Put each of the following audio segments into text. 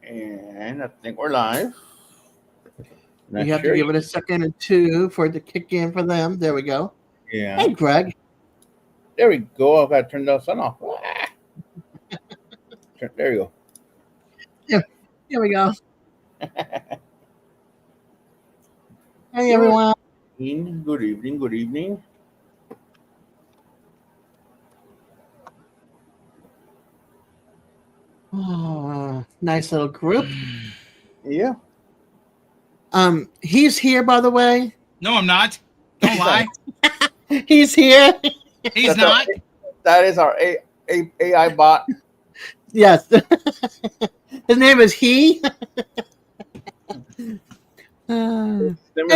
And I think we're live. You have to give it a second or two for it to kick in for them. There we go. Yeah. Hey, Greg. There we go. I've got to turn the sun off. There you go. Here we go. Hey, everyone. Good evening. Good evening. Oh, nice little group. Yeah. He's here, by the way. No, I'm not. Don't lie. He's here. He's not. That is our AI bot. Yes. His name is He. Hey,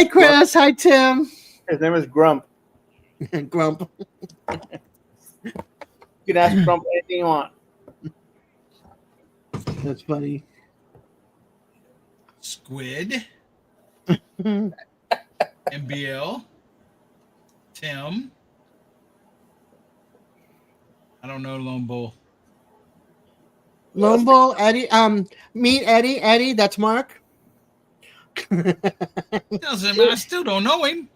Chris. Hi, Tim. His name is Grump. Grump. You can ask Grump anything you want. That's funny. Squid. MBL. Tim. I don't know Lone Bull. Lone Bull, Eddie. Meet Eddie. Eddie, that's Mark. I still don't know him.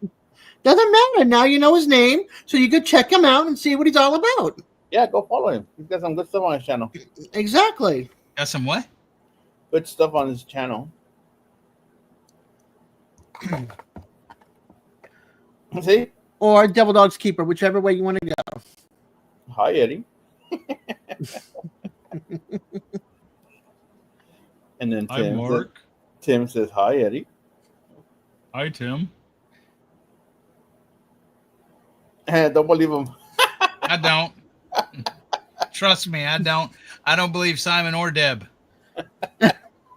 Doesn't matter. Now you know his name, so you could check him out and see what he's all about. Yeah, go follow him. He's got some good stuff on his channel. Exactly. Got some what? Good stuff on his channel. See? Or Devil Dog's Keeper, whichever way you want to go. Hi, Eddie. And then Hi, Mark. Tim says, hi, Eddie. Hi, Tim. Don't believe him. I don't. Trust me, I don't. I don't believe Simon or Deb.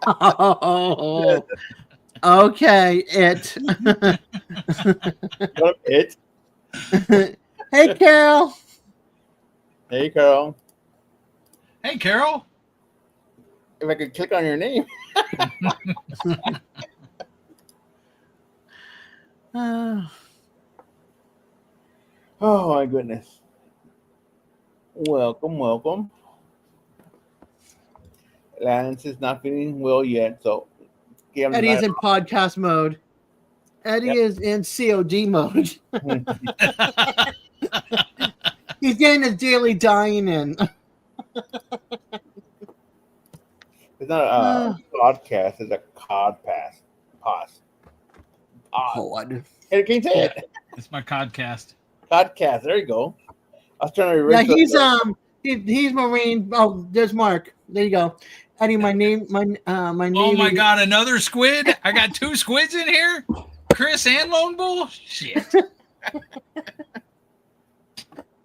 Oh, okay. It. Hey, Carol. Hey, Carol. Hey, Carol. If I could click on your name. Oh, my goodness. Welcome. Lance is not feeling well yet, so Eddie's in podcast mode. Eddie is in COD mode. He's getting his daily dying in. It's not a podcast, it's a cod pass. Pause. Cod. Hey, can you say it? It's my codcast. Podcast. There you go. I was trying to erase. Yeah, he's Marine. Oh, there's Mark. There you go. Eddie, my name. Oh my God, another squid! I got two squids in here. Chris and Lone Bull. Shit.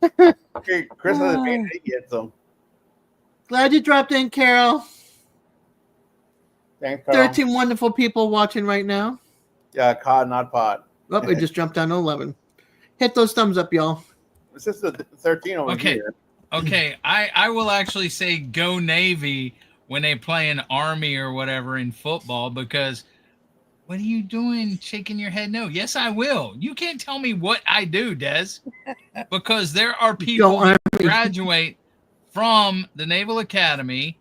Okay, Chris hasn't made it yet, so. Glad you dropped in, Carol. Thanks, Carol. 13 wonderful people watching right now. Yeah, cod, not pot. Oh, it just jumped down to 11. Hit those thumbs up, y'all. It's just a 13 over here. Okay, I will actually say go Navy when they play an Army or whatever in football, because what are you doing shaking your head no? Yes, I will. You can't tell me what I do, Des, because there are people who graduate from the Naval Academy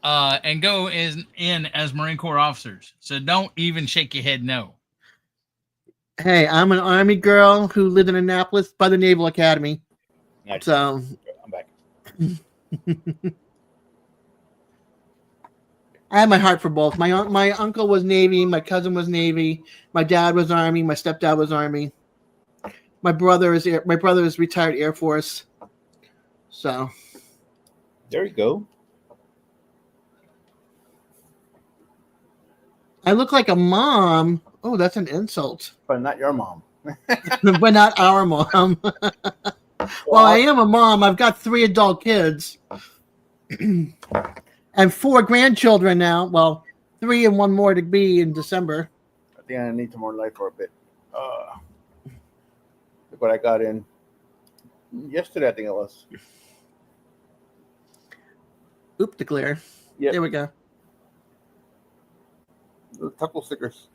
and go in as Marine Corps officers. So don't even shake your head no. Hey, I'm an Army girl who lived in Annapolis by the Naval Academy. Nice. So I'm back. I have my heart for both. My uncle was Navy. My cousin was Navy. My dad was Army. My stepdad was Army. My brother is retired Air Force. So There you go. I look like a mom. Oh, that's an insult. But not your mom. But not our mom. Well, I am a mom. I've got 3 adult kids. And 4 grandchildren now. Well, 3 and 1 more to be in December. I think I need some more light for a bit. Look what I got in yesterday, I think it was. Oop, the glare. Yep. There we go. The taco stickers.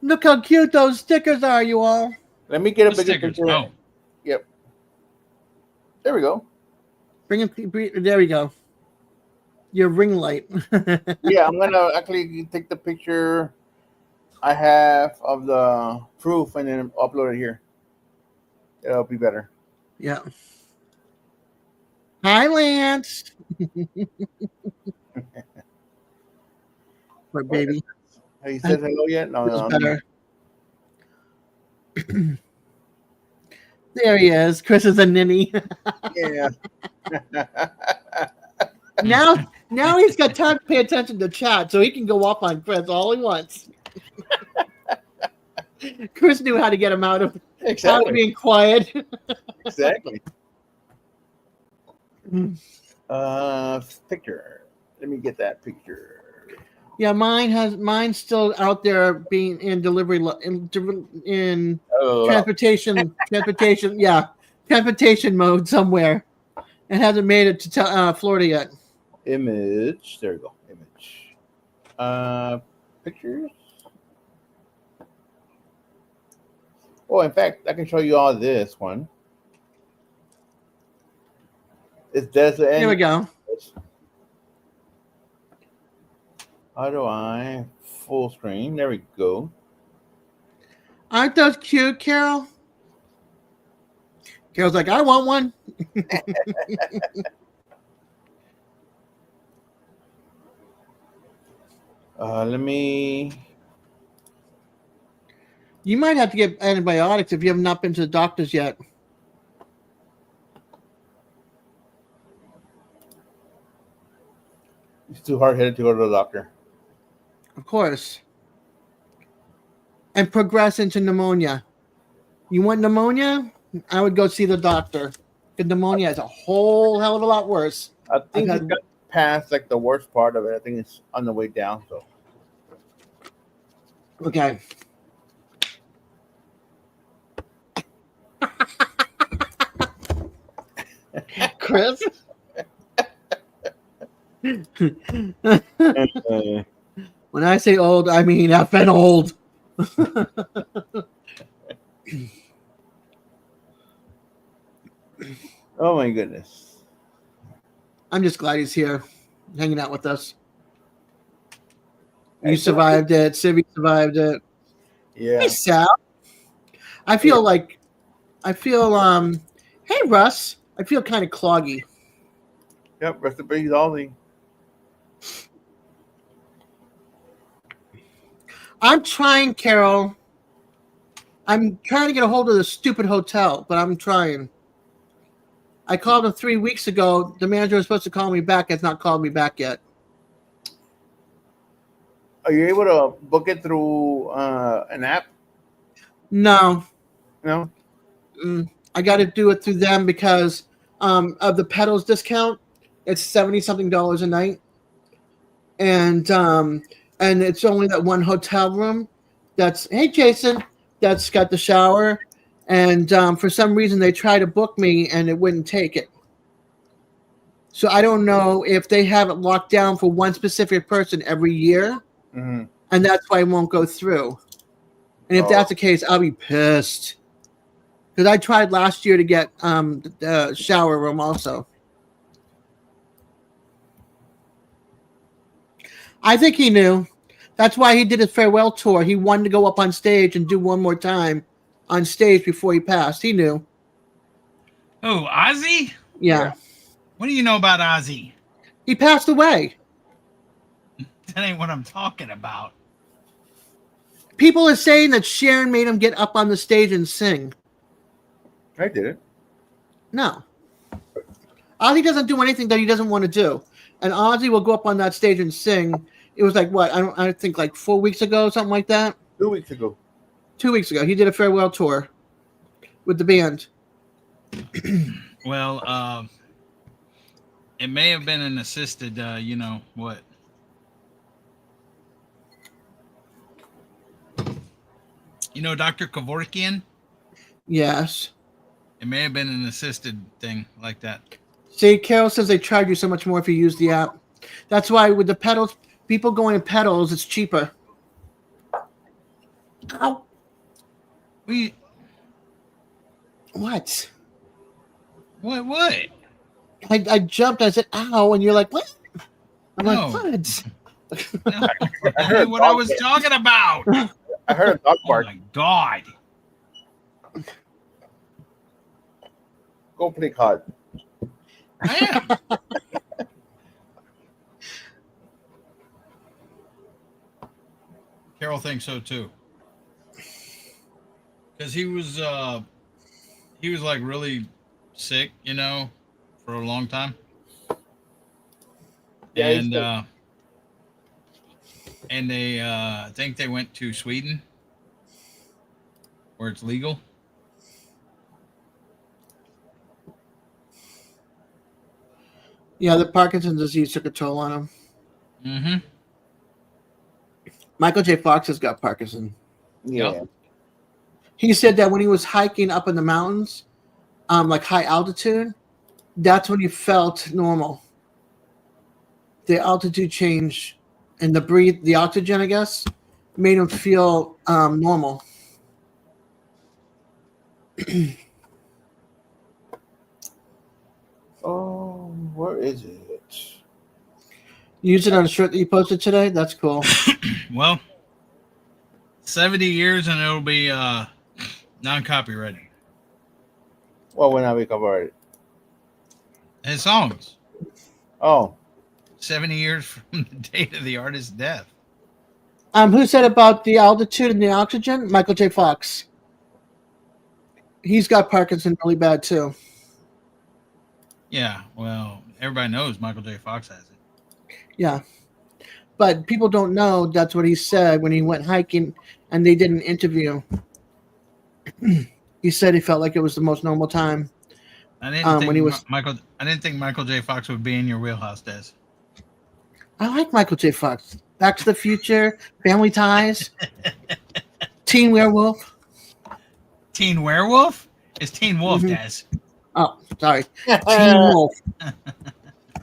Look how cute those stickers are, you all. Let me get a The bigger stickers. picture. Oh. Yep. There we go. Bring him. There we go. your ring light. Yeah, I'm gonna actually take the picture I have of the proof and then upload it here. It'll be better. Yeah. Hi, Lance. Poor Wait, baby. he said hello yet? No, Feels no. better. There he is. Chris is a ninny. Yeah. Now he's got time to pay attention to chat, so he can go up on Chris all he wants. Chris knew how to get him out of being quiet. Exactly. Picture. Let me get that picture. Yeah, mine's still out there being in delivery in transportation. Yeah, transportation mode somewhere. It hasn't made it to Florida yet. Image. There we go. Image. Pictures. Oh, in fact, I can show you all this one. It's desert. Here we go. How do I full screen? There we go. Aren't those cute, Carol? Carol's like, I want one. Let me. You might have to get antibiotics if you have not been to the doctors yet. It's too hard-headed to go to the doctor. Of course. And progress into pneumonia. You want pneumonia? I would go see the doctor. Because pneumonia is a whole hell of a lot worse. I think it's got past like the worst part of it. I think it's on the way down. So. Okay. Chris? When I say old, I mean I've been old. Oh my goodness. I'm just glad he's here, hanging out with us. You survived it. Civi survived it. Yeah. Hey, Sal. I feel hey, Russ. I feel kind of cloggy. Yep, rest of peace, Ollie. I'm trying, Carol. I'm trying to get a hold of the stupid hotel, but I'm trying. I called him 3 weeks ago. The manager was supposed to call me back. Has not called me back yet. Are you able to book it through an app? No. No? I got to do it through them because of the pedals discount. It's $70-something a night. And it's only that one hotel room hey, Jason, that's got the shower. And for some reason, they tried to book me, and it wouldn't take it. So I don't know if they have it locked down for one specific person every year, and that's why it won't go through. And if that's the case, I'll be pissed. Because I tried last year to get the shower room also. I think he knew. That's why he did his farewell tour. He wanted to go up on stage and do one more time on stage before he passed. He knew. Oh, Ozzy? Yeah. What do you know about Ozzy? He passed away. That ain't what I'm talking about. People are saying that Sharon made him get up on the stage and sing. I did it. No. Ozzy doesn't do anything that he doesn't want to do. And Ozzy will go up on that stage and sing. It was like, what? I think like 4 weeks ago, something like that. 2 weeks ago. 2 weeks ago. He did a farewell tour with the band. Well, it may have been an assisted, you know what? You know Dr. Kevorkian? Yes. It may have been an assisted thing like that. See, Carol says they charge you so much more if you use the app. That's why with the pedals, people going to pedals, it's cheaper. Ow. What? What? I jumped. I said, ow. And you're like, what? I'm No. like, what? No, I heard what I dog was bark. talking about. I heard a dog Oh bark. my god. Go play COD. I am. Carol thinks so too. Because he was like really sick, for a long time. Yeah, he's sick. And they I think they went to Sweden where it's legal. Yeah, the Parkinson's disease took a toll on him. Mm-hmm. Michael J. Fox has got Parkinson's. Yeah. Yep. He said that when he was hiking up in the mountains, like high altitude, that's when he felt normal. The altitude change and the oxygen, I guess, made him feel normal. Oh, where is it? Use it on a shirt that you posted today. That's cool. Well, 70 years and it'll be non-copyrighted. Well, when I wake up already. His songs. Oh, 70 years from the date of the artist's death. Who said about the altitude and the oxygen? Michael J. Fox. He's got Parkinson's really bad too. Yeah, well, everybody knows Michael J. Fox has it. Yeah. But people don't know that's what he said when he went hiking and they did an interview. He said he felt like it was the most normal time. I didn't think when he was. I didn't think Michael J. Fox would be in your wheelhouse, Des. I like Michael J. Fox. Back to the Future, Family Ties, Teen Werewolf. Teen Werewolf? It's Teen Wolf, Des. Oh, sorry, Teen Wolf.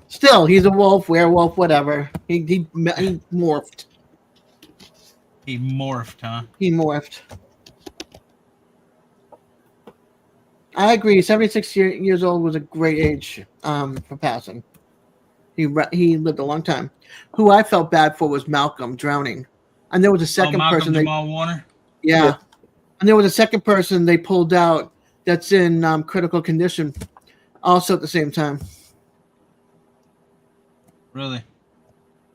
Still, he's a wolf, werewolf, whatever. He morphed. He morphed, huh? He morphed. I agree. 76 years old was a great age for passing. He lived a long time. Who I felt bad for was Malcolm drowning, and there was a second person. Jamal Warner. Yeah, and there was a second person they pulled out that's in critical condition, also at the same time. Really?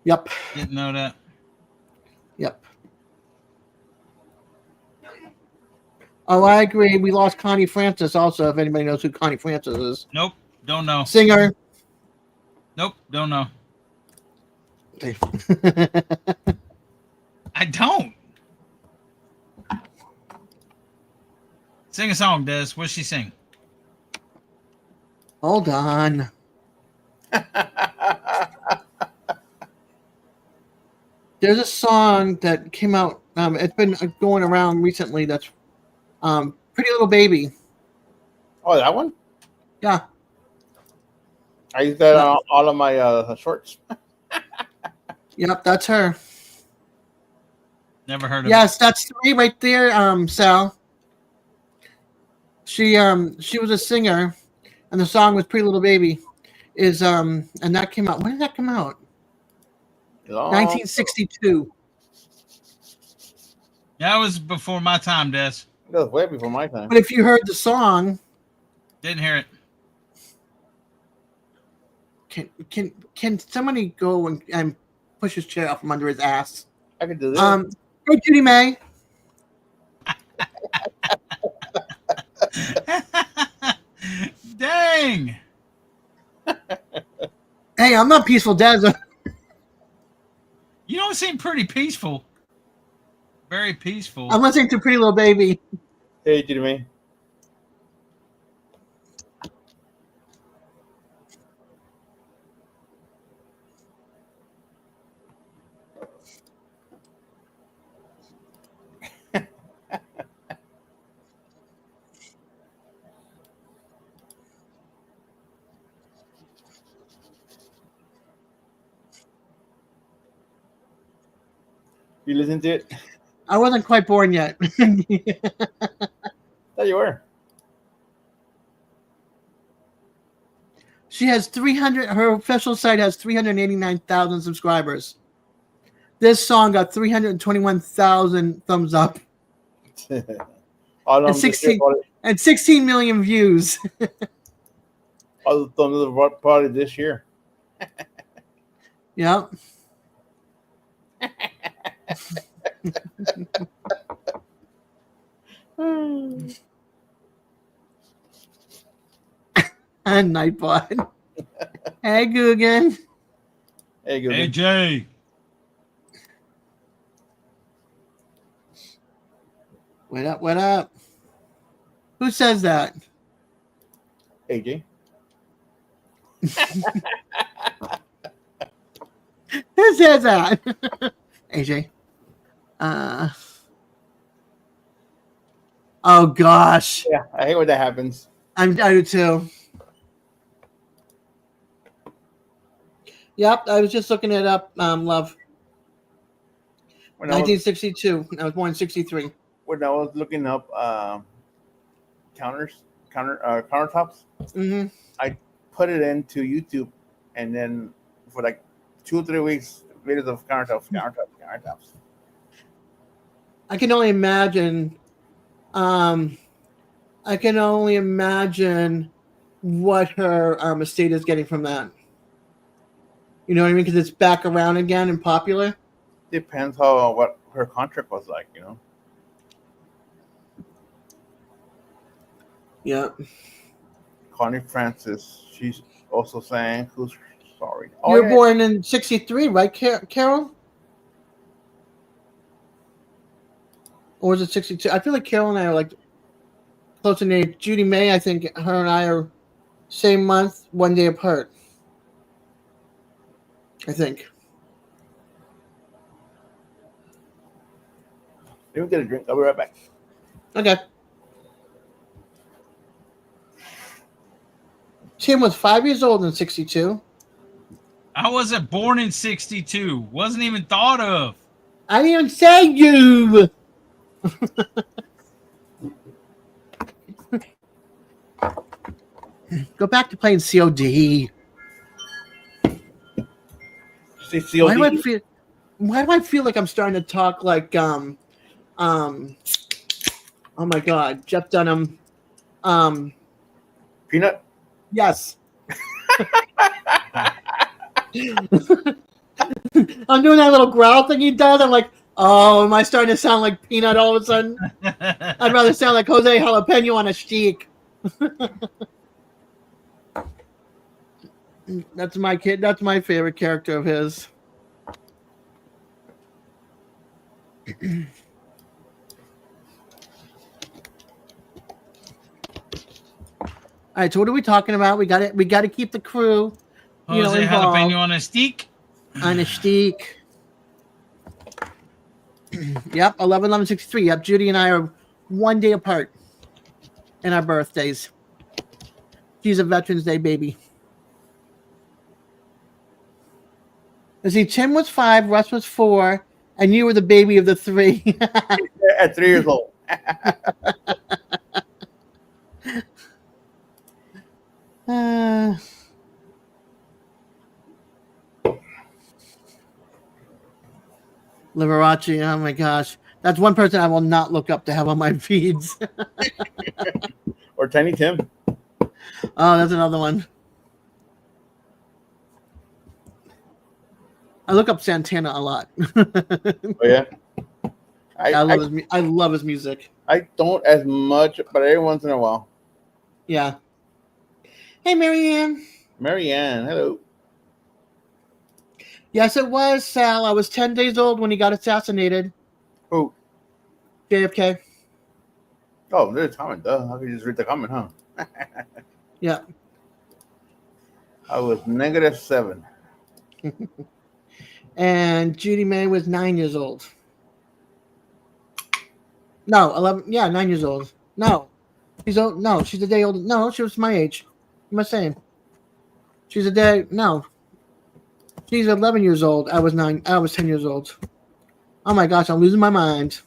Yep. Didn't know that. Yep. Oh, I agree. We lost Connie Francis also, if anybody knows who Connie Francis is. Nope. Don't know. Singer. Nope. Don't know. I don't. Sing a song, Des. What's she sing? Hold on. There's a song that came out. It's been going around recently. That's "Pretty Little Baby." Oh, that one? Yeah. I use that on all of my shorts. Yep, that's her. Never heard of Yes, that's me right there, Sal. She was a singer, and the song was "Pretty Little Baby." And that came out. When did that come out? 1962. That was before my time, Des. That was way before my time. But if you heard the song, Didn't hear it. can somebody go and push his chair out from under his ass? I could do this. Hey, Judy May. Dang. Hey, I'm not peaceful, Dad. You don't seem pretty peaceful. Very peaceful. I'm listening to "Pretty Little Baby." Hey, Jimmy. You listen to it? I wasn't quite born yet. There you were. She has 300. Her official site has 389,000 subscribers. This song got 321,000 thumbs up All of and them this year, 16 million views. all the thumbs are probably this year. Yep. And Nightbot. Hey, Guggen. Hey, good. Hey, Jay. What up? What up? Who says that? AJ. Who says that? AJ. Oh gosh. Yeah, I hate when that happens. I do too. Yep, I was just looking it up. Love. When I was 1962. I was born in 63. when I was looking up countertops, Mm-hmm. I put it into YouTube, and then for like 2 or 3 weeks, videos of countertops. I can only imagine. I can only imagine what her estate is getting from that. You know what I mean? Because it's back around again and popular. Depends how what her contract was like, you know. Yeah. Connie Francis, she's also saying, "Who's sorry?" You were born in 63, right, Carol? Or was it 62? I feel like Carol and I are like close in age. Judy May, I think her and I are same month, 1 day apart. I think. Let me get a drink. I'll be right back. Okay. Tim was 5 years old in 62. I wasn't born in 62. Wasn't even thought of. I didn't even say you. Go back to playing COD. See, COD. Why do I feel like I'm starting to talk like oh my god, Jeff Dunham. Peanut. Yes. I'm doing that little growl thing he does. I'm like, oh, am I starting to sound like Peanut all of a sudden? I'd rather sound like Jose Jalapeno on a steak. That's my kid. That's my favorite character of his. All right, so what are we talking about? We got it. We got to keep the crew, Jose involved. Jalapeno on a steak. On a steak. Yep, 11/11/63. Yep, Judy and I are 1 day apart in our birthdays. She's a Veterans Day baby. You see, Tim was 5, Russ was 4, and you were the baby of the 3. At 3 years old. Liberace, oh my gosh. That's one person I will not look up to have on my feeds. Or Tiny Tim. Oh, that's another one. I look up Santana a lot. Oh yeah. I love his music. I don't as much, but every once in a while. Yeah. Hey, Marianne. Marianne, hello. Yes, it was, Sal. I was 10 days old when he got assassinated. Who? JFK. Oh, there's a comment. Duh. I could just read the comment, huh? Yeah. I was -7. And Judy May was 9 years old. No, 11. Yeah, 9 years old. No. She's old. No, she's a day older. No, she was my age. What am I saying? She's a day. No. She's 11 years old. I was 9. I was 10 years old. Oh my gosh, I'm losing my mind.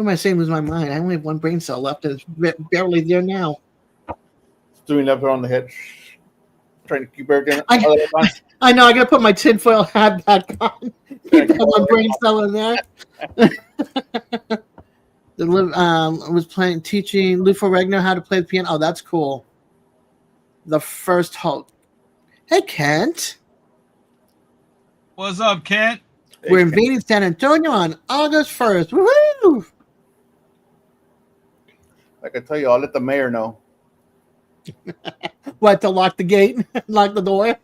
What am I saying? Lose my mind. I only have one brain cell left, and it's barely there now. It's doing up on the head, trying to keep everything. I know. I gotta put my tinfoil hat back on. Keep that one brain cell in there. Was playing, teaching Lou Ferrigno how to play the piano. Oh, that's cool. The first Hulk. Hey, Kent. What's up, Kent? We're invading San Antonio on August 1st. Woohoo! Like I tell you, I'll let the mayor know. What, to lock the gate? Lock the door?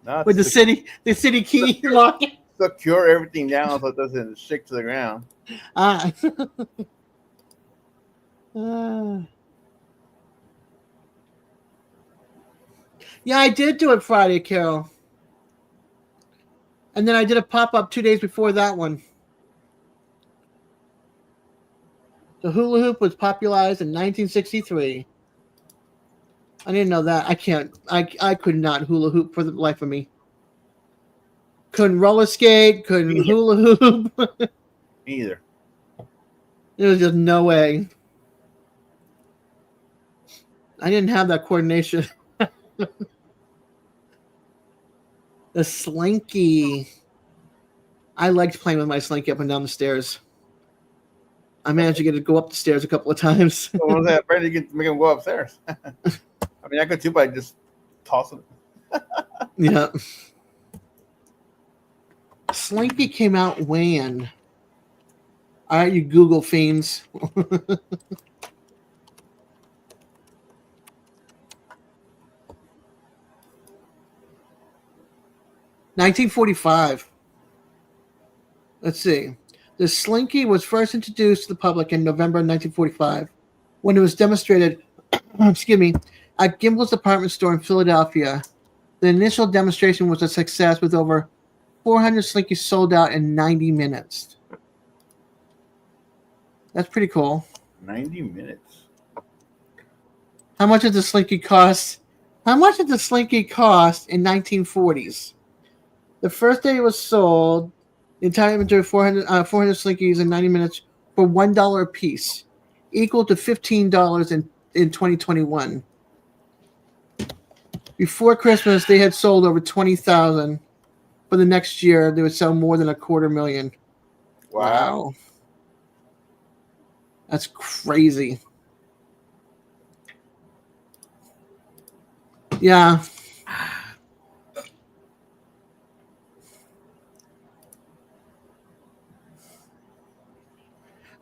No, With the city key lock it? Secure everything down so it doesn't stick to the ground. Yeah, I did do it Friday, Carol. And then I did a pop-up 2 days before that one. The hula hoop was popularized in 1963. I didn't know that. I could not hula hoop for the life of me. Couldn't roller skate, couldn't hula hoop. Me either. There was just no way. I didn't have that coordination. The slinky. I liked playing with my slinky up and down the stairs. I managed to get it to go up the stairs a couple of times. What was that? Ready to make him go upstairs. I mean, I could too, but I just toss it. Yeah. Slinky came out when? All right, you Google fiends. 1945. Let's see. The Slinky was first introduced to the public in November 1945 when it was demonstrated, excuse me, at Gimbel's department store in Philadelphia. The initial demonstration was a success with over 400 Slinkies sold out in 90 minutes. That's pretty cool. 90 minutes. How much did the Slinky cost? How much did the Slinky cost in 1940s? The first day it was sold, the entire inventory of 400 Slinkies in 90 minutes for $1 a piece, equal to $15 in 2021. Before Christmas, they had sold over 20,000. For the next year, they would sell more than 250,000. Wow. That's crazy. Yeah.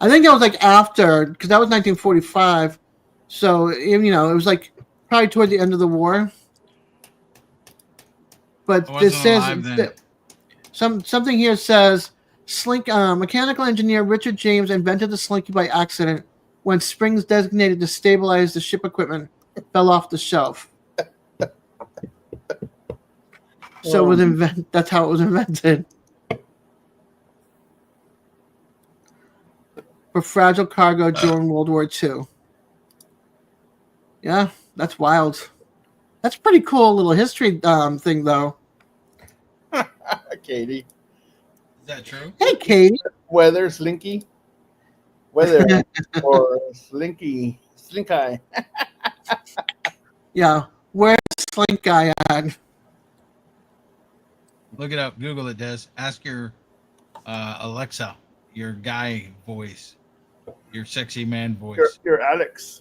I think that was like after, because that was 1945. So, it was like probably toward the end of the war. But this says something here says mechanical engineer Richard James invented the Slinky by accident when springs designated to stabilize the ship equipment fell off the shelf. So it was that's how it was invented. For fragile cargo during World War II. Yeah, that's wild. That's a pretty cool little history thing, though. Katie. Is that true? Hey, Katie. Weather, Slinky. Weather or Slinky. Slinky. Yeah, where's Slink Guy at? Look it up. Google it, Des. Ask your Alexa, your guy voice, your sexy man voice. Your Alex.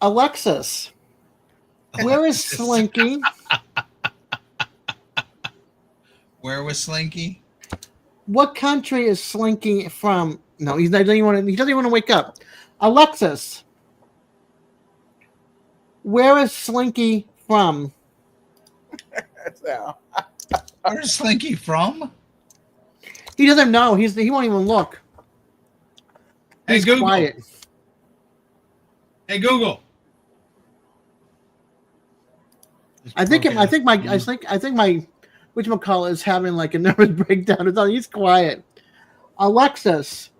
Alexis, where is Slinky? Where was Slinky? What country is Slinky from? No, he doesn't even want to wake up. Alexis, where is Slinky from? Where's Slinky from? He doesn't know. He won't even look. He's Google. Quiet. Hey Google. I think my whatchamacallit is having like a nervous breakdown. He's quiet. Alexis,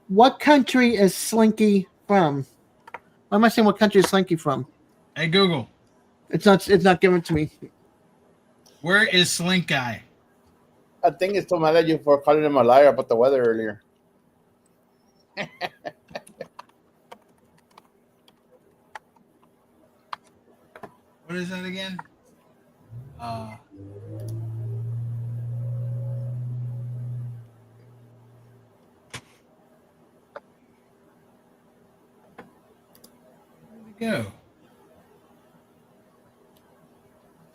what country is Slinky from? Why am I saying what country is Slinky from? Hey Google. It's not given to me. Where is Slink Guy? I think it's so mad at you for calling him a liar about the weather earlier. What is that again? Where'd it go?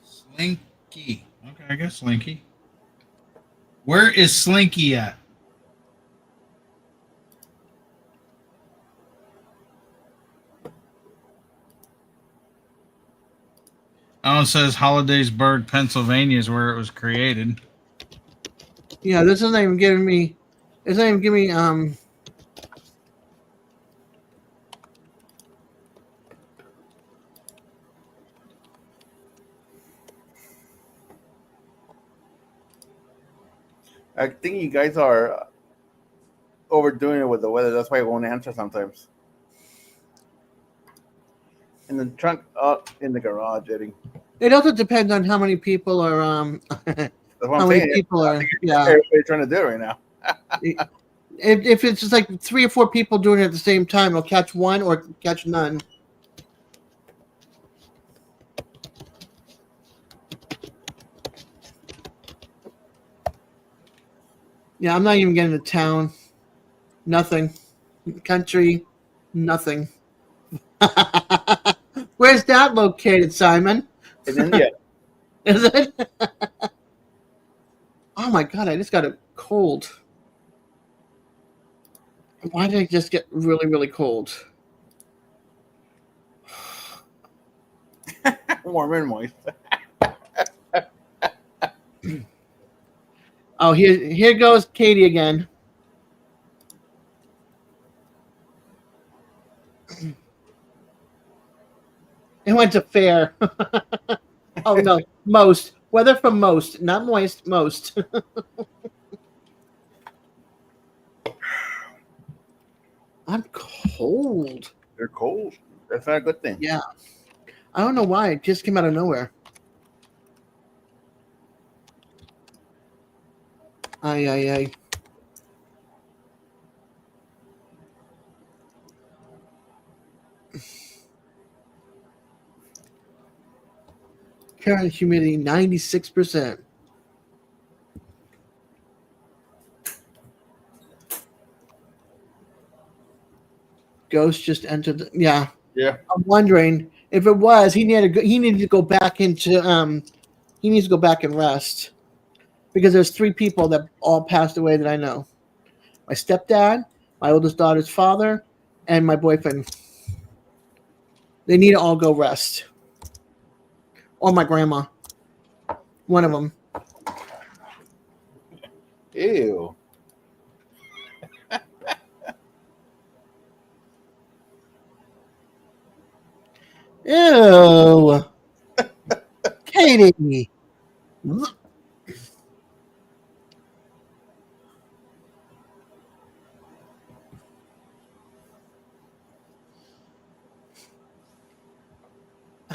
Slinky. Okay, I guess Slinky. Where is Slinky at? Oh, it says Hollidaysburg, Pennsylvania is where it was created. Yeah, this isn't even giving me. It's not even giving me. I think you guys are overdoing it with the weather. That's why it won't answer sometimes. In the trunk, up in the garage, Eddie. It also depends on how many people are. That's what How I'm many saying. people are? Yeah. Everybody's trying to do it right now. If it's just like 3 or 4 people doing it at the same time, it'll catch one or catch none. Yeah, I'm not even getting to town. Nothing. Country. Nothing. Where's that located, Simon? In India. Is it? Oh my god, I just got a cold. Why did I just get really, really cold? Warm and moist. Oh, here goes Katie again. It went to fair. Oh no, most. Weather from most, not moist, most. I'm cold. They're cold. That's not a good thing. Yeah. I don't know why. It just came out of nowhere. Ay, ay, ay. Current humidity 96%. Ghost just entered. Yeah. I'm wondering if it was he needed to go back into he needs to go back and rest because there's 3 people that all passed away that I know. My stepdad, my oldest daughter's father, and my boyfriend. They need to all go rest. Or my grandma. One of them. Ew. Ew. Katie.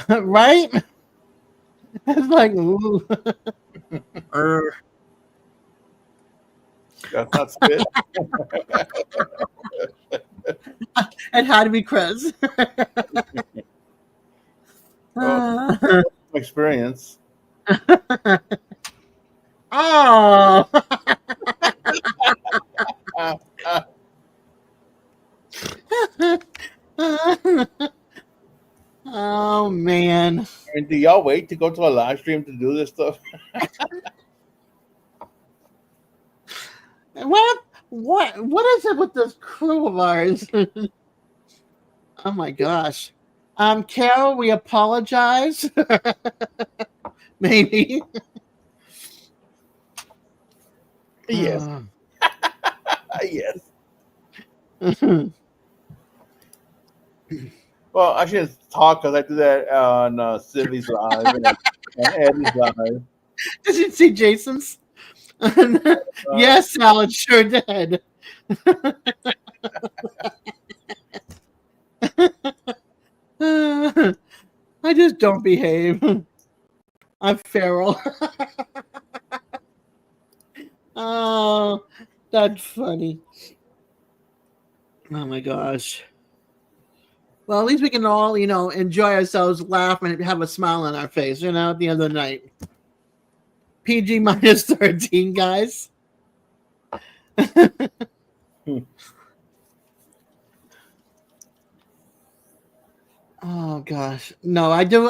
Right? It's like, ooh. That's not spit. It had to be Chris. Experience. Oh. Oh man. And do y'all wait to go to a live stream to do this stuff? What is it with this crew of ours? Oh my gosh. Carol, we apologize. Maybe. Yes. Yes. Well, I should talk because I do that on Sylvie's live and Eddie's live. Did you see Jason's? Yes, Salad sure did. I just don't behave. I'm feral. Oh, that's funny. Oh my gosh. Well, at least we can all, enjoy ourselves, laugh, and have a smile on our face, at the end of the night. PG minus 13, guys. Oh gosh. No, I do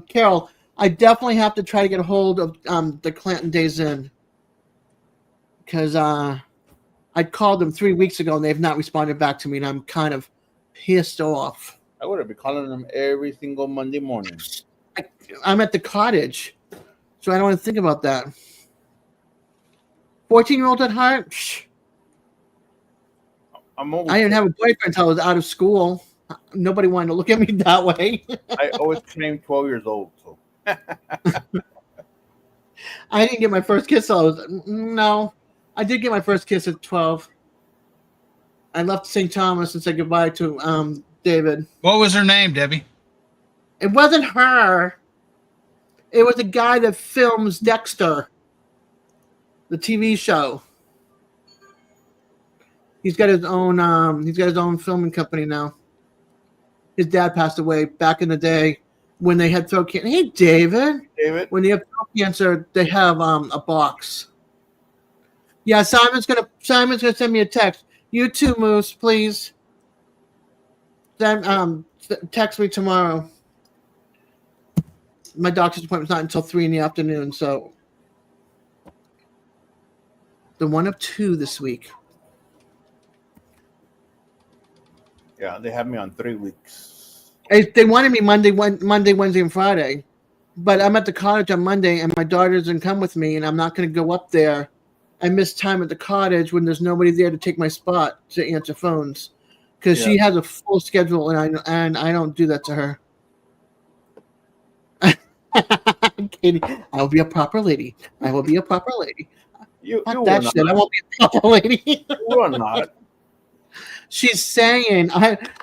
Carol, I definitely have to try to get a hold of the Clanton Days Inn. Because I called them 3 weeks ago and they've not responded back to me, and I'm kind of pissed off. I would have been calling them every single Monday morning. I'm at the cottage, so I don't want to think about that. 14-year-old at heart? I didn't have a boyfriend until I was out of school. Nobody wanted to look at me that way. I always claimed 12 years old. So I didn't get my first kiss till I was... No. I did get my first kiss at 12. I left St. Thomas and said goodbye to David. What was her name, Debbie? It wasn't her. It was a guy that films Dexter, the TV show. He's got his own filming company now. His dad passed away back in the day when they had throat cancer. Hey, David. When they have throat cancer, they have a box. Yeah, Simon's gonna send me a text. You too, Moose, please. Then text me tomorrow. My doctor's appointment's not until 3 in the afternoon, so the one of 2 this week. yeah, they have me on 3 weeks. They wanted me Monday, Wednesday, and Friday, but I'm at the cottage on Monday, and my daughter doesn't come with me, and I'm not going to go up there. I miss time at the cottage when there's nobody there to take my spot to answer phones, because she has a full schedule, and I don't do that to her. I'm kidding. I will be a proper lady. I will be a proper lady. You that shit. Not. I won't be a proper lady. You are not. She's saying,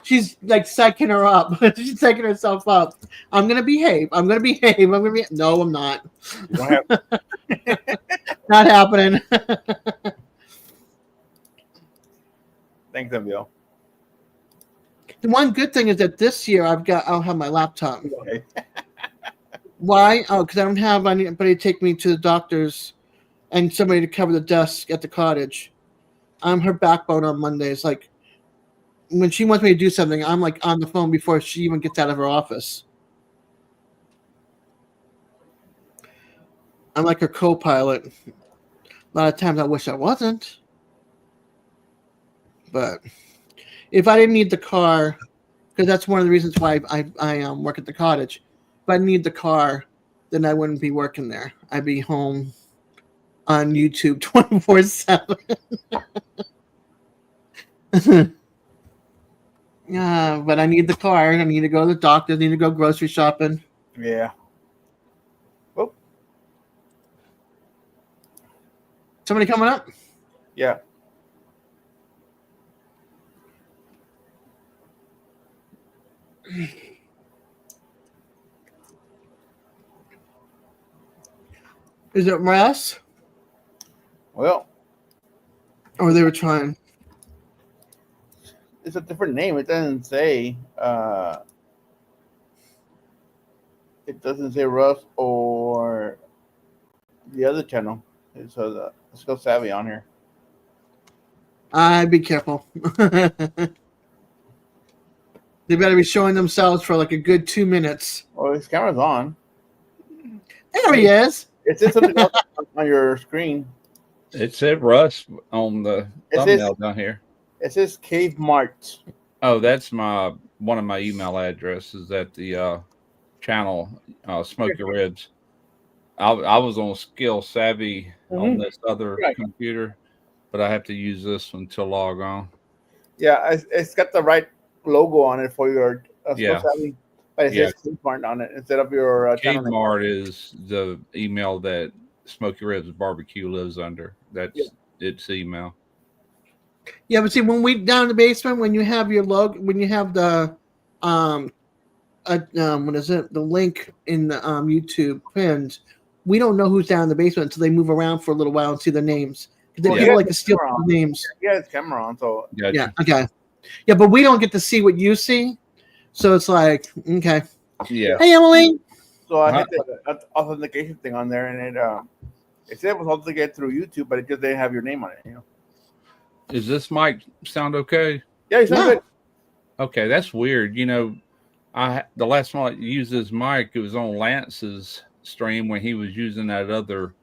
she's like psyching her up. She's psyching herself up. I'm gonna behave. I'm gonna behave. No, I'm not. You don't have... Not happening. Thanks, MBL. The one good thing is that this year I'll have my laptop. Okay. Why? Oh, because I don't have anybody to take me to the doctors and somebody to cover the desk at the cottage. I'm her backbone on Mondays. Like, when she wants me to do something, I'm like on the phone before she even gets out of her office. I'm like her co-pilot. A lot of times I wish I wasn't. But if I didn't need the car, because that's one of the reasons why I work at the cottage. If I need the car, then I wouldn't be working there. I'd be home on YouTube 24/7. But I need the car. I need to go to the doctor. I need to go grocery shopping. Yeah. Oh. Somebody coming up? Yeah. Is it Russ? Well. Or they were trying. It's a different name. It doesn't say. It doesn't say Russ or the other channel. It's let's go Savvy on here. I'd be careful. They better be showing themselves for like a good 2 minutes. Oh, his camera's on. There he is. It says something else on your screen. It said Russ on the thumbnail down here. It says Cave Mart. Oh, that's one of my email addresses at the channel, Smoke Your Ribs. I was on Skill Savvy on this other computer, but I have to use this one to log on. Yeah, it's got the right logo on it for your Skill Savvy, but it says Cave Mart on it instead of your Cave Mart is the email that Smoke Your Ribs Barbecue lives under. That's its email. Yeah, but see, when we down in the basement, when you have your logo, when you have the what is it? The link in the YouTube pinned, we don't know who's down in the basement until they move around for a little while and see their names. People like to steal names. Yeah, it's camera on. So Gotcha. Yeah. Okay. Yeah, but we don't get to see what you see, so it's like okay. Yeah. Hey, Emily. So I hit the authentication thing on there, and it said it was authenticated through YouTube, but it just didn't have your name on it. You know. Is this mic sound okay? Yeah, you sound good. Okay, that's weird. You know, the last time I used this mic, it was on Lance's stream when he was using that other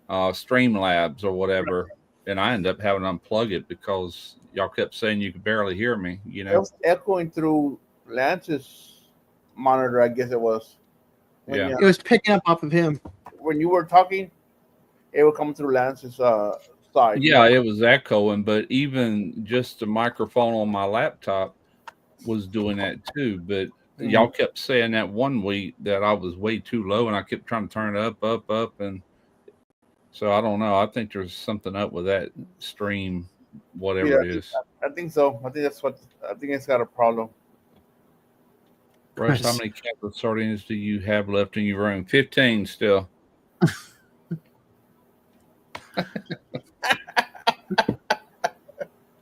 Streamlabs or whatever, and I ended up having to unplug it because y'all kept saying you could barely hear me. You know, it was echoing through Lance's monitor. I guess it was. Yeah, it was picking up off of him. When you were talking, it would come through Lance's side. Yeah, it was echoing, but even just the microphone on my laptop was doing that too. But y'all kept saying that one week that I was way too low, and I kept trying to turn it up, and so I don't know. I think there's something up with that stream, whatever it is. I think so. I think it's got a problem. Russ, how many cans of sardines do you have left in your room? 15 still.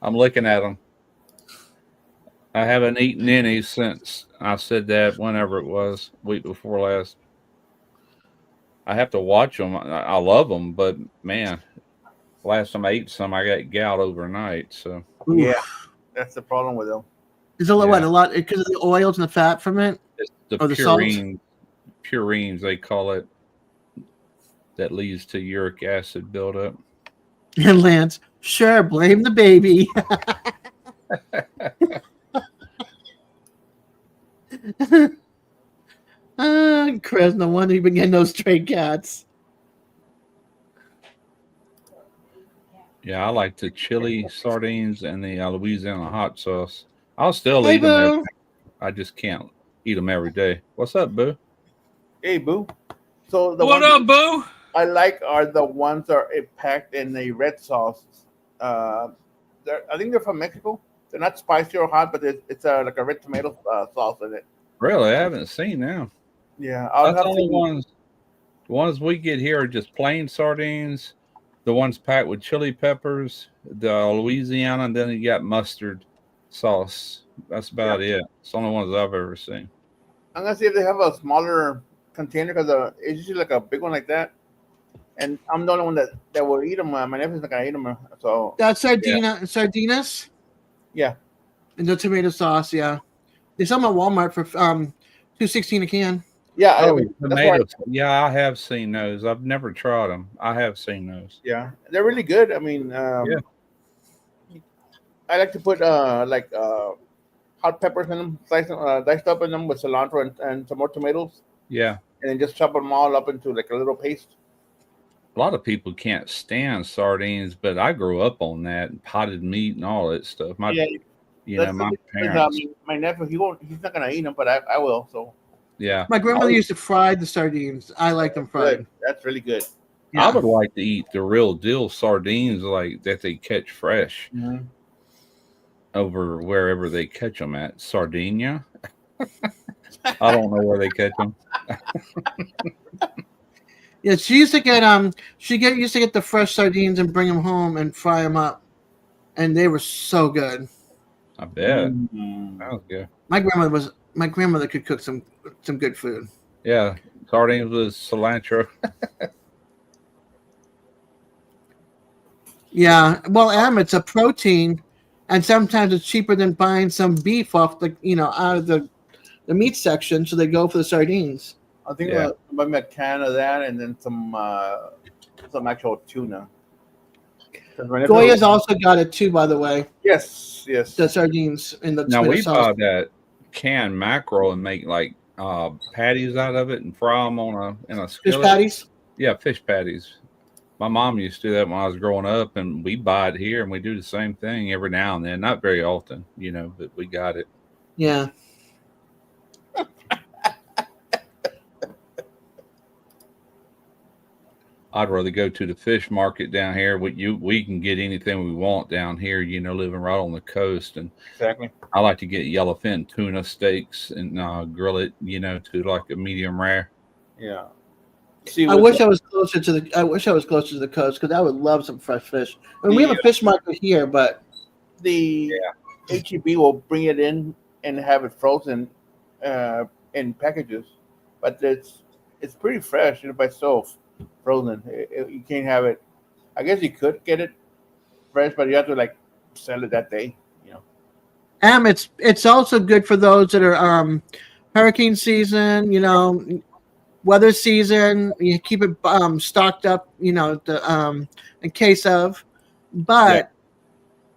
I'm looking at them. I haven't eaten any since I said that whenever it was, week before last. I have to watch them. I love them, but man, last time I ate some, I got gout overnight. So yeah, that's the problem with them. Is it what a lot because of the oils and the fat from it? It's the purines they call it, that leads to uric acid buildup. And Lance, sure, blame the baby. Chris, no wonder you've been getting those stray cats. Yeah, I like the chili sardines and the Louisiana hot sauce. I'll still eat them. I just can't eat them every day. What's up, Boo? Hey, Boo. So what up, Boo? I like are the ones that are packed in a red sauce. I think they're from Mexico. They're not spicy or hot, but it's like a red tomato sauce in it. Really? I haven't seen them. Yeah. The ones we get here are just plain sardines. The ones packed with chili peppers, the Louisiana, and then you got mustard sauce. That's about it. It's the only ones I've ever seen. I'm going to see if they have a smaller container because it's usually like a big one like that. And I'm the only one that will eat them. My nephew's not going to eat them. So that's sardinas? Yeah. And the tomato sauce, yeah. They sell them at Walmart for $2.16 a can. Yeah. Tomatoes. Yeah, I have seen those. I've never tried them. I have seen those. Yeah. They're really good. I mean, I like to put hot peppers in them, diced up in them with cilantro and some more tomatoes. Yeah. And then just chop them all up into like a little paste. A lot of people can't stand sardines, but I grew up on that, potted meat and all that stuff. My parents. My nephew, he's not gonna eat them, but I will. So yeah, my grandmother used to fry the sardines. I like them fried. Good. That's really good. Yeah. I would like to eat the real deal sardines like that they catch fresh over wherever they catch them at. Sardinia. I don't know where they catch them. Yeah, she used to get used to get the fresh sardines and bring them home and fry them up, and they were so good. I bet. That was good. My grandmother could cook some good food. Yeah, sardines with cilantro. Yeah, well, it's a protein, and sometimes it's cheaper than buying some beef off out of the meat section, so they go for the sardines. I think I made a can of that and then some actual tuna. Goya's also got it too, by the way. Yes. The sardines in the now we sauce. buy that canned mackerel and make like patties out of it and fry them in a skillet. Fish patties. Yeah, fish patties. My mom used to do that when I was growing up, and we buy it here and we do the same thing every now and then. Not very often, but we got it. Yeah. I'd rather go to the fish market down here. We can get anything we want down here, living right on the coast. And exactly, I like to get yellowfin tuna steaks and grill it, to like a medium rare. Yeah. See, I with wish I was closer to the. I wish I was closer to the coast because I would love some fresh fish. I mean, we have a fish market here, but the HEB will bring it in and have it frozen in packages, but it's pretty fresh, by itself, frozen. You can't have it. I guess you could get it fresh, but you have to like sell it that day. it's also good for those that are hurricane season. Weather season. You keep it stocked up. In case of, Yeah. but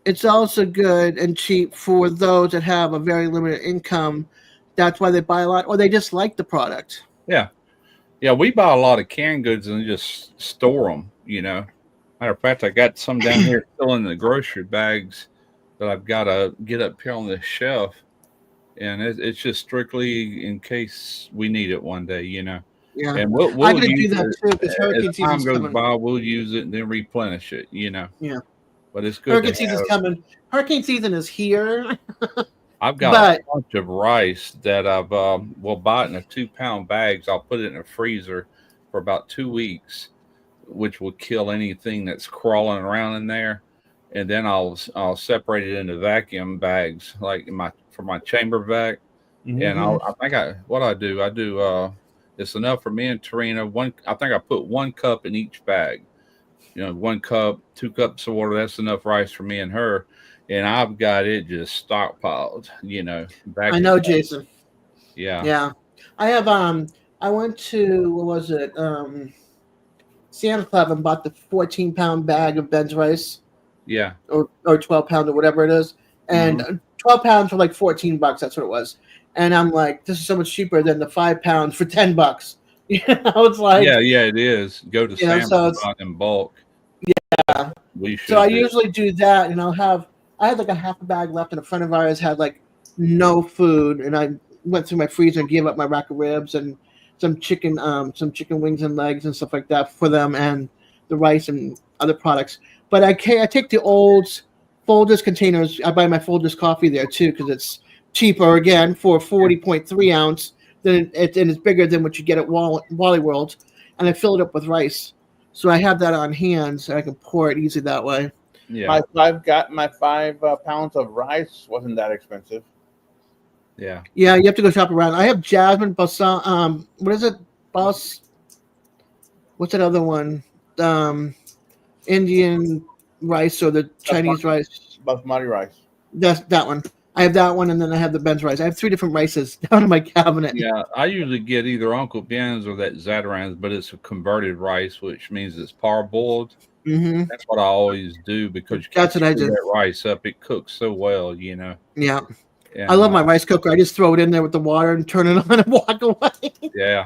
it's also good and cheap for those that have a very limited income. That's why they buy a lot, or they just like the product. Yeah. Yeah. We buy a lot of canned goods and just store them, Matter of fact, I got some down here still in the grocery bags that I've got to get up here on the shelf. And it's just strictly in case we need it one day, Yeah, And I we'll gotta do use that it too because hurricane as time season's goes coming. by. We'll use it and then replenish it, Yeah, But it's good hurricane to season's have. coming. Hurricane season is here, I've got but a bunch of rice that I've will buy it in a 2-pound bags. I'll put it in a freezer for about 2 weeks, which will kill anything that's crawling around in there. And then I'll separate it into vacuum bags, like for my chamber vac. And what I do it's enough for me and Tarina. I think I put 1 cup in each bag. 1 cup, 2 cups of water. That's enough rice for me and her. And I've got it just stockpiled. Back I to know, back. Jason. Yeah. Yeah, I have. I went to what was it? Santa Club and bought the 14-pound bag of Ben's rice, Yeah. or 12 pound or whatever it is, and Mhm. 12 pounds for like $14. That's what it was. And I'm like, this is so much cheaper than the 5 pounds for $10. It's like, Yeah, it is. Go to Sam's so and it's, buy it in bulk. yeah. We So I should do. usually do that, and I had like a half a bag left, and a friend of ours had like no food, and I went through my freezer and gave up my rack of ribs and some chicken wings and legs and stuff like that for them, and the rice and other products. But I take the old Folgers containers. I buy my Folgers coffee there too because it's cheaper again for 40.3 ounce. And it's bigger than what you get at Wally World, and I fill it up with rice. So I have that on hand, so I can pour it easy that way. Yeah. My 5 pounds of rice wasn't that expensive. Yeah. Yeah, you have to go shop around. I have jasmine balsam. What is it? What's that other one? Indian rice or the Chinese rice? Basmati rice. That's that one. I have that one, and then I have the Ben's rice. I have 3 different rices down in my cabinet. Yeah, I usually get either Uncle Ben's or that Zatarain's, but it's a converted rice, which means it's parboiled. Mm-hmm. That's what I always do because you That's can't what I screw do. that rice up. It cooks so well, Yeah. And, I love my rice cooker. I just throw it in there with the water and turn it on and walk away. Yeah,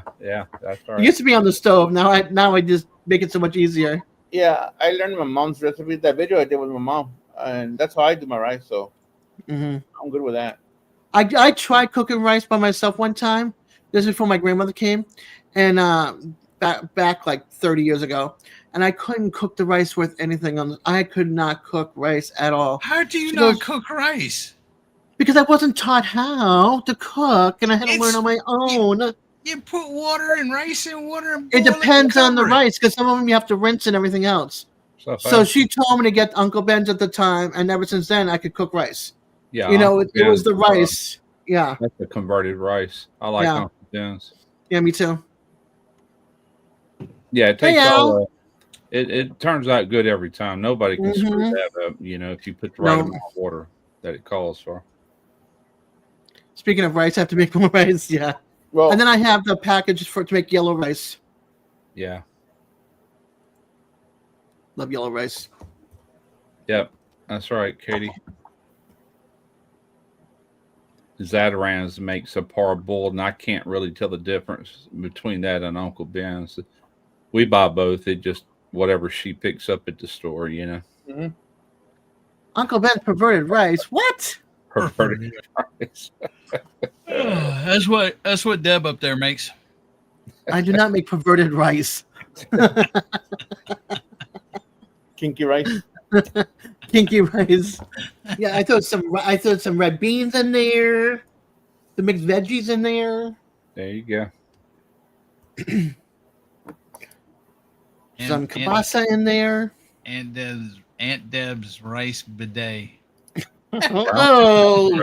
that's It right. used to be on the stove. Now I just make it so much easier. Yeah, I learned my mom's recipe. That video I did with my mom, and that's how I do my rice. So Mm-hmm. I'm good with that. I tried cooking rice by myself one time. This is before my grandmother came, and back like 30 years ago, and I couldn't cook the rice with anything on. I could not cook rice at all. How do you She not goes, cook rice? because I wasn't taught how to cook, and I had to learn It's- on my own. You put water and rice in water and It boil depends on the cover it. rice, because some of them you have to rinse and everything else. Stuff So like- she told me to get Uncle Ben's at the time, and ever since then I could cook rice. yeah, It Uncle was the Ben's, rice. Yeah, that's the converted rice. I like Yeah. Uncle Ben's. yeah, me too. Yeah, it takes Hey, Al. all. It turns out good every time. Nobody can screw Mhm. that up. If you put the right No. amount of water that it calls for. Speaking of rice, I have to make more rice. Yeah. Well, And then I have the package to make yellow rice. Yeah. Love yellow rice. Yep. That's right, Katie. Zatarain's makes a parboiled, and I can't really tell the difference between that and Uncle Ben's. We buy both. It just whatever she picks up at the store, Uncle Ben's perverted rice. What? Perverted rice. That's what Deb up there makes. I do not make perverted rice. kinky rice. Kinky rice. Yeah, I throw some red beans in there. The mixed veggies in there. There you go. some kielbasa in there. Aunt Deb's rice bidet. Oh,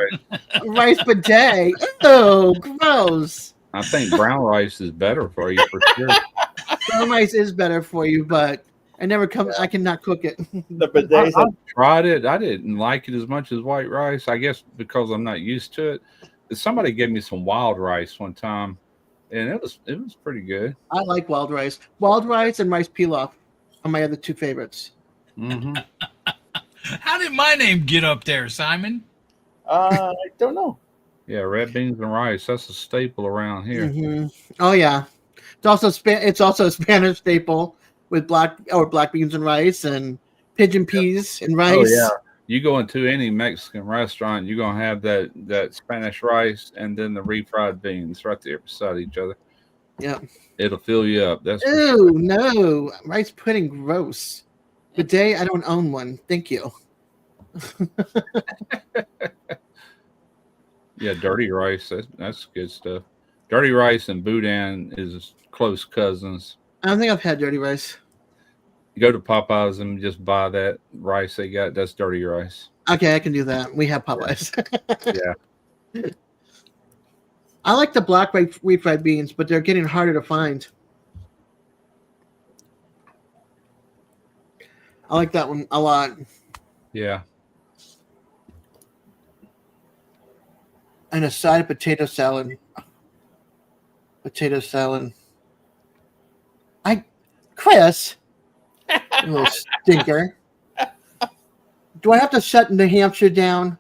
rice bidet. Oh, gross. I think brown rice is better for you for sure. Brown rice is better for you, but I cannot cook it. The bidets. I tried it. I didn't like it as much as white rice. I guess because I'm not used to it. Somebody gave me some wild rice one time, and it was pretty good. I like wild rice. Wild rice and rice pilaf are my other two favorites. Mm-hmm. How did my name get up there, Simon? I don't know. Yeah, red beans and rice. That's a staple around here. Mm-hmm. Oh yeah, it's also a Spanish staple with black beans and rice and pigeon peas and rice. Oh yeah. You go into any Mexican restaurant, you're gonna have that Spanish rice and then the refried beans right there beside each other. Yeah. It'll fill you up. That's Ew, no. Rice pudding, gross. Bidet, I don't own one. Thank you. Yeah, dirty rice. That's good stuff. Dirty rice and boudin is close cousins. I don't think I've had dirty rice. You go to Popeyes and just buy that rice they got. That's dirty rice. Okay, I can do that. We have Popeyes. Yeah. I like the black refried beans, but they're getting harder to find. I like that one a lot. Yeah. And a side of potato salad. Chris, you little stinker. Do I have to shut New Hampshire down?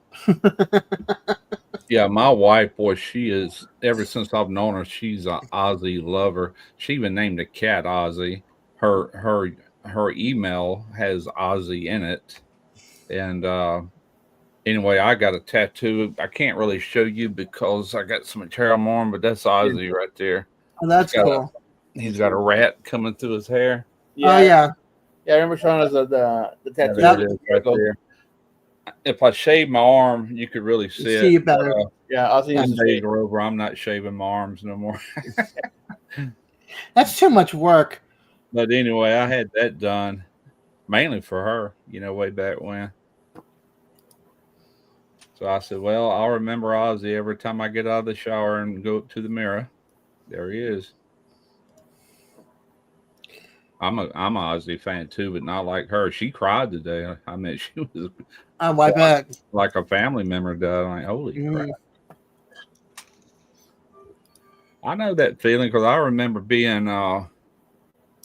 Yeah, my wife, boy, she is, ever since I've known her, she's an Aussie lover. She even named a cat Aussie. Her email has Aussie in it. And anyway, I got a tattoo. I can't really show you because I got some material on my arm, but that's Aussie right there. Oh, that's cool. He's got a rat coming through his hair. Yeah. Oh, yeah. Yeah, I remember showing us the tattoo. There it is right there. If I shave my arm, you could really see it better. Yeah, I'll see. Some days are over. I'm not shaving my arms no more. That's too much work. But anyway, I had that done mainly for her, way back when. So I said, well, I'll remember Ozzy every time I get out of the shower and go up to the mirror. There he is. I'm a Ozzy fan too, but not like her. She cried today. I mean, she was why back? Like a family member died. I'm like, holy crap. I know that feeling because I remember being I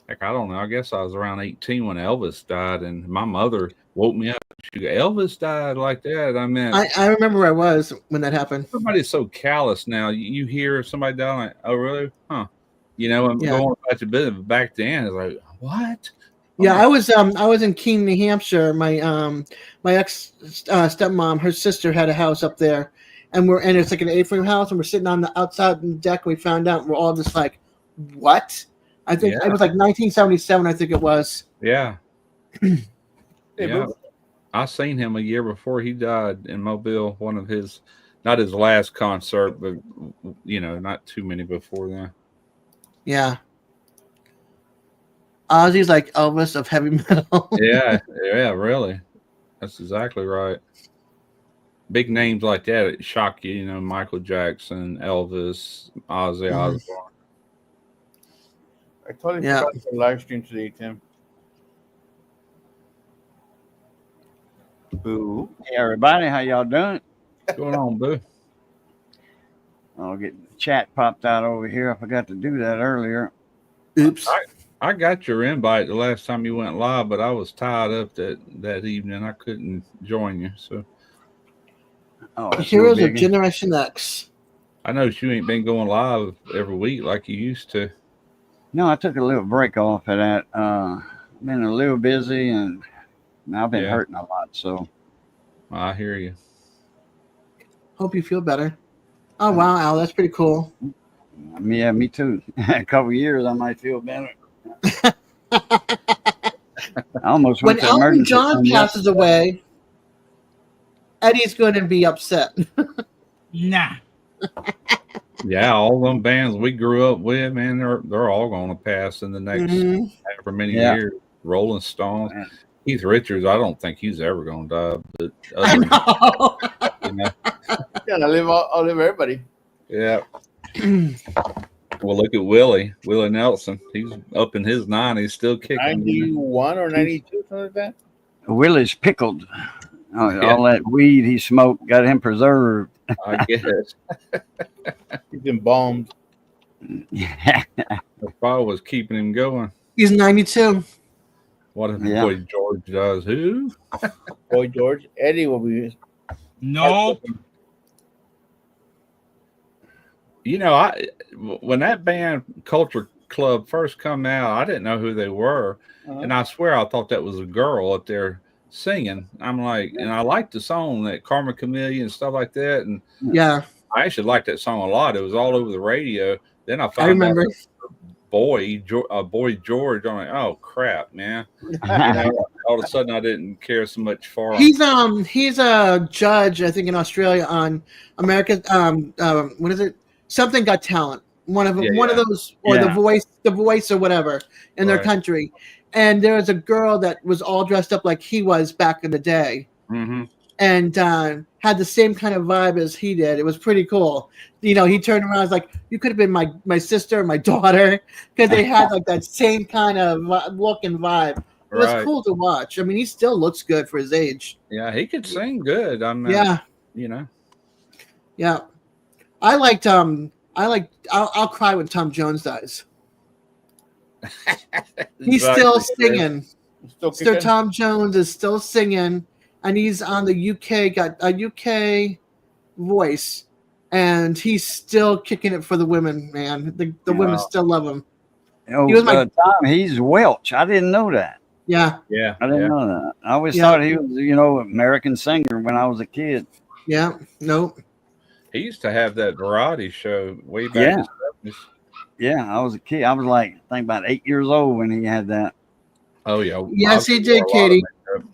don't know, I guess I was around 18 when Elvis died, and my mother woke me up. She goes, Elvis died like that. I mean, I remember where I was when that happened. Everybody's so callous now. You hear somebody die, like, oh really? Huh? I'm going about your business. But back then, it's like, what? Yeah, I was in Keene, New Hampshire. My ex stepmom, her sister had a house up there, and it's like an A-frame house, and we're sitting on the outside on the deck. And we found out, and we're all just like, what? I think it was like 1977. I think it was. Yeah. Yeah. I seen him a year before he died in Mobile. One of his, not his last concert, but not too many before then. Yeah. Ozzy's like Elvis of heavy metal. Yeah, really. That's exactly right. Big names like that it shock you, Michael Jackson, Elvis, Ozzy Osbourne. I totally forgot the live stream today, Tim. Boo. Hey everybody, how y'all doing? What's going on, Boo? I'll get the chat popped out over here. I forgot to do that earlier. Oops. I got your invite the last time you went live, but I was tied up that evening. I couldn't join you. So Heroes of Generation X. I know you ain't been going live every week like you used to. No, I took a little break off of that. Been a little busy and I've been hurting a lot. So I hear you. Hope you feel better. Oh wow, Al, that's pretty cool. Yeah, me too. A couple years, I might feel better. I almost went when to Elton emergency John passes away, Eddie's going to be upset. Nah. Yeah, all them bands we grew up with, man, they're all going to pass in the next for many Yeah. years. Rolling Stones. Man. Keith Richards, I don't think he's ever going to die. But I other know. you know, Yeah, I'll live everybody. yeah. Well, look at Willie Nelson. He's up in his 90s, still kicking. 91 or 92, something like that. Willie's pickled. Yeah. All that weed he smoked got him preserved. I guess. He's embalmed. Yeah. The fire was keeping him going. He's 92. What if Yeah. Boy George does? Who? Boy George. Eddie will be. Nope. You know, when that band Culture Club first come out, I didn't know who they were, and I swear I thought that was a girl up there singing. I'm like, and I liked the song, that Karma Chameleon and stuff like that, and Yeah, I actually liked that song a lot. It was all over the radio. Then I I found remember. out Boy George. I'm like, oh crap, man! You know, all of a sudden I didn't care so much for him. He's a judge, I think, in Australia on America. What is it? Something Got Talent. One of those, or Yeah. the voice or whatever in their Right. country. And there was a girl that was all dressed up like he was back in the day, Mm-hmm. and had the same kind of vibe as he did. It was pretty cool. You know, he turned around and was like, "You could have been my sister or my daughter," because they had like that same kind of look and vibe. It was Right. cool to watch. I mean, he still looks good for his age. Yeah, he could sing good. I mean, Yeah, you know. yeah. I'll cry when Tom Jones dies. He's still Exactly. singing. Still Sir kicking. Tom Jones is still singing, and he's on the UK, got a UK voice, and he's still kicking it for the women, man. The women Wow. still love him. Oh, He was my- Tom, he's Welch. I didn't know that. Yeah, Yeah, I didn't know that. I always Yeah. thought he was, American singer when I was a kid. yeah, no. He used to have that variety show way back Yeah. in the 70s. Yeah, I was a kid. I was like, I think about 8 years old when he had that. Oh yeah. Yes, he I did, wore a lot of Katie. makeup.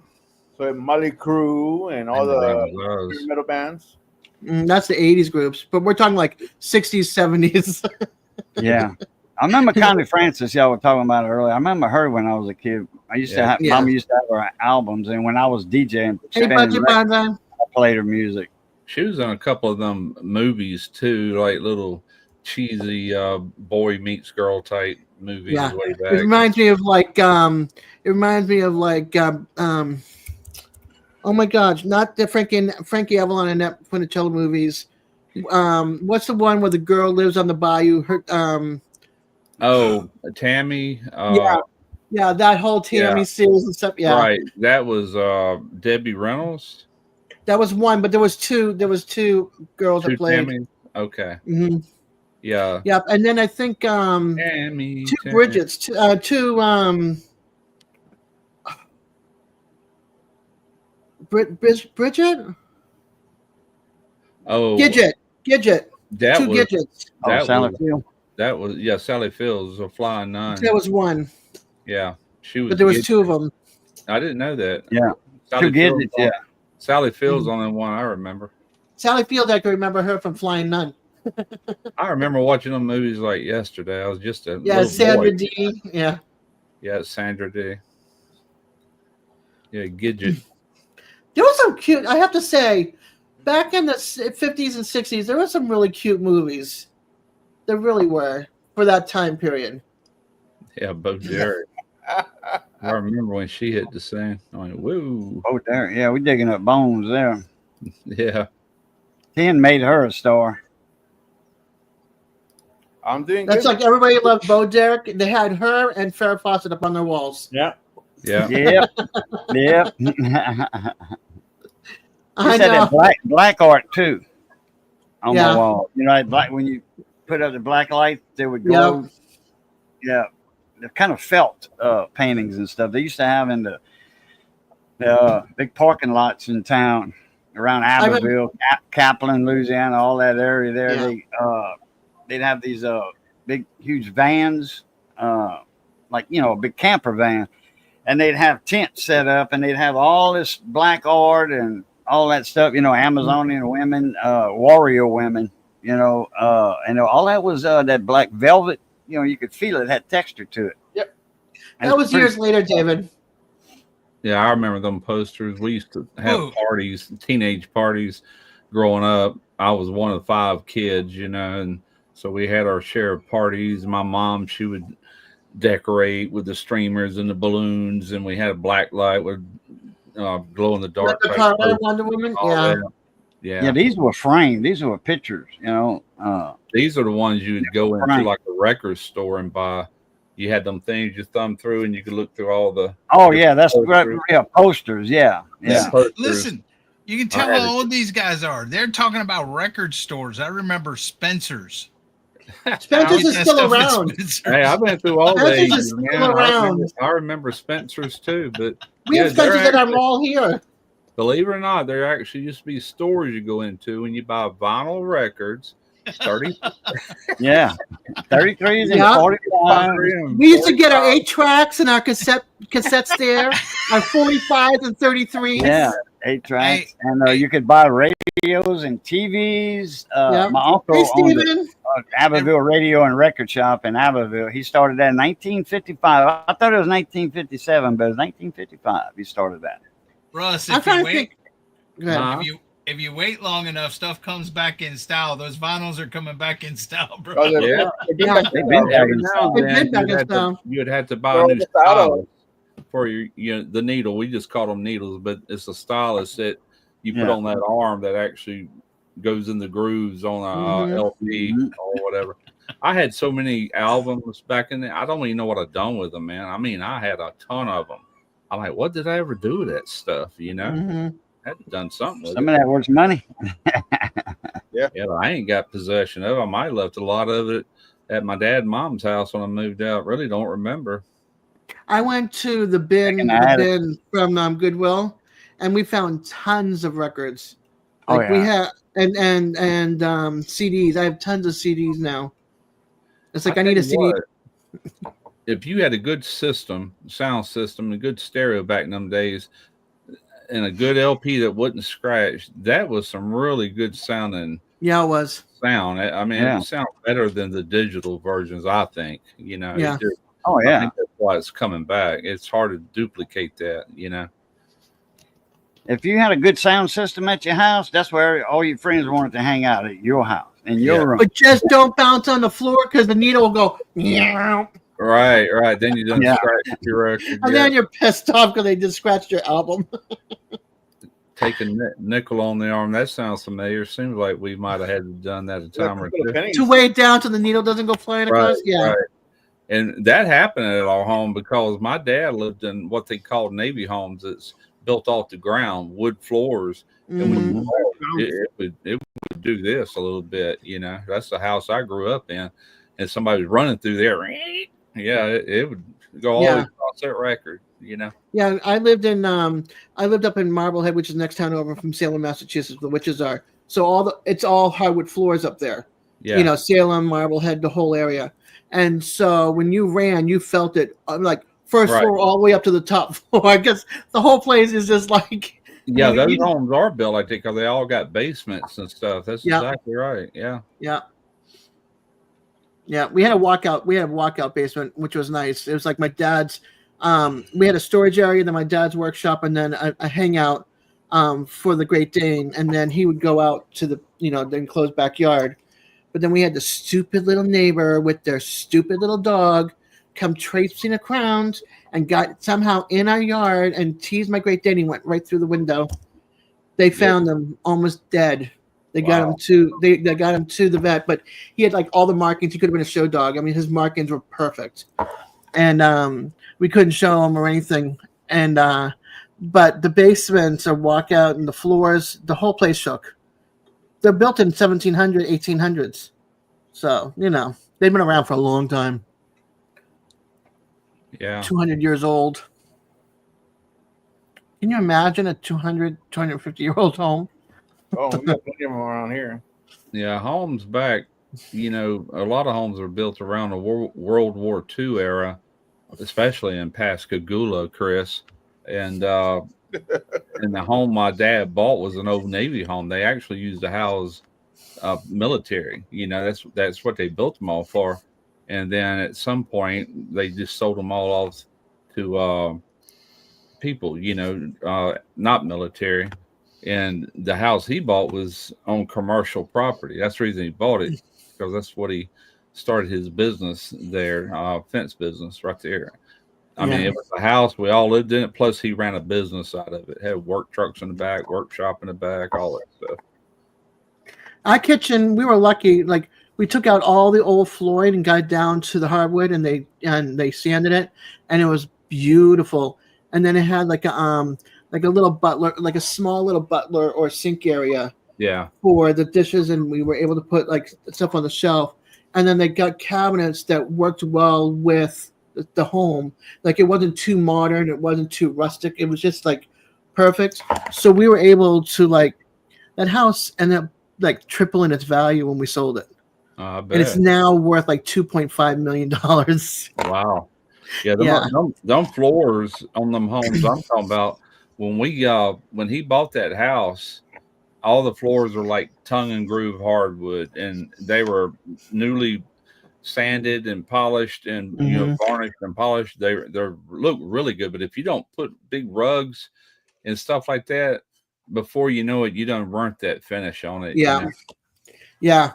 So Molly Crew and all And the those. heavy metal bands. That's the 80s groups, but we're talking like 60s, 70s. Yeah. I remember Connie Francis, y'all were talking about it earlier. I remember her when I was a kid. I used to Yeah. have, Yeah. Mom used to have her albums, and when I was DJing, Hey, spinning Budget records, Bonzai. I played her music. She was in a couple of them movies too, like little cheesy boy meets girl type movies Yeah. way It back. reminds me of like oh my gosh, not the Frankie Avalon and Nat Funicello movies. What's the one where the girl lives on the bayou? Her Oh, Tammy. yeah, that whole Tammy series and stuff. Yeah, Right. That was Debbie Reynolds. that was one, but there was two. There was two girls Two that played. Tammy. Okay. hmm Yeah. Yeah, and then I think Tammy. two Tammy. Bridgets, two Bridget Oh, Gidget, that two was Gidgets. that Sally was Field. that was yeah. Sally Fields, a flying nun. There was one, Yeah, she was. but there was Gidget. two of them. I didn't know that. Yeah. Sally Two Fields Gidgets, yeah. Sally Fields Mhm. only one I remember. Sally Field, I can remember her from Flying Nun. I remember watching them movies like yesterday. I was just a Yeah, little Sandra boy. Dee. Yeah, Yeah, it's Sandra Day. Yeah, Gidget. there was some cute. I have to say, back in the 50s and 60s, there were some really cute movies. There really were for that time period. Yeah, Bo Derek. I remember when she hit the scene. I went, woo. Oh, there. Yeah, we're digging up bones there. Yeah. Ken made her a star. I'm doing That's good. like everybody loved Bo Derek. They had her and Farrah Fawcett up on their walls. Yeah. Yeah. Yep. Yep. I He said know. that black art too on Yeah. my wall. You know, like black when you put up the black light, they would glow. Yeah, they're kind of felt paintings and stuff. They used to have in the big parking lots in town around Abbeville, Kaplan, Louisiana, all that area there. Yeah. They'd have these big, huge vans, like a big camper van, and they'd have tents set up, and they'd have all this black art and all that stuff. Amazonian women, warrior women. And all that was that black velvet. You could feel it had texture to it. That was years later, David. Yeah, I remember them posters. We used to have parties, teenage parties growing up. I was one of 5 kids, and so we had our share of parties. My mom, she would decorate with the streamers and the balloons, and we had a black light with glow in the dark. Wonder Woman, yeah. These were framed. These were pictures. These are the ones you would go into like a record store and buy. You had them things you thumb through, and you could look through all the. Oh yeah, that's posters. Yeah. Listen, you can tell how old these guys are. They're talking about record stores. I remember Spencer's. Spencer's is still around. Hey, I've been through all the ages, man. I remember Spencer's too, but we have Spencer's at our mall here. Believe it or not, there actually used to be stores you go into and you buy vinyl records. 30, 33s and 45s. We used to get our 8-tracks and our cassettes there, our 45s and 33s. Yeah, 8-tracks, and you could buy radios and TVs. My uncle owned Abbeville Radio and Record Shop in Abbeville. He started that in 1955. I thought it was 1957, but it was 1955. He started that. Russ, if you wait long enough, stuff comes back in style. Those vinyls are coming back in style, bro. Oh, yeah. You'd have to buy a new stylus for the needle. We just call them needles, but it's a stylus that you put on that arm that actually goes in the grooves on a LP or whatever. I had so many albums back in there. I don't even know what I've done with them, man. I mean, I had a ton of them. I'm like, what did I ever do with that stuff? I had done something with Some of that was money. Yeah, I ain't got possession of it. I might have left a lot of it at my dad and mom's house when I moved out. Really don't remember. I went to the bin from Goodwill, and we found tons of records. Like we have and CDs. I have tons of CDs now. It's like I need a CD. If you had a good sound system, a good stereo back in them days, and a good LP that wouldn't scratch, that was some really good sounding. Yeah, it was. Sound. I mean, it sounds better than the digital versions, I think. Yeah. I think that's why it's coming back. It's hard to duplicate that, If you had a good sound system at your house, that's where all your friends wanted to hang out, at your house, in your room. But just don't bounce on the floor because the needle will go. Meow. Right. Then you done scratch your record. And then you're pissed off because they just scratched your album. Take a nickel on the arm. That sounds familiar. Seems like we might have had done that a time or two. To weigh it down so the needle doesn't go flying across. Yeah. Right. And that happened at our home because my dad lived in what they called Navy homes. It's built off the ground, wood floors. And it would do this a little bit, That's the house I grew up in. And somebody was running through there. Yeah, it would go all the way across that record, Yeah, I lived up in Marblehead, which is the next town over from Salem, Massachusetts. The witches are it's all hardwood floors up there. Yeah, Salem, Marblehead, the whole area. And so when you ran, you felt it like first floor all the way up to the top floor. I guess the whole place is just like. Yeah, those homes are built like that because they all got basements and stuff. That's exactly right. Yeah. Yeah. Yeah, we had a walkout basement, which was nice. It was like my dad's. We had a storage area, then my dad's workshop, and then a hangout for the Great Dane, and then he would go out to the the enclosed backyard. But then we had the stupid little neighbor with their stupid little dog come traipsing around and got somehow in our yard and teased my Great Dane. He went right through the window. They found him almost dead. They got him to they got him to the vet, but he had like all the markings. He could have been a show dog. I mean, his markings were perfect, and we couldn't show him or anything. And but the basements are walkout and the floors, the whole place shook. They're built in 1700s, 1800s, so they've been around for a long time. Yeah, 200 years old. Can you imagine a 250-year-old home? Oh, we got plenty of them around here. Yeah, homes back, a lot of homes were built around the World War II era, especially in Pascagoula, Chris. And the home my dad bought was an old Navy home. They actually used to house military. That's what they built them all for. And then at some point, they just sold them all off to people, not military. And the house he bought was on commercial property. That's the reason he bought it, because that's what he started his business there, fence business right there. I mean, it was a house. We all lived in it. Plus, he ran a business out of it. Had work trucks in the back, workshop in the back, all that stuff. Our kitchen, we were lucky. Like, we took out all the old flooring and got it down to the hardwood, and they sanded it, and it was beautiful. And then it had like a little butler, like a small little butler or sink area. Yeah. For the dishes, and we were able to put like stuff on the shelf. And then they got cabinets that worked well with the home. Like, it wasn't too modern, it wasn't too rustic. It was just like perfect. So we were able to, like, that house ended up like triple in its value when we sold it. I bet. And it's now worth like $2.5 million. Wow. Yeah, them floors on them homes I'm talking about, when he bought that house, all the floors were like tongue and groove hardwood, and they were newly sanded and polished and varnished and polished. They look really good. But if you don't put big rugs and stuff like that, before you know it, you done burnt that finish on it. Yeah. Yeah.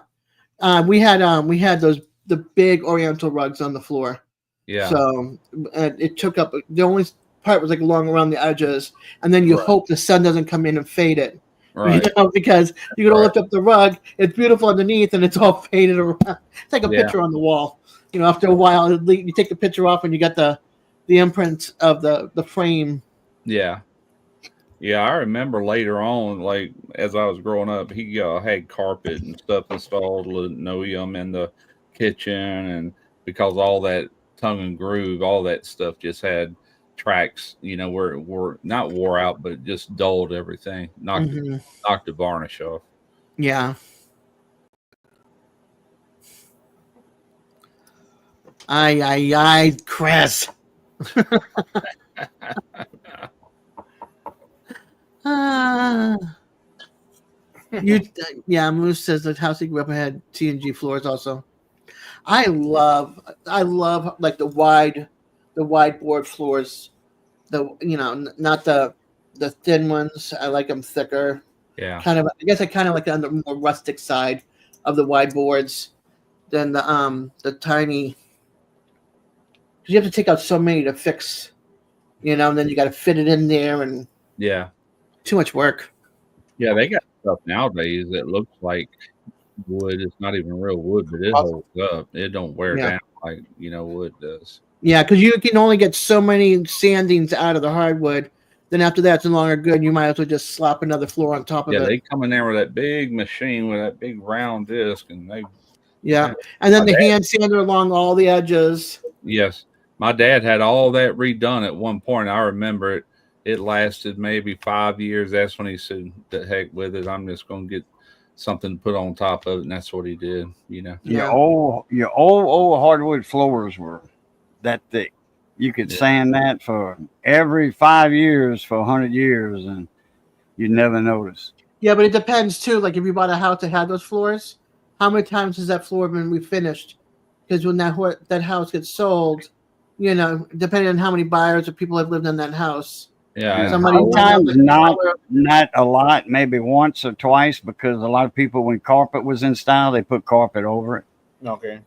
We had the big Oriental rugs on the floor. Yeah. So it took up, the only part was like along around the edges, and then you hope the sun doesn't come in and fade it. Right. Because you're gonna lift up the rug, it's beautiful underneath, and it's all faded around. It's like a picture on the wall. After a while, you take the picture off, and you got the imprint of the frame. Yeah. Yeah, I remember later on, like as I was growing up, he had carpet and stuff installed, linoleum in the kitchen, and because all that tongue and groove, all that stuff just had tracks, where it were not wore out, but just dulled everything, knocked the varnish off. Yeah. Aye, Chris. Moose says the house he grew up in had T&G floors also. I love like the wide board floors. Not the thin ones. I like them thicker. Yeah. I guess I kind of like on the more rustic side of the wide boards than the tiny. Because you have to take out so many to fix, and then you got to fit it in there, and too much work. Yeah, they got stuff nowadays that looks like wood. It's not even real wood, but it holds up. It don't wear down like wood does. Yeah, because you can only get so many sandings out of the hardwood. Then after that, it's no longer good. You might as well just slap another floor on top of it. Yeah, they come in there with that big machine with that big round disc, and they. Yeah, and then the hand sander along all the edges. Yes, my dad had all that redone at one point. I remember it. It lasted maybe 5 years. That's when he said, "The heck with it. I'm just going to get something to put on top of it," and that's what he did. Your old hardwood floors were that thick. You could sand that for every 5 years for 100 years, and you'd never notice. Yeah, but it depends too. Like if you bought a house that had those floors, how many times has that floor been refinished? Because when that house gets sold, depending on how many buyers or people have lived in that house. Yeah, sometimes not a lot, maybe once or twice, because a lot of people, when carpet was in style, they put carpet over it. Okay.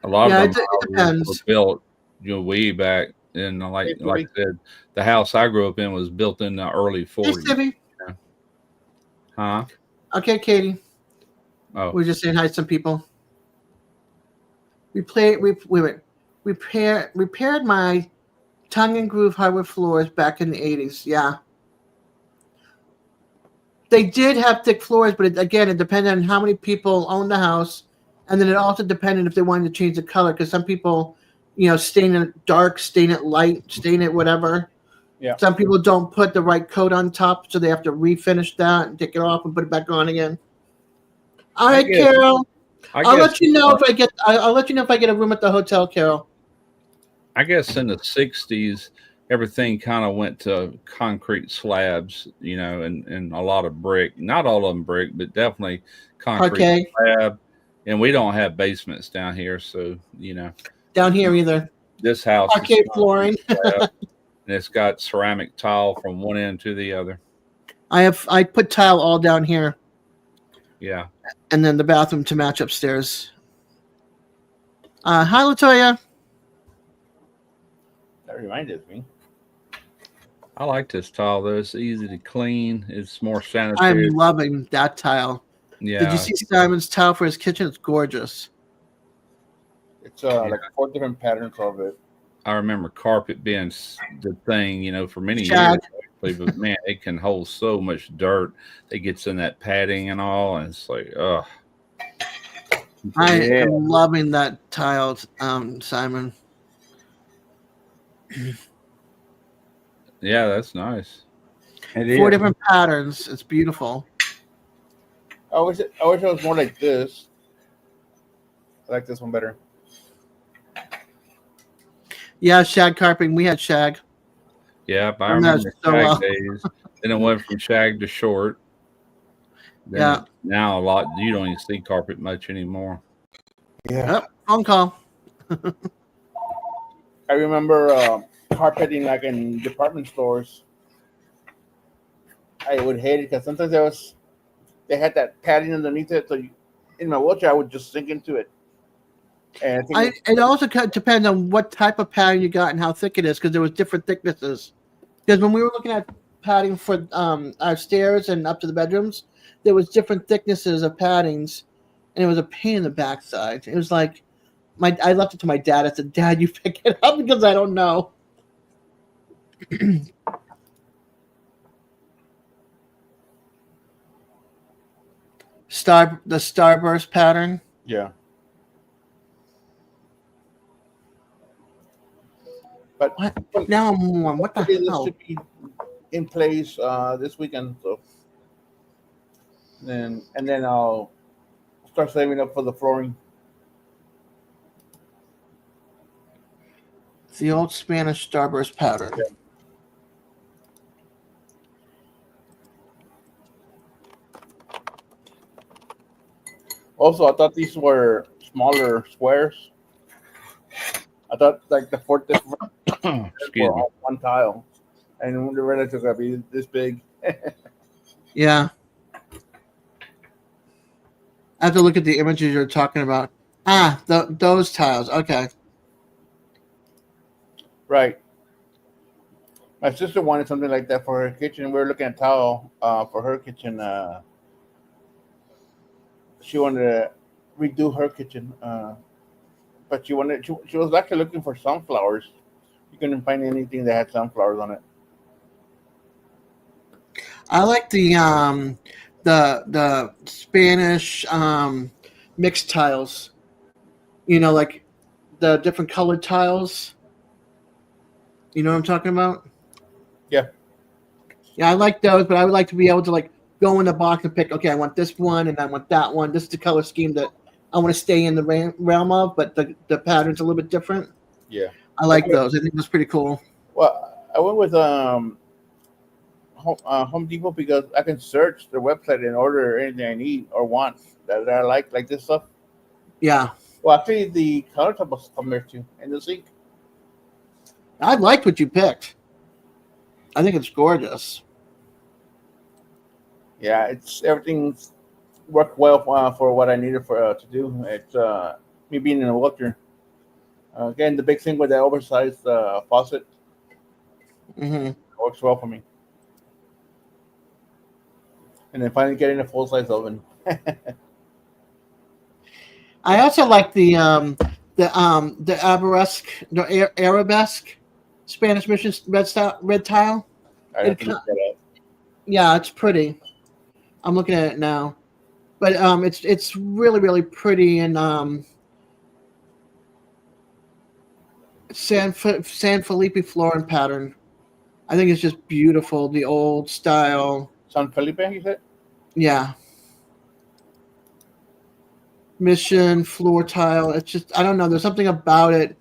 A lot of them it depends. Were built way back. And like I said, the house I grew up in was built in the early 40s. Hey, Huh? Okay, Katie. Oh. We're just saying hi to some people. Repaired my tongue and groove hardwood floors back in the 80s. Yeah. They did have thick floors, but it depended on how many people owned the house. And then it also depended if they wanted to change the color, because some people, stain it dark, stain it light, stain it whatever. Yeah. Some people don't put the right coat on top, so they have to refinish that and take it off and put it back on again. All right, Carol. I'll let you know if I get. I'll let you know if I get a room at the hotel, Carol. I guess in the 60s, everything kind of went to concrete slabs, and a lot of brick. Not all of them brick, but definitely concrete slab. And we don't have basements down here, so Down here either. This house. Parquet flooring. and it's got ceramic tile from one end to the other. I put tile all down here, Yeah. and then the bathroom to match upstairs. Hi, Latoya. That reminded me. I like this tile though. It's easy to clean. It's more I'm sanitary. loving that tile. Yeah. Did you see Simon's tile for his kitchen? It's gorgeous. It's like 4 different patterns of it. I remember carpet being the thing, for many Shag. years. But man, it can hold so much dirt that gets in that padding and all, and it's like, ugh. I am loving that tile, Simon. Yeah, that's nice. It 4 is. different patterns. It's beautiful. I wish it was more like this. I like this one better. Yeah, shag carpeting. We had shag. Yeah, I And that's remember so shag well. days. Then it went from shag to short. Then Yeah. Now a lot. You don't even see carpet much anymore. Yeah. Yep. Phone call. I remember carpeting like in department stores. I would hate it because sometimes they had that padding underneath it, so in my wheelchair I would just sink into it. And I think It also depends on what type of padding you got and how thick it is, because there was different thicknesses. Because when we were looking at padding for our stairs and up to the bedrooms, there was different thicknesses of paddings, and it was a pain in the backside. It was like I left it to my dad. I said, "Dad, you pick it up because I don't know." The starburst pattern. yeah. But Now I'm warm. What the this hell? should be in place this weekend, so and then I'll start saving up for the flooring. It's the old Spanish starburst pattern. Yeah. Also, I thought these were smaller squares. I thought like the 4th Excuse were me. all one tile, and when the red took up be this big. Yeah. I have to look at the images you're talking about. Those tiles. Okay. Right. My sister wanted something like that for her kitchen. We were looking at tile for her kitchen. She wanted to redo her kitchen, but she was actually looking for sunflowers. You couldn't find anything that had sunflowers on it. I like the Spanish mixed tiles. Like the different colored tiles. You know what I'm talking about? Yeah. Yeah, I like those, but I would like to be able to like go in the box and pick. Okay, I want this one, and I want that one. This is the color scheme that I want to stay in the realm of, but the pattern's a little bit different. Yeah. I like those. I think that's pretty cool. Well, I went with Home Depot because I can search their website and order anything I need or want that I like this stuff. Yeah. Well, actually, the countertop was from there too, and the sink. I liked what you picked. I think it's gorgeous. Yeah, everything's worked well for what I needed to do. It's me being in a wheelchair. Again, the big thing with that oversized faucet works well for me. And then finally getting a full size oven. I also like the arabesque Spanish mission red tile. I have to look that up. Yeah, it's pretty. I'm looking at it now, but it's really really pretty and San Felipe florin pattern. I think it's just beautiful. The old style. San Felipe, you said? Yeah. Mission floor tile. It's just I don't know. There's something about it.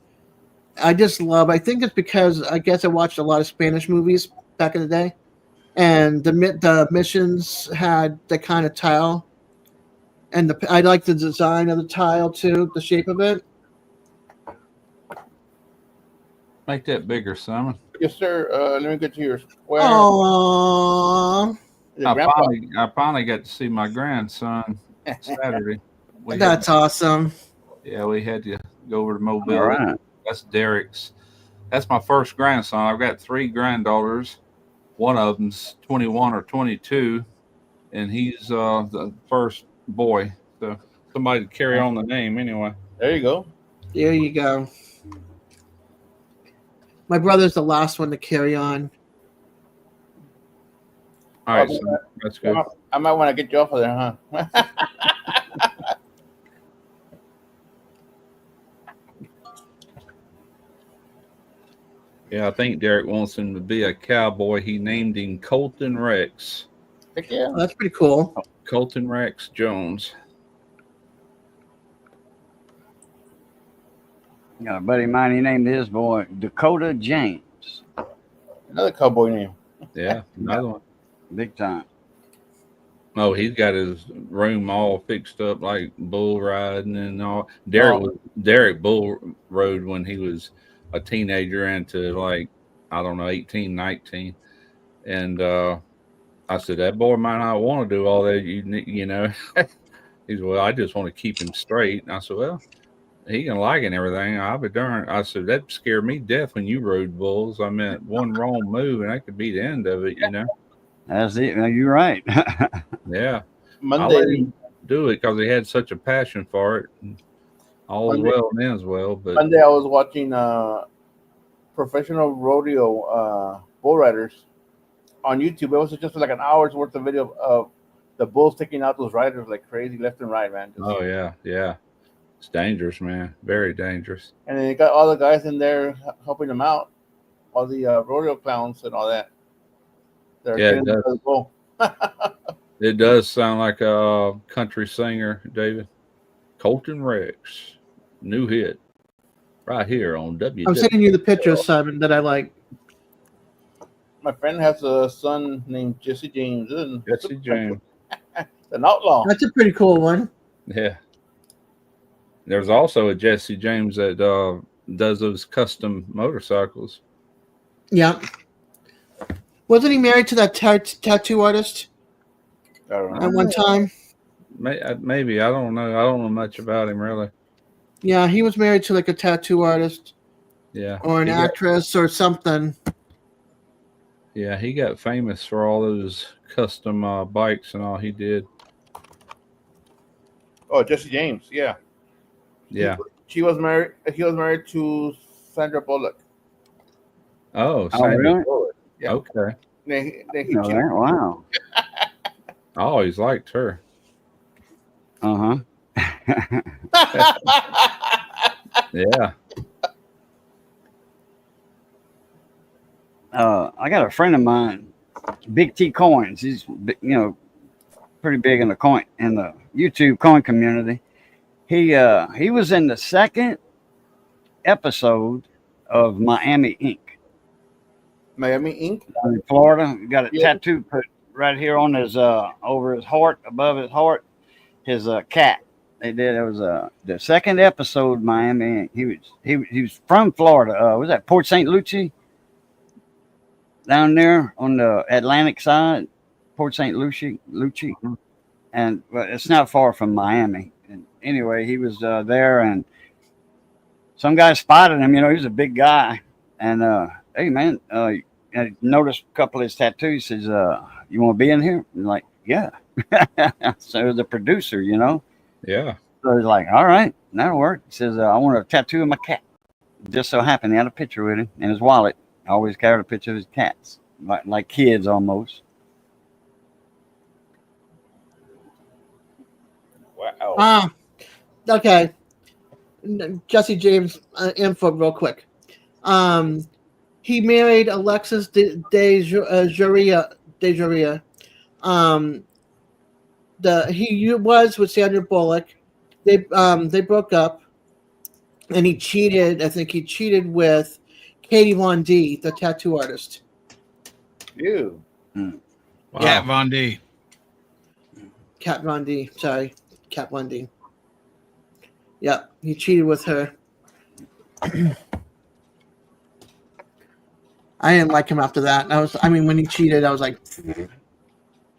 I just love. I think it's because I guess I watched a lot of Spanish movies back in the day, and the missions had the kind of tile, and I like the design of the tile too, the shape of it. Make that bigger, Simon. Yes, sir. Let me get to your square. Oh, I finally got to see my grandson Saturday. that's awesome. Yeah, we had to go over to All Mobile. right. That's Derek's. That's my first grandson. I've got 3 granddaughters. One of them's 21 or 22, and he's the first boy. So somebody to carry on the name anyway. There you go. There you go. My brother's the last one to carry on. All right, so that's good. I might want to get you off of there, huh? Yeah, I think Derek wants him to be a cowboy. He named him Colton Rex. Heck yeah. Oh, that's pretty cool. Colton Rex Jones. Got a buddy of mine. He named his boy Dakota James. Another cowboy name. Yeah, another one. Big time. Oh, he's got his room all fixed up like bull riding and all. Derek bull rode when he was a teenager into like, I don't know, 18, 19. And I said, that boy might not want to do all that, you know. He said, well, I just want to keep him straight. And I said, well, he can like it and everything. I'll be darned. I said, that scared me death when you rode bulls. I meant one wrong move and that could be the end of it, you know. That's it. You're right. Yeah. Monday. I let him do it because he had such a passion for it. All is well and ends well. But Monday I was watching professional rodeo bull riders on YouTube. It was just like an hour's worth of video of the bulls taking out those riders like crazy left and right, man. oh yeah. It's dangerous, man. Very dangerous. And then they got all the guys in there helping them out, all the rodeo clowns and all that. Yeah, it does. It does sound like a country singer, David. Colton Rex, new hit, right here on WW. I'm sending you the pictures, Simon, that I like. My friend has a son named Jesse James. Jesse James. An outlaw. That's a pretty cool one. Yeah. There's also a Jesse James that does those custom motorcycles. Yeah. Wasn't he married to that tattoo artist I don't know. at one time? Maybe. I don't know. I don't know much about him, really. Yeah, he was married to like a tattoo artist. Yeah. Or an actress or something. Yeah, he got famous for all those custom bikes and all he did. Oh, Jesse James. Yeah. Yeah. He was married to Sandra Bullock. Oh, really? Bullock. Yeah. Okay. Then he You know that? Wow. I always liked her. Uh-huh. Yeah. I got a friend of mine, Big T Coins. He's pretty big in the YouTube coin community. He was in the second episode of Miami Inc. Miami Inc. Down in Florida. He got a tattoo put right here on his over his heart, above his heart, his cat. They did. It was the second episode, Miami Inc. He was from Florida. Was that Port St. Lucie? Down there on the Atlantic side, Port St. Lucie, and it's not far from Miami. And anyway, he was there, and some guy spotted him. You know, he was a big guy, and hey man, I noticed a couple of his tattoos. He says, "You want to be in here?" I'm like, "Yeah." So the producer, you know, Yeah. so he's like, "All right, that'll work." He says, "I want a tattoo of my cat." Just so happened he had a picture with him in his wallet. Always carried a picture of his cats, like kids almost. Wow. Okay. Jesse James info real quick. He married Alexis Dejuria. He was with Sandra Bullock. They broke up, and he cheated. I think he cheated with Katie Von D, the tattoo artist. You. Wow. Kat Von D. Kat Von D. Sorry, Kat Von D. Yeah, he cheated with her. I didn't like him after that. When he cheated, I was like,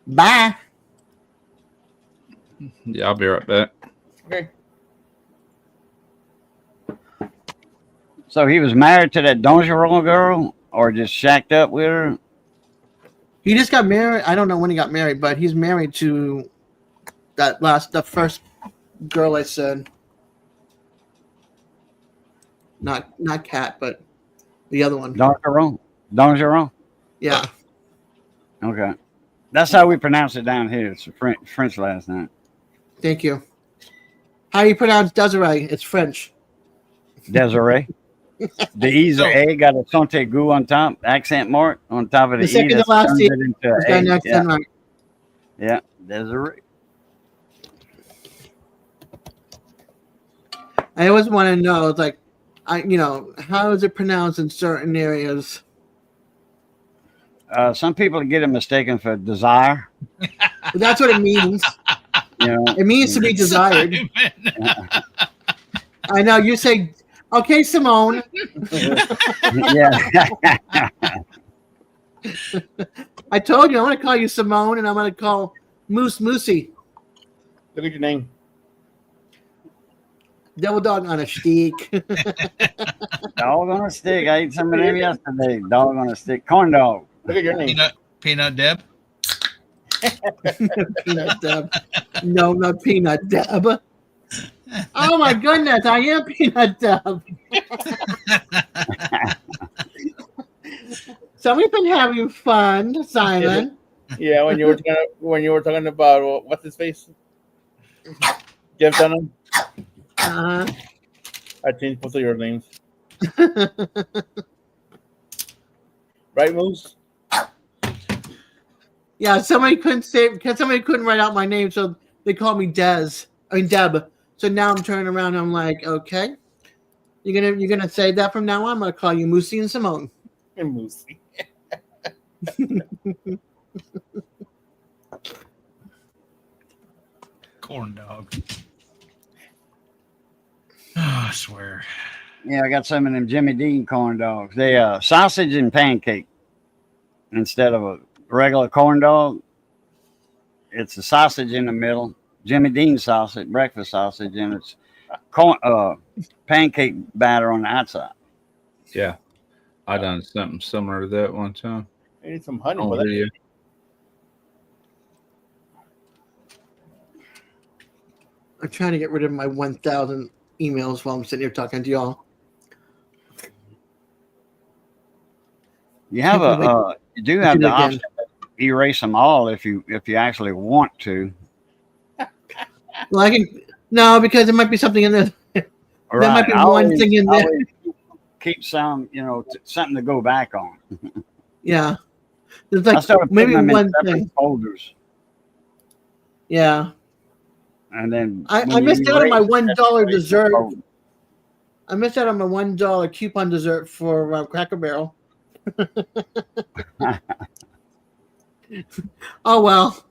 bye. Yeah, I'll be right back. Okay. So he was married to that Dongeron girl, or just shacked up with her? He just got married. I don't know when he got married, but he's married to the first girl I said. Not Kat, but the other one. Dongeron. Yeah. Okay, that's how we pronounce it down here. It's a French last name. Thank you. How do you pronounce Desiree? It's French. Desiree. The E's are A, got a Sante Gu on top, accent mark on top of the E. second to last turns E it into has got an A. accent mark. Yeah, Desiree. I always want to know, it's like, how is it pronounced in certain areas? Some people get it mistaken for desire. But that's what it means. It means to be desired. I know you say, okay, Simone. Yeah. I told you I'm going to call you Simone, and I'm going to call Moose Moosey. Look at your name. Devil dog on a stick. Dog on a stick. I ate some of them yesterday. Dog on a stick. Corn dog. Look at your name. Peanut Deb. Peanut Deb. No, not Peanut Deb. Oh my goodness, I am Peanut Deb. So we've been having fun, Simon. Yeah, when you were talking about what's his face, Jeff Dunham. Uh-huh. I changed both of your names. Right, Moose? Yeah, somebody couldn't write out my name, so they called me Deb. So now I'm turning around and I'm like, okay, you're gonna say that from now on. I'm gonna call you Moosey and Simone. And Moosey. Corn dog. Oh, I swear. Yeah, I got some of them Jimmy Dean corn dogs. They sausage and pancake instead of a regular corn dog. It's a sausage in the middle, Jimmy Dean sausage, breakfast sausage, and it's pancake batter on the outside. Yeah, I done something similar to that one time. I need some honey On for that. video. I'm trying to get rid of my 1,000 emails while I'm sitting here talking to y'all. You have you do have the option to erase them all if you actually want to. Well, no, because there might be something in there. There might be one thing in there. Keep some, something to go back on. Yeah, there's like maybe one thing. Folders. Yeah. And then I missed out on my $1 dessert. I missed out on my $1 coupon dessert for Cracker Barrel. Oh well.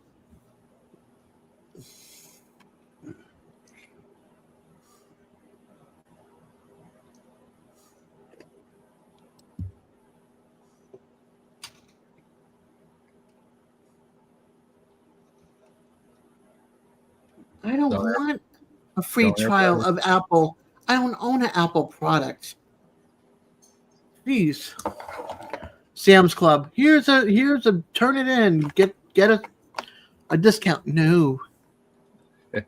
I don't want a free trial of Apple. I don't own an Apple product. Please. Sam's Club. Here's a turn it in. Get a discount. No. I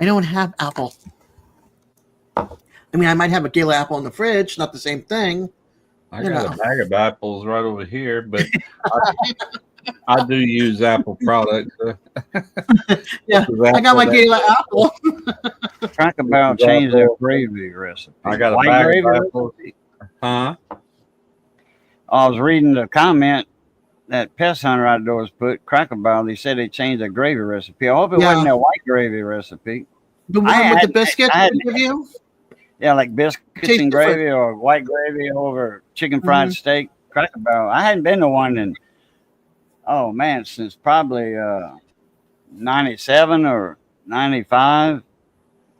don't have Apple. I mean, I might have a Gala apple in the fridge, not the same thing. I got a bag of apples right over here, but I do use Apple products. Yeah, I got my Gala apple. Cracker Barrel changed their gravy recipe. I got a bag of apples. Huh? I was reading the comment that Pest Hunter Outdoors put, Cracker Barrel, they said they changed their gravy recipe. I hope it wasn't their white gravy recipe. The one with the biscuits they give you? Yeah, like biscuits and gravy or white gravy over chicken fried steak. Cracker Barrel. I hadn't been to one in, since probably 97 or 95.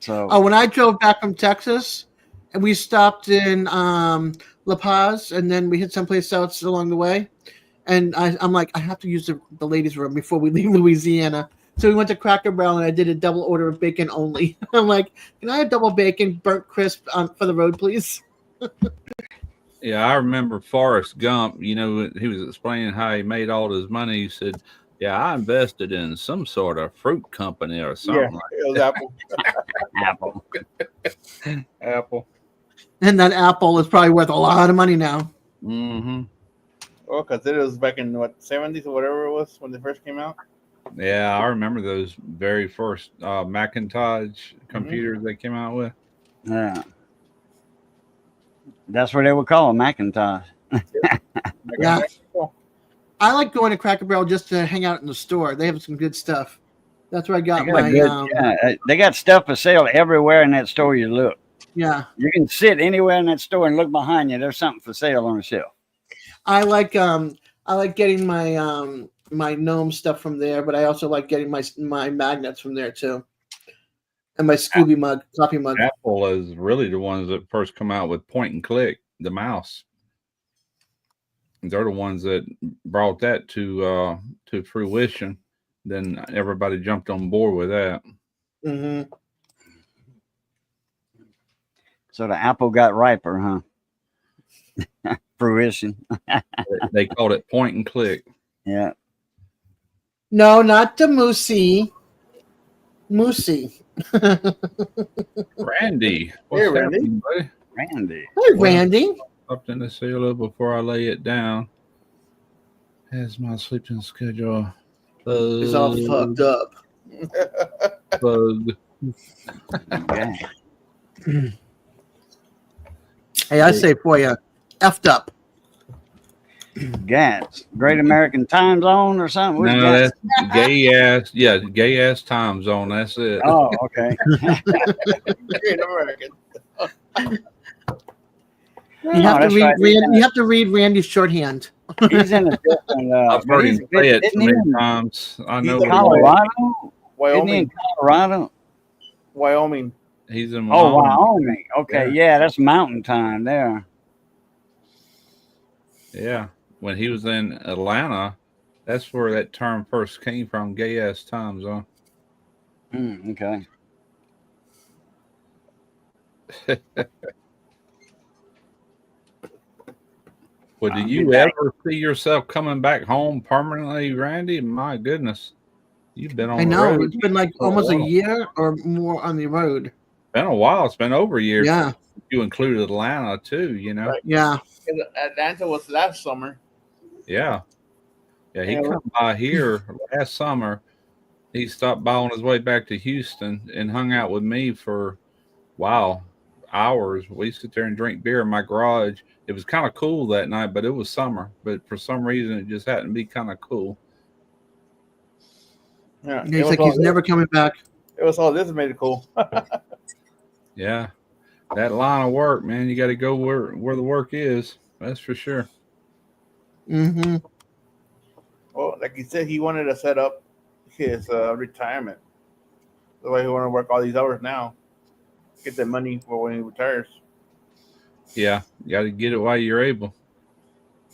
So when I drove back from Texas and we stopped in La Paz, and then we hit someplace else along the way. And I'm like, I have to use the ladies' room before we leave Louisiana. So we went to Cracker Barrel, and I did a double order of bacon only. I'm like, can I have double bacon, burnt crisp for the road, please? Yeah, I remember Forrest Gump. You know, he was explaining how he made all his money. He said, "Yeah, I invested in some sort of fruit company or something it was Apple. Apple. Apple." And that apple is probably worth a lot of money now. Mm-hmm. Well, because it was back in what 70s or whatever it was when they first came out. Yeah, I remember those very first Macintosh computers they came out with. Yeah. That's what they would call a Macintosh. Yeah. I like going to Cracker Barrel just to hang out in the store. They have some good stuff. That's where I got my. They got stuff for sale everywhere in that store you look. Yeah. You can sit anywhere in that store and look behind you. There's something for sale on the shelf. I like getting my my gnome stuff from there, but I also like getting my magnets from there too. And my Scooby mug, coffee mug. Apple is really the ones that first come out with point and click, the mouse. They're the ones that brought that to fruition. Then everybody jumped on board with that. Mm-hmm. So the apple got riper, huh? Fruition. They called it point and click. Yeah. No, not the Moosey. Moosey. Randy. Hey, Randy. Buddy? Randy. Hey, Randy. Up in the cellar before I lay it down. Has my sleeping schedule. It's all fucked up. Bug. Okay. Hey, I say for you, effed up. GATS, Great American Time Zone or something? What's No, GATS? that's gay ass. Yeah, gay ass time zone. That's it. Oh, okay. Great American. You have to that's read. right. You have to read Randy's shorthand. He's in a different. I've heard him say it so isn't he many in times. I know. He's in Colorado? Isn't he Wyoming. in Colorado? Wyoming. He's in Oh, Wyoming. Wyoming. Okay, yeah, that's mountain time there. Yeah. When he was in Atlanta, that's where that term first came from, gay ass time zone. Okay. Well, do you ever see yourself coming back home permanently, Randy? My goodness. You've been on I the know. road. It's been like almost a year or more on the road. Been a while. It's been over a year. Yeah. You included Atlanta too, you know? Right. Yeah. Atlanta was last summer. Yeah. Yeah, he Yeah. come by here last summer. He stopped by on his way back to Houston and hung out with me for, wow, hours. We sit there and drink beer in my garage. It was kind of cool that night, but it was summer. But for some reason, it just happened to be kind of cool. Yeah. He's like, he's never coming back. It was all this made it cool. Yeah. That line of work, man, you got to go where the work is. That's for sure. Mm-hmm. Well, like he said, he wanted to set up his retirement. That's why he wanted to work all these hours now. Get that money for when he retires. Yeah, you got to get it while you're able.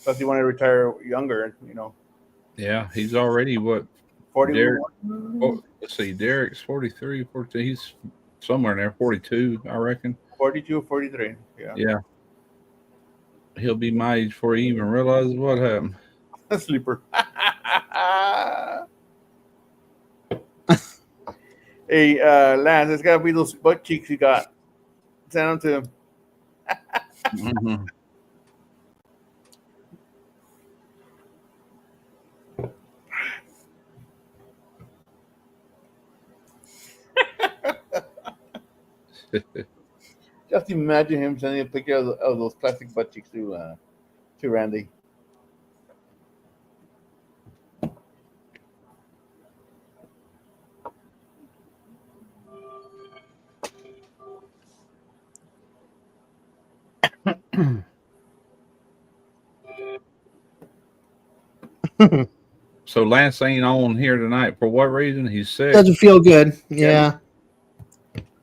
Plus, he wanted to retire younger, you know. Yeah, he's already, what, 41? let's see, Derek's 43, 42. He's somewhere in there, 42, I reckon. 42, 43. Yeah. Yeah. He'll be my age before he even realizes what happened. Sleeper. Hey, Lance, it's got to be those butt cheeks you got. Send them to him. Mm-hmm. Just imagine him sending a picture of those plastic butt cheeks to Randy. So Lance ain't on here tonight. For what reason? He's sick. Doesn't feel good. Yeah.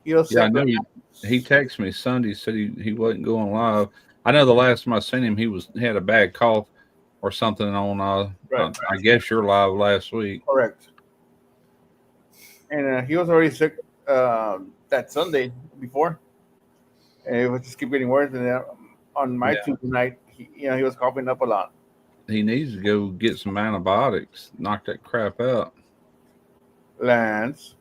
You know, Yeah, I know. He texted me Sunday, said he wasn't going live. I know the last time I seen him, he had a bad cough or something on. I guess you're live last week. Correct. And he was already sick that Sunday before, and it was just keep getting worse. And then on my Tuesday night, he was coughing up a lot. He needs to go get some antibiotics, knock that crap out. Lance,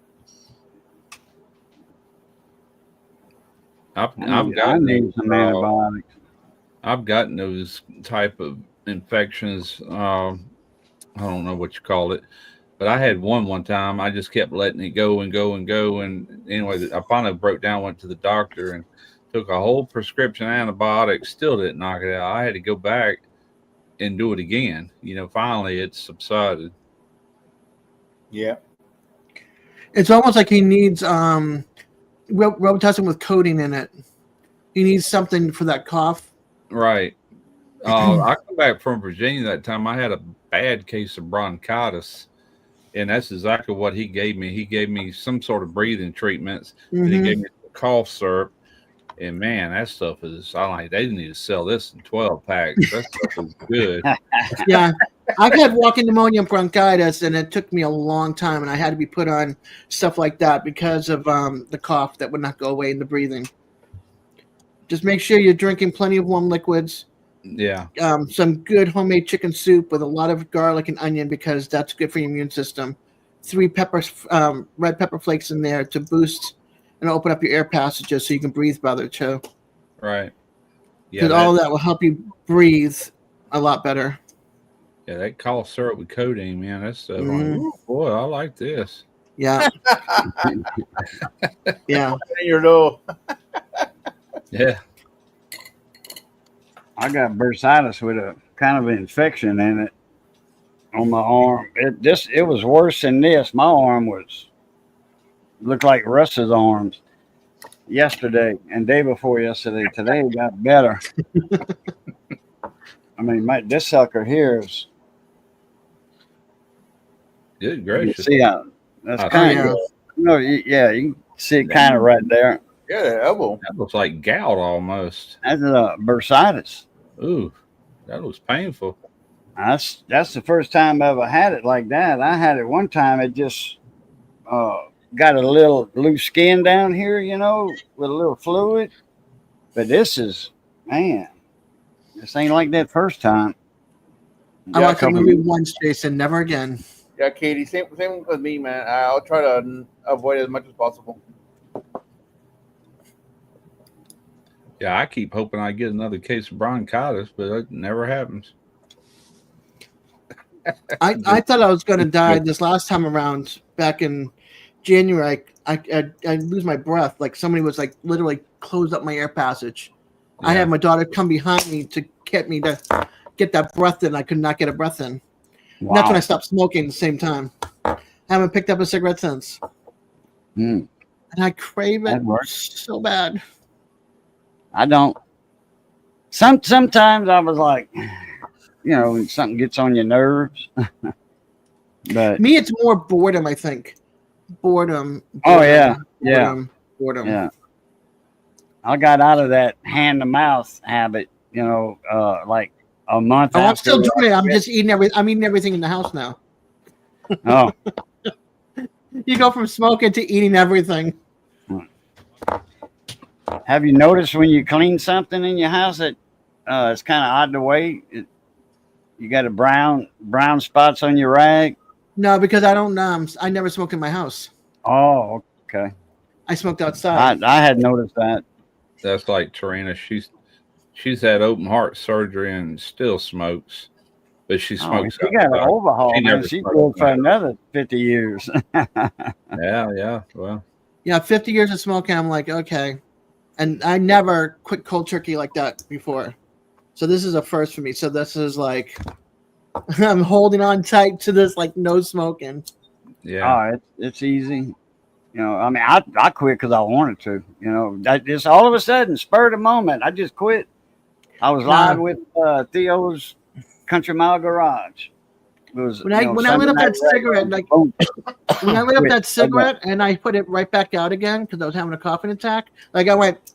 I need some antibiotics. I've gotten those type of infections. I don't know what you call it, but I had one time. I just kept letting it go and go and go. And anyway, I finally broke down, went to the doctor, and took a whole prescription antibiotics. Still didn't knock it out. I had to go back and do it again. Finally it subsided. Yeah. It's almost like he needs Robitussin with codeine in it. He needs something for that cough. Right. I come back from Virginia that time. I had a bad case of bronchitis, and that's exactly what he gave me. He gave me some sort of breathing treatments. And he gave me cough syrup. And man, that stuff is, they need to sell this in 12 packs. That stuff is good. Yeah. I've had walking pneumonia and bronchitis, and it took me a long time, and I had to be put on stuff like that because of the cough that would not go away in the breathing. Just make sure you're drinking plenty of warm liquids. Yeah. Some good homemade chicken soup with a lot of garlic and onion because that's good for your immune system. 3 red pepper flakes in there to boost and open up your air passages so you can breathe better too. Right. Yeah. Because all of that will help you breathe a lot better. Yeah, that cough syrup with codeine, man. That's stuff. Boy, I like this. Yeah. Yeah. You know. Yeah. I got bursitis with a kind of an infection in it on my arm. It was worse than this. My arm looked like Russ's arms yesterday and day before yesterday. Today it got better. I mean, this sucker here is. Good gracious. See how that's kind of you can see it kind of right there. Yeah, the elbow. That looks like gout almost. That's bursitis. Ooh, that looks painful. That's the first time I ever had it like that. I had it one time. It just got a little loose skin down here, with a little fluid. But this ain't like that first time. I watched the movie once, Jason, never again. Yeah, Katie, same with me, man. I'll try to avoid it as much as possible. Yeah, I keep hoping I get another case of bronchitis, but it never happens. I thought I was going to die this last time around back in January. I lose my breath. Like somebody was like literally closed up my air passage. Yeah. I had my daughter come behind me to get me to get that breath in. I could not get a breath in. Wow. And that's when I stopped smoking at the same time. I haven't picked up a cigarette since. And I crave it so bad. I don't. Sometimes I was like, when something gets on your nerves. But me, it's more boredom, I think. Boredom. Oh, yeah. Boredom. Yeah. I got out of that hand-to-mouth habit, like a month after. I'm still doing it. I'm just eating I'm eating everything in the house now. Oh. You go from smoking to eating everything. Have you noticed when you clean something in your house that it's kind of odd the way you got a brown spots on your rag? No, because I don't. I never smoke in my house. Oh, okay. I smoked outside. I had noticed that. That's like Tarina. She's had open heart surgery and still smokes, but she smokes. She got an overhaul. She good for another 50 years. Yeah. Well. Yeah, 50 years of smoking. I'm like, okay. And I never quit cold turkey like that before. So this is a first for me. So this is like, I'm holding on tight to this, like no smoking. Yeah. Oh, it's easy. I mean, I quit because I wanted to. That just all of a sudden, spur of the moment, I just quit. I was live with Theo's Country Mile Garage. It was, when I lit up that cigarette, like when I lit up that cigarette and I put it right back out again because I was having a coughing attack, like I went,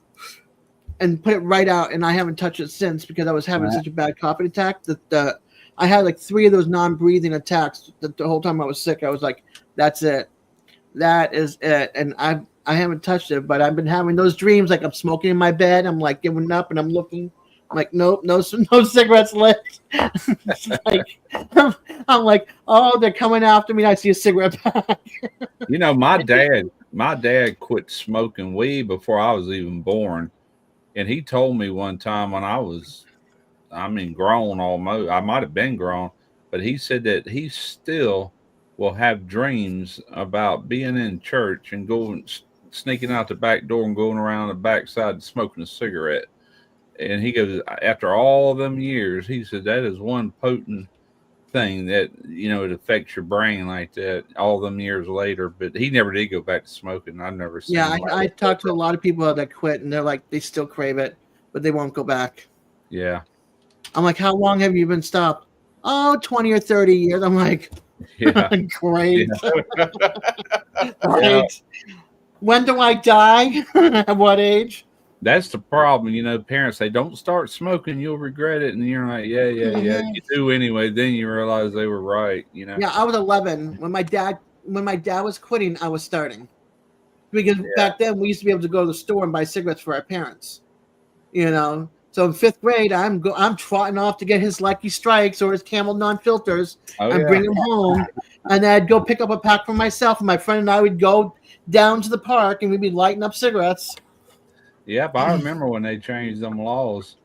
and put it right out, and I haven't touched it since because I was having such a bad coughing attack that I had like 3 of those non-breathing attacks the whole time I was sick. I was like, that's it. That is it. And I haven't touched it, but I've been having those dreams like I'm smoking in my bed. I'm like giving up and I'm looking. I'm like, nope, no cigarettes lit. Like, I'm like, oh, they're coming after me. I see a cigarette pack. You know, my dad quit smoking weed before I was even born. And he told me one time when grown almost, I might have been grown, but he said that he still will have dreams about being in church and sneaking out the back door and going around the backside and smoking a cigarette. And he goes, after all them years, he said that is one potent thing that, it affects your brain like that all them years later. But he never did go back to smoking. I've never seen him. I talked to a lot of people that quit, and they're like, they still crave it, but they won't go back. Yeah. I'm like, how long have you been stopped? Oh, 20 or 30 years. I'm like, yeah. Great. Yeah. Right. Yeah. When do I die? At what age? That's the problem. Parents say, don't start smoking, you'll regret it. And you're like, yeah. You do anyway. Then you realize they were right, Yeah, I was 11. When my dad was quitting, I was starting. Because back then we used to be able to go to the store and buy cigarettes for our parents. So in 5th grade, I'm trotting off to get his Lucky Strikes or his Camel non-filters and bring them home. And then I'd go pick up a pack for myself. And my friend and I would go down to the park and we'd be lighting up cigarettes. Yep, I remember when they changed them laws.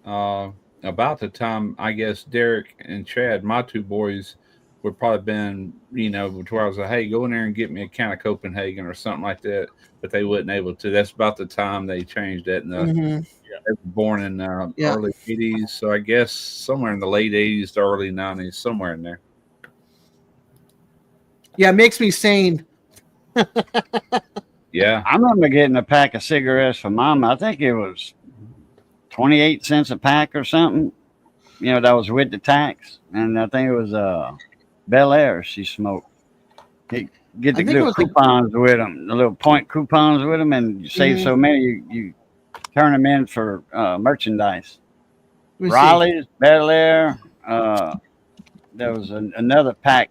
About the time, I guess, Derek and Chad, my 2 boys, would probably been, where I was like, hey, go in there and get me a can of Copenhagen or something like that. But they wasn't able to. That's about the time they changed that. And they were born in early 80s. So I guess somewhere in the late 80s to early 90s, somewhere in there. Yeah, it makes me sane. Yeah. I remember getting a pack of cigarettes from Mom. I think it was 28 cents a pack or something. That was with the tax. And I think it was Bel Air she smoked. Get the little coupons with them, the little point coupons with them, and you save so many, you turn them in for merchandise. Raleigh's, Bel Air. There was another pack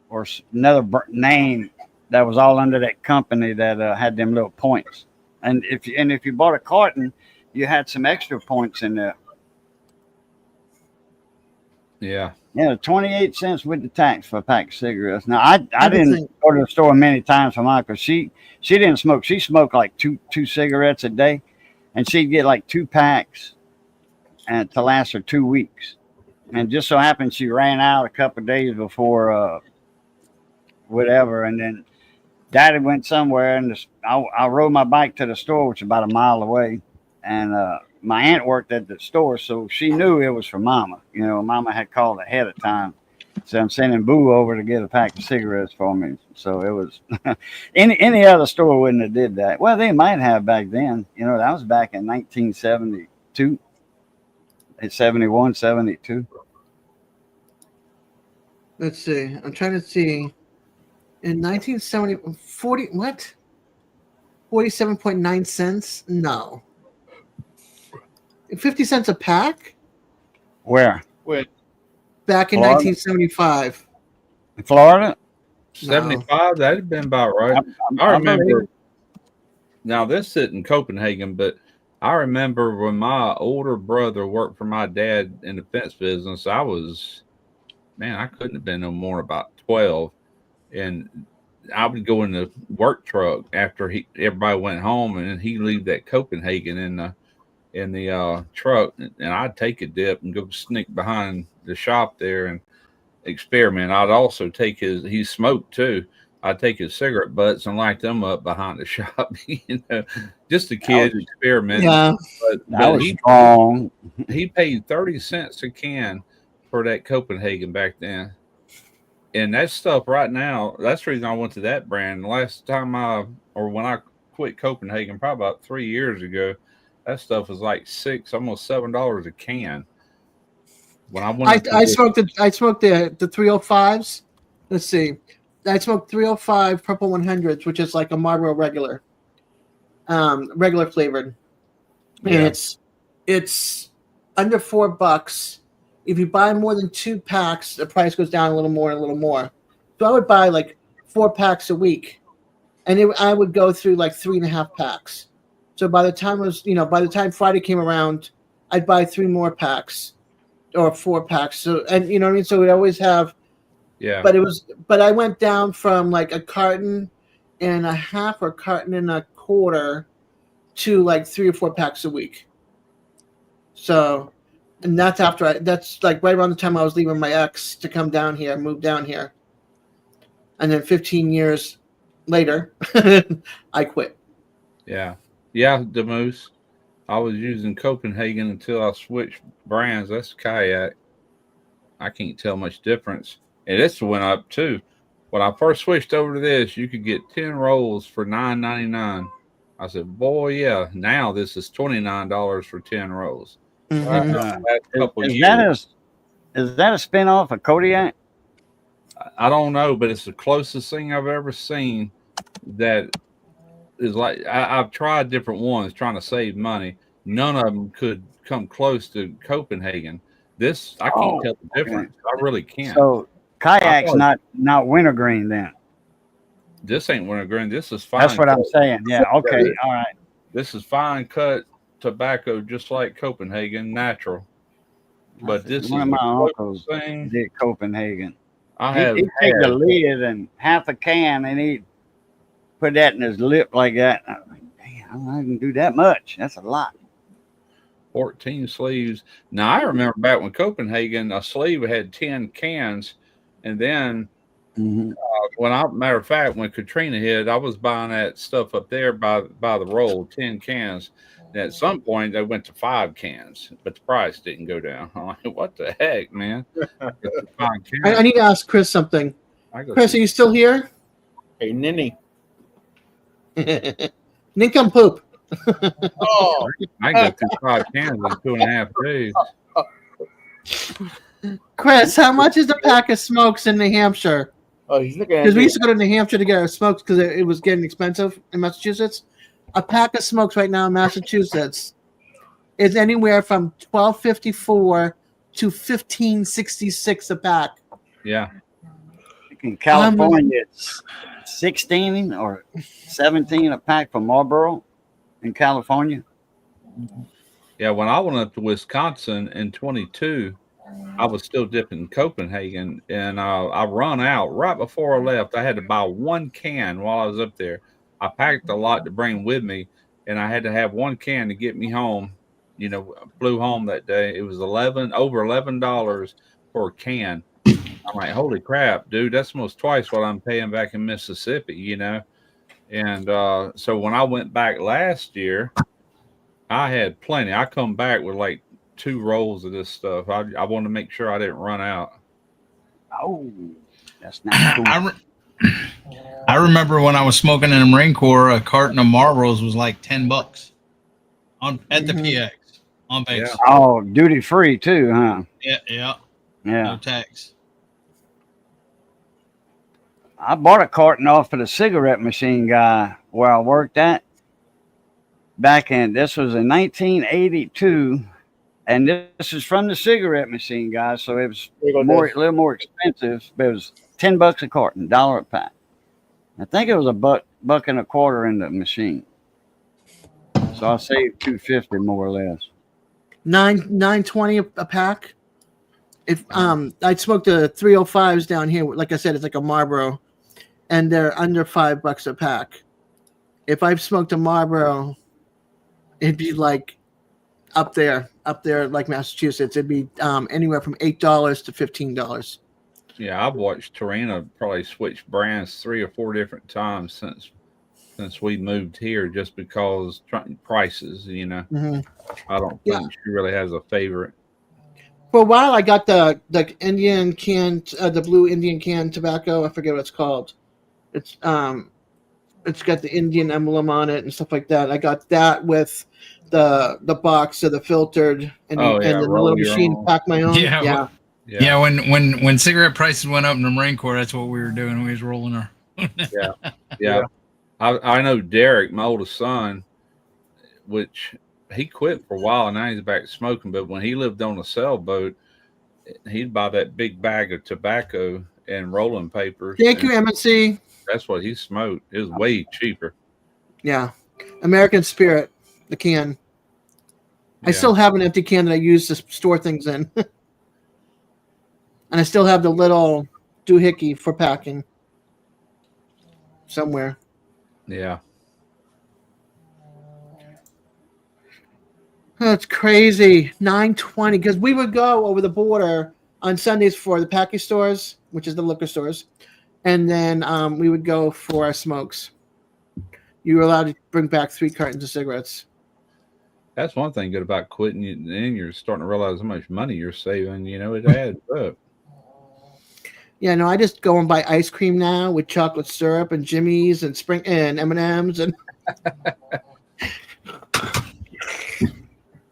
or another name that was all under that company that had them little points. And if you bought a carton, you had some extra points in there. Yeah. Yeah, 28 cents with the tax for a pack of cigarettes. Now, I didn't go to the store many times for mine because she didn't smoke. She smoked like two cigarettes a day, and she'd get like 2 packs and to last her 2 weeks. And just so happened she ran out a couple of days before whatever, and then Daddy went somewhere, and I rode my bike to the store, which is about a mile away, and my aunt worked at the store, so she knew it was for Mama. Mama had called ahead of time. So I'm sending Boo over to get a pack of cigarettes for me. So it was any other store wouldn't have did that. Well, they might have back then. That was back in 1972. It's 71, 72. Let's see. I'm trying to see. In 1970, 47.9 cents? No. 50 cents a pack? Where? Back in 1975. In Florida? 75? That'd have been about right. I remember. Now, this isn't in Copenhagen, but I remember when my older brother worked for my dad in the fence business, I couldn't have been no more about 12. And I would go in the work truck after everybody went home, and he'd leave that Copenhagen in the truck, and I'd take a dip and go sneak behind the shop there and experiment. I'd also take he smoked too. I'd take his cigarette butts and light them up behind the shop, just a kid experiment. Yeah, but was strong. He paid 30 cents a can for that Copenhagen back then. And that stuff right now, that's the reason I went to that brand. Last time when I quit Copenhagen, probably about 3 years ago, that stuff was like almost $7 a can. When I smoked the 305s. Let's see. I smoked 305 Purple 100s, which is like a Marlboro regular flavored. and it's under $4. If you buy more than 2 packs, the price goes down a little more and a little more. So I would buy like 4 packs a week, and I would go through like 3.5 packs. So by the time Friday came around, I'd buy 3 more packs or 4 packs. So, and you know what I mean? So we'd always have, but I went down from like a carton and a half or carton and a quarter to like 3 or 4 packs a week. So, and that's that's like right around the time I was leaving my ex to come down here, move down here. And then 15 years later, I quit. Yeah, the moose. I was using Copenhagen until I switched brands. That's kayak. I can't tell much difference. And this went up too. When I first switched over to this, you could get 10 rolls for $9.99. I said, boy, yeah. Now this is $29 for 10 rolls. Mm-hmm. Is that a spinoff of Kodiak? I don't know, but it's the closest thing I've ever seen that is like I've tried different ones trying to save money. None of them could come close to Copenhagen. This I can't tell the difference. I really can't. So kayak's not wintergreen then. This ain't wintergreen. This is fine. That's what I'm saying. Yeah. Okay. All right. This is fine cut tobacco, just like Copenhagen, natural. But this is one of my uncles thing. Did Copenhagen. He'd take the lid and half a can, and he'd put that in his lip like that. And I'm like, damn, I can do that much. That's a lot. 14 sleeves. Now I remember back when Copenhagen, a sleeve had 10 cans, and then matter of fact, when Katrina hit, I was buying that stuff up there by the roll, 10 cans. And at some point, they went to 5 cans, but the price didn't go down. I'm like, what the heck, man? I need to ask Chris something. Chris, are you still here? Hey, Ninny. Nincompoop. I go through 5 cans in 2.5 days. Chris, how much is a pack of smokes in New Hampshire? Oh, he's looking at because we used to go to New Hampshire to get our smokes because it was getting expensive in Massachusetts. A pack of smokes right now in Massachusetts is anywhere from $12.54 to $15.66 a pack. Yeah. In California, it's 16 or 17 a pack for Marlboro in California. Yeah, when I went up to Wisconsin in 22, I was still dipping Copenhagen, and I run out right before I left. I had to buy 1 can while I was up there. I packed a lot to bring with me, and I had to have 1 can to get me home. You know, flew home that day. It was over $11 for a can. I'm like, holy crap, dude, that's almost twice what I'm paying back in Mississippi, you know? And so when I went back last year, I had plenty. I come back with like 2 rolls of this stuff. I wanted to make sure I didn't run out. Oh, that's not cool. I remember when I was smoking in the Marine Corps, a carton of Marlboros was like $10 at the PX on base. Yeah. Oh, duty free too, huh? Yeah. No tax. I bought a carton off of the cigarette machine guy where I worked at. This was in 1982, and this is from the cigarette machine guy, so it was a little more expensive, but it was $10 a carton, $1 a pack. I think it was $1.25 in the machine, so I saved $2.50 more or less. $9.20 a pack. If I smoked the 305s down here, like I said, it's like a Marlboro, and they're under $5 a pack. If I've smoked a Marlboro, it'd be like up there like Massachusetts. It'd be anywhere from $8 to $15. Yeah, I've watched Tarina probably switch brands 3 or 4 different times since we moved here, just because prices. You know, I don't think she really has a favorite. For a while, I got the Indian can, the blue Indian can tobacco. I forget what it's called. It's got the Indian emblem on it and stuff like that. I got that with the box of the filtered and the little machine pack my own. Yeah. When cigarette prices went up in the Marine Corps, that's what we were doing. We was rolling our. Yeah. I know Derek, my oldest son, which he quit for a while and now he's back smoking. But when he lived on a sailboat, he'd buy that big bag of tobacco and rolling papers. Thank And you, MNC. that's what he smoked. It was way cheaper. Yeah. American Spirit, the can. I still have an empty can that I use to store things in. And I still have the little doohickey for packing somewhere. Yeah. That's crazy. 9:20, because we would go over the border on Sundays for the package stores, which is the liquor stores, and then we would go for our smokes. You were allowed to bring back 3 cartons of cigarettes. That's one thing good about quitting. Then you're starting to realize how much money you're saving. You know, it adds up. Yeah, no, I just go and buy ice cream now with chocolate syrup and Jimmy's and spring and M&Ms and.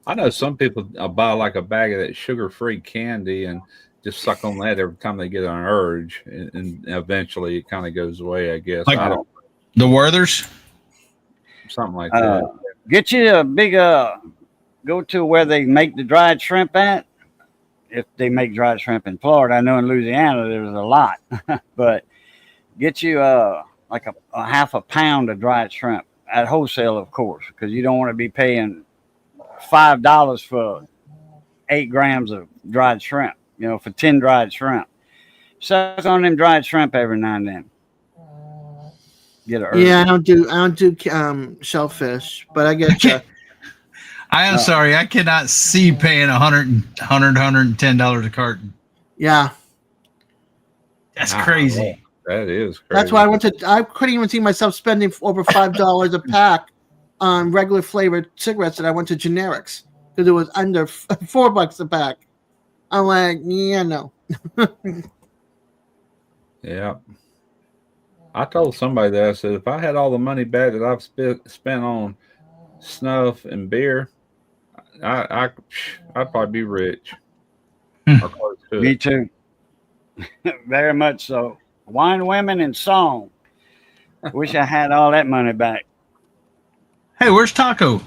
I know some people buy like a bag of that sugar-free candy and just suck on that every time they get an urge, and eventually it kind of goes away. I guess Like I don't, the Werthers. something like that. Get you a big go to where they make the dried shrimp at. If they make dried shrimp in Florida, I know in Louisiana there's a lot, but get you like a half a pound of dried shrimp at wholesale, of course, because you don't want to be paying $5 for 8 grams of dried shrimp. You know, for 10 dried shrimp. Suck on them dried shrimp every now and then. Get a Yeah, I don't do shellfish, but I get you. I am sorry, I cannot see paying $110 a carton. Yeah, That's crazy. That is crazy. that's why I couldn't even see myself spending over $5 a pack on regular flavored cigarettes, and I went to generics because it was under $4 a pack. I'm like, yeah, no. Yeah. I told somebody that I said if I had all the money back that I've spent on snuff and beer, I'd probably be rich. Or close to Me it. too. Very much so. Wine, women, and song. Wish I had all that money back. Hey, where's Taco?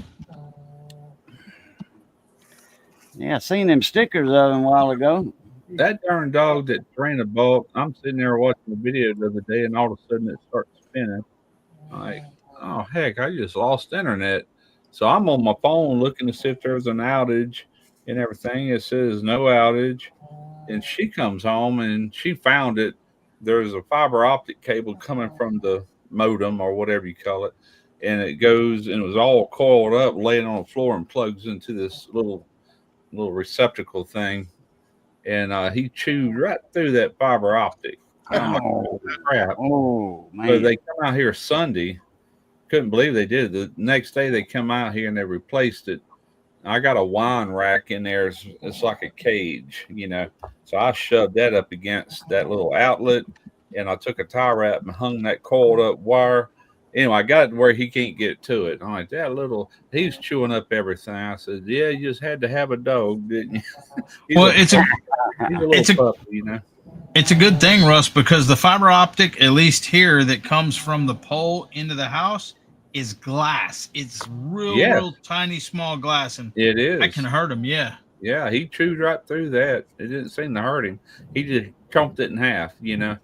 Yeah, I seen them stickers of him a while ago. That darn dog that ran a bulk. I'm sitting there watching the video the other day, and all of a sudden it starts spinning. I'm like, oh heck, I just lost internet. So I'm on my phone looking to see if there's an outage and everything. It says no outage, and she comes home and she found it. There's a fiber optic cable coming from the modem or whatever you call it, and it goes and it was all coiled up, laying on the floor, and plugs into this little receptacle thing. And he chewed right through that fiber optic. I'm like, Oh, crap. oh man. So they come out here Sunday. Couldn't believe they did it. The next day they come out here and they replaced it. I got a wine rack in there. It's like a cage, you know. So I shoved that up against that little outlet, and I took a tie wrap and hung that coiled up wire. Anyway, I got it where he can't get to it. I'm like, he's chewing up everything. I said, yeah, you just had to have a dog, didn't you? Well, he's a little puppy, you know. It's a good thing, Russ, because the fiber optic, at least here, that comes from the pole into the house is glass. It's real tiny, small glass, and it is. I can hurt him. Yeah. Yeah, he chewed right through that. It didn't seem to hurt him. He just chomped it in half, you know.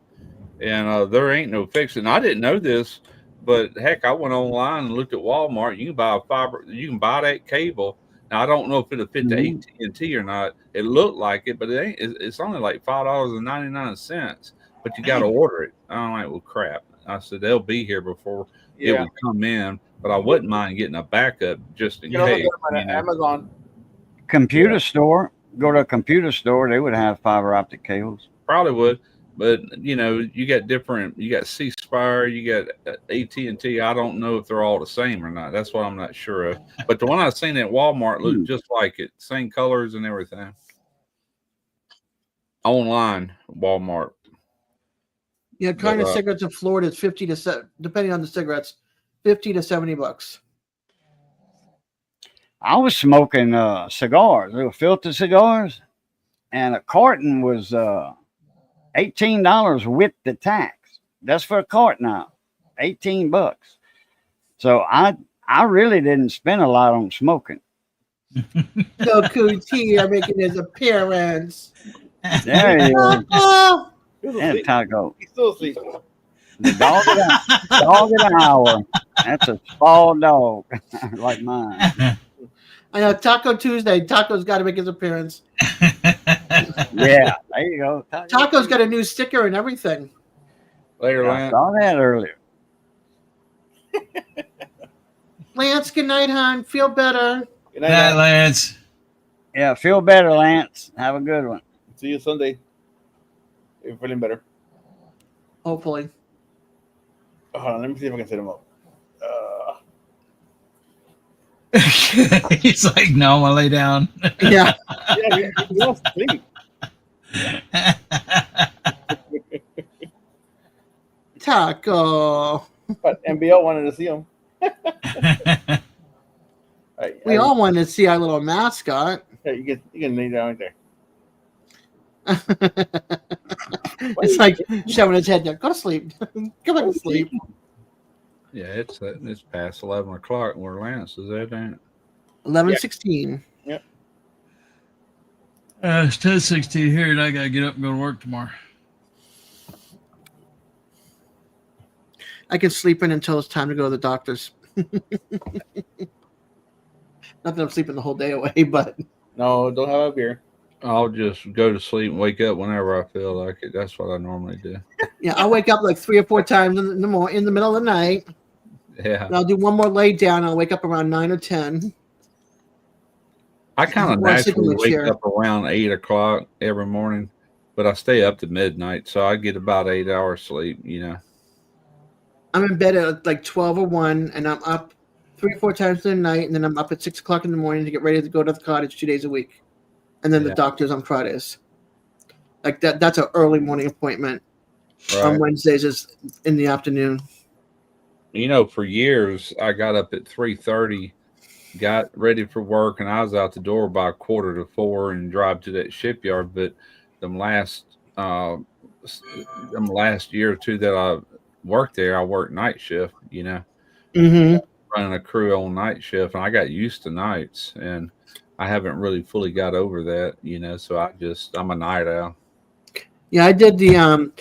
And there ain't no fixing. I didn't know this, but heck, I went online and looked at Walmart. You can buy that cable. Now I don't know if it'll fit the AT&T or not. It looked like it, but it ain't. It's only like $5.99. But you got to order it. I'm like, well, crap. I said they'll be here before it would come in, but I wouldn't mind getting a backup just in case. Amazon Computer store. Go to a computer store. They would have fiber optic cables. Probably would, but you know, you got C Spire, you got AT&T. I don't know if they're all the same or not. That's what I'm not sure of. But the one I seen at Walmart looked just like it, same colors and everything. Online, Walmart. Yeah, kind of cigarettes in Florida is 50 to depending on the cigarettes, $50 to $70. I was smoking cigars. They were filter cigars, and a carton was $18 with the tax. That's for a carton now, $18. So I really didn't spend a lot on smoking. Goku T are making his appearance. There he is. Oh, And Taco. He's still asleep. The dog of the hour. That's a small dog, like mine. I know Taco Tuesday. Taco's got to make his appearance. Yeah, there you go. Taco's got a new sticker and everything. Later, I Lance. saw that earlier. Lance, good night, hon. Feel better. Good night, Night, Lance. Lance. Yeah, feel better, Lance. Have a good one. See you Sunday. You're feeling better. Hopefully. Hold on, let me see if I can set him up. He's like, no, I'm gonna lay down. Yeah. Yeah, he wants to sleep. Taco. But NBL wanted to see him. We all wanted to see our little mascot. Hey, you can lay down right there. It's like shoving his head down. Go to sleep. Go back to sleep. Yeah, it's past 11 o'clock where Lance is at, ain't it? 11:16. It's 10:16 here, and I gotta get up and go to work tomorrow. I can sleep in until it's time to go to the doctor's. Not that I'm sleeping the whole day away, but No, don't have a beer. I'll just go to sleep and wake up whenever I feel like it. That's what I normally do. yeah, I'll wake up like 3 or 4 times in the middle of the night. Yeah. And I'll do one more lay down. I'll wake up around 9 or 10. I kind of Before I sit in naturally the wake chair. up around 8 o'clock every morning, but I stay up to midnight, so I get about 8 hours sleep, you know. I'm in bed at like 12 or 1, and I'm up 3 or 4 times in the night, and then I'm up at 6 o'clock in the morning to get ready to go to the cottage 2 days a week. And then Yeah. the doctor's on Fridays. Like that's an early morning appointment. On Right. Wednesdays is in the afternoon. You know, for years, I got up at 3:30, got ready for work, and I was out the door by 3:45 and drive to that shipyard. But them last year or two that I worked there, I worked night shift, you know, Mm-hmm. running a crew on night shift, and I got used to nights, and I haven't really fully got over that, you know. So I'm a night owl. Yeah, I did the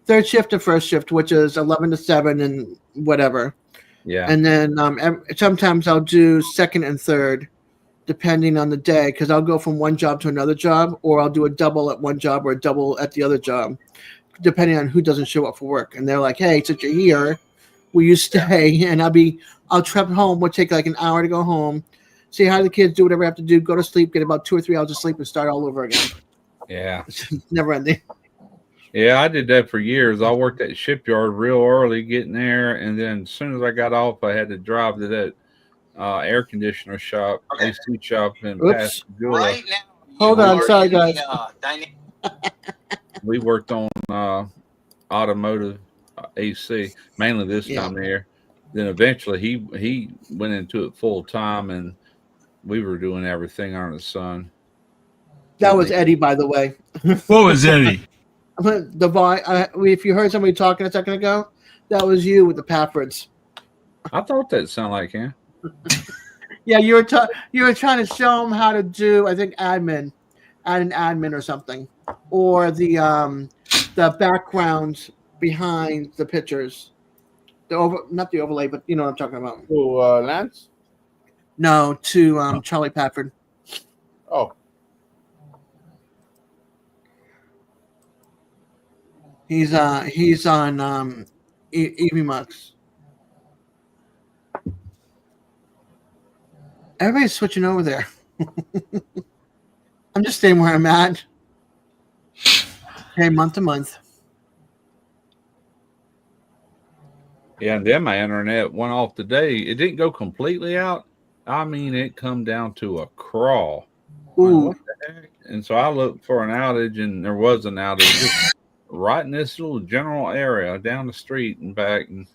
third shift and first shift, which is 11 to 7 and whatever. Yeah. And then sometimes I'll do second and third, depending on the day, because I'll go from one job to another job, or I'll do a double at one job or a double at the other job, depending on who doesn't show up for work. And they're like, "Hey, since you're here, will you stay?" And I'll trip home. We'll take like an hour to go home, say hi to the kids, do whatever I have to do, go to sleep, get about 2 or 3 hours of sleep, and start all over again. Yeah. It's never ending. Yeah, I did that for years. I worked at the shipyard real early, getting there, and then as soon as I got off, I had to drive to that air conditioner shop, AC shop in Oops. Pascagoula. Right now, Hold you on, are sorry, in the, guys. We worked on automotive AC, mainly this Yeah. time of year. Then eventually he went into it full time, and we were doing everything under the sun. That was Eddie, by the way. What was Eddie? If you heard somebody talking a second ago, that was you with the Paffords. I thought that sounded like him. Yeah, you were trying to show them how to do, I think, add an admin or something, or the background behind the pictures, not the overlay, but you know what I'm talking about. To Lance? No, to Charlie Pafford. Oh, He's on Evie Mux. Everybody's switching over there. I'm just staying where I'm at. Okay, month to month. Yeah, and then my internet went off today. It didn't go completely out. I mean, it come down to a crawl. Ooh. What the heck? And so I looked for an outage, and there was an outage just right in this little general area down the street and back. And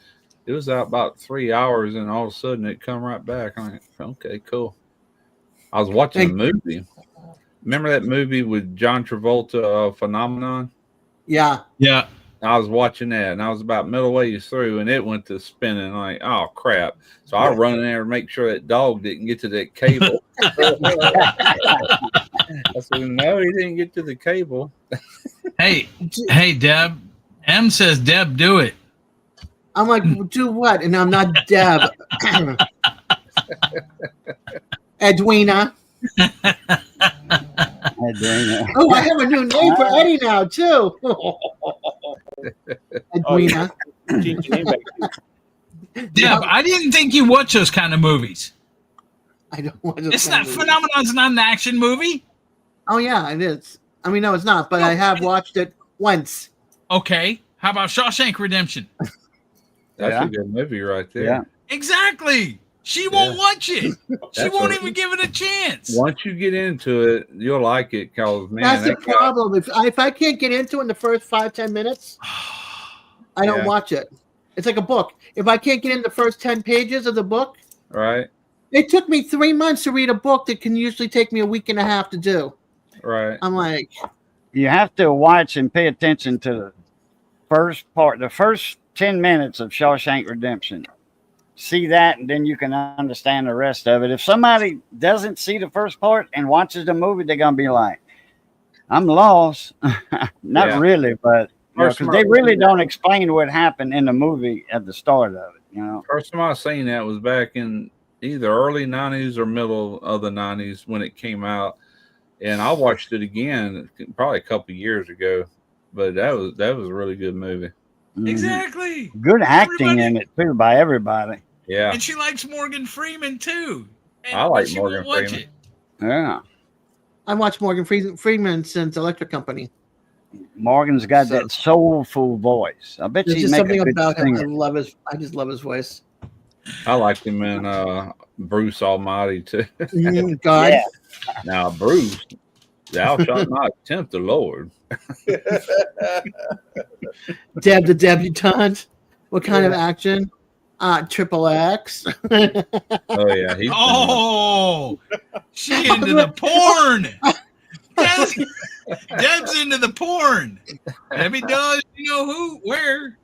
it was out about 3 hours, and all of a sudden it come right back. I'm like, okay, cool. I was watching a movie. Remember that movie with John Travolta, Phenomenon? Yeah. Yeah. I was watching that, and I was about middle ways through, and it went to spinning. Like, oh crap! So I run in there and make sure that dog didn't get to that cable. I said, no, he didn't get to the cable. Hey, Deb. M says, Deb, do it. I'm like, do what? And I'm not Deb. Edwina. Oh, I have a new name for Eddie now too. Edwina. Deb, I didn't think you watch those kind of movies. I don't want to. It's not Phenomenon's not an action movie. Oh yeah, it is. I mean, no, it's not. But I have watched it once. Okay. How about Shawshank Redemption? That's a good movie right there. Yeah. Exactly. She won't watch it. She won't even give it a chance. Once you get into it, you'll like it. Cause man, that's the problem. If I can't get into it in the first 5-10 minutes, I don't watch it. It's like a book. If I can't get in the first 10 pages of the book, right? It took me 3 months to read a book that can usually take me a week and a half to do. Right. I'm like, you have to watch and pay attention to the first part, the first 10 minutes of Shawshank Redemption. See that, and then you can understand the rest of it. If somebody doesn't see the first part and watches the movie, they're gonna be like, "I'm lost." Not really, but because they really don't explain what happened in the movie at the start of it. You know, first time I seen that was back in either early '90s or middle of the '90s when it came out, and I watched it again probably a couple of years ago. But that was a really good movie. Exactly. Good acting in it too by everybody. Yeah. And she likes Morgan Freeman too. I like Morgan Freeman. Yeah. I watched Morgan Freeman since Electric Company. Morgan's got that soulful voice. I bet there's something about him. I just love his voice. I liked him in Bruce Almighty too. God. Yeah. Now, Bruce, thou shalt not tempt the Lord. Deb the debutante. What kind of action? Triple X. Oh yeah. She into the porn. Deb's into the porn. Debbie does. You know who? Where?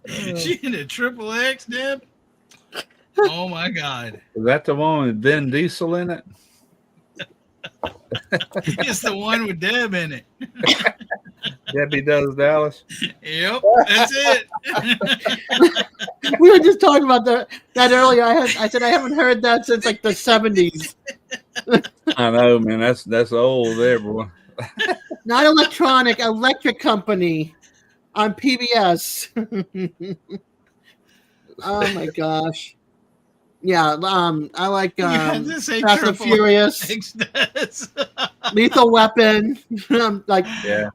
She into Triple X, Deb. Oh my God. Is that the one with Vin Diesel in it? It's the one with Deb in it. Debbie Does Dallas. Yep, that's it. We were just talking about that earlier. I said I haven't heard that since like the 70s. I know, man. That's old there, boy. Not Electric Company on PBS. Oh my gosh. Yeah, I like Fast and Furious, Lethal Weapon. Like, yeah.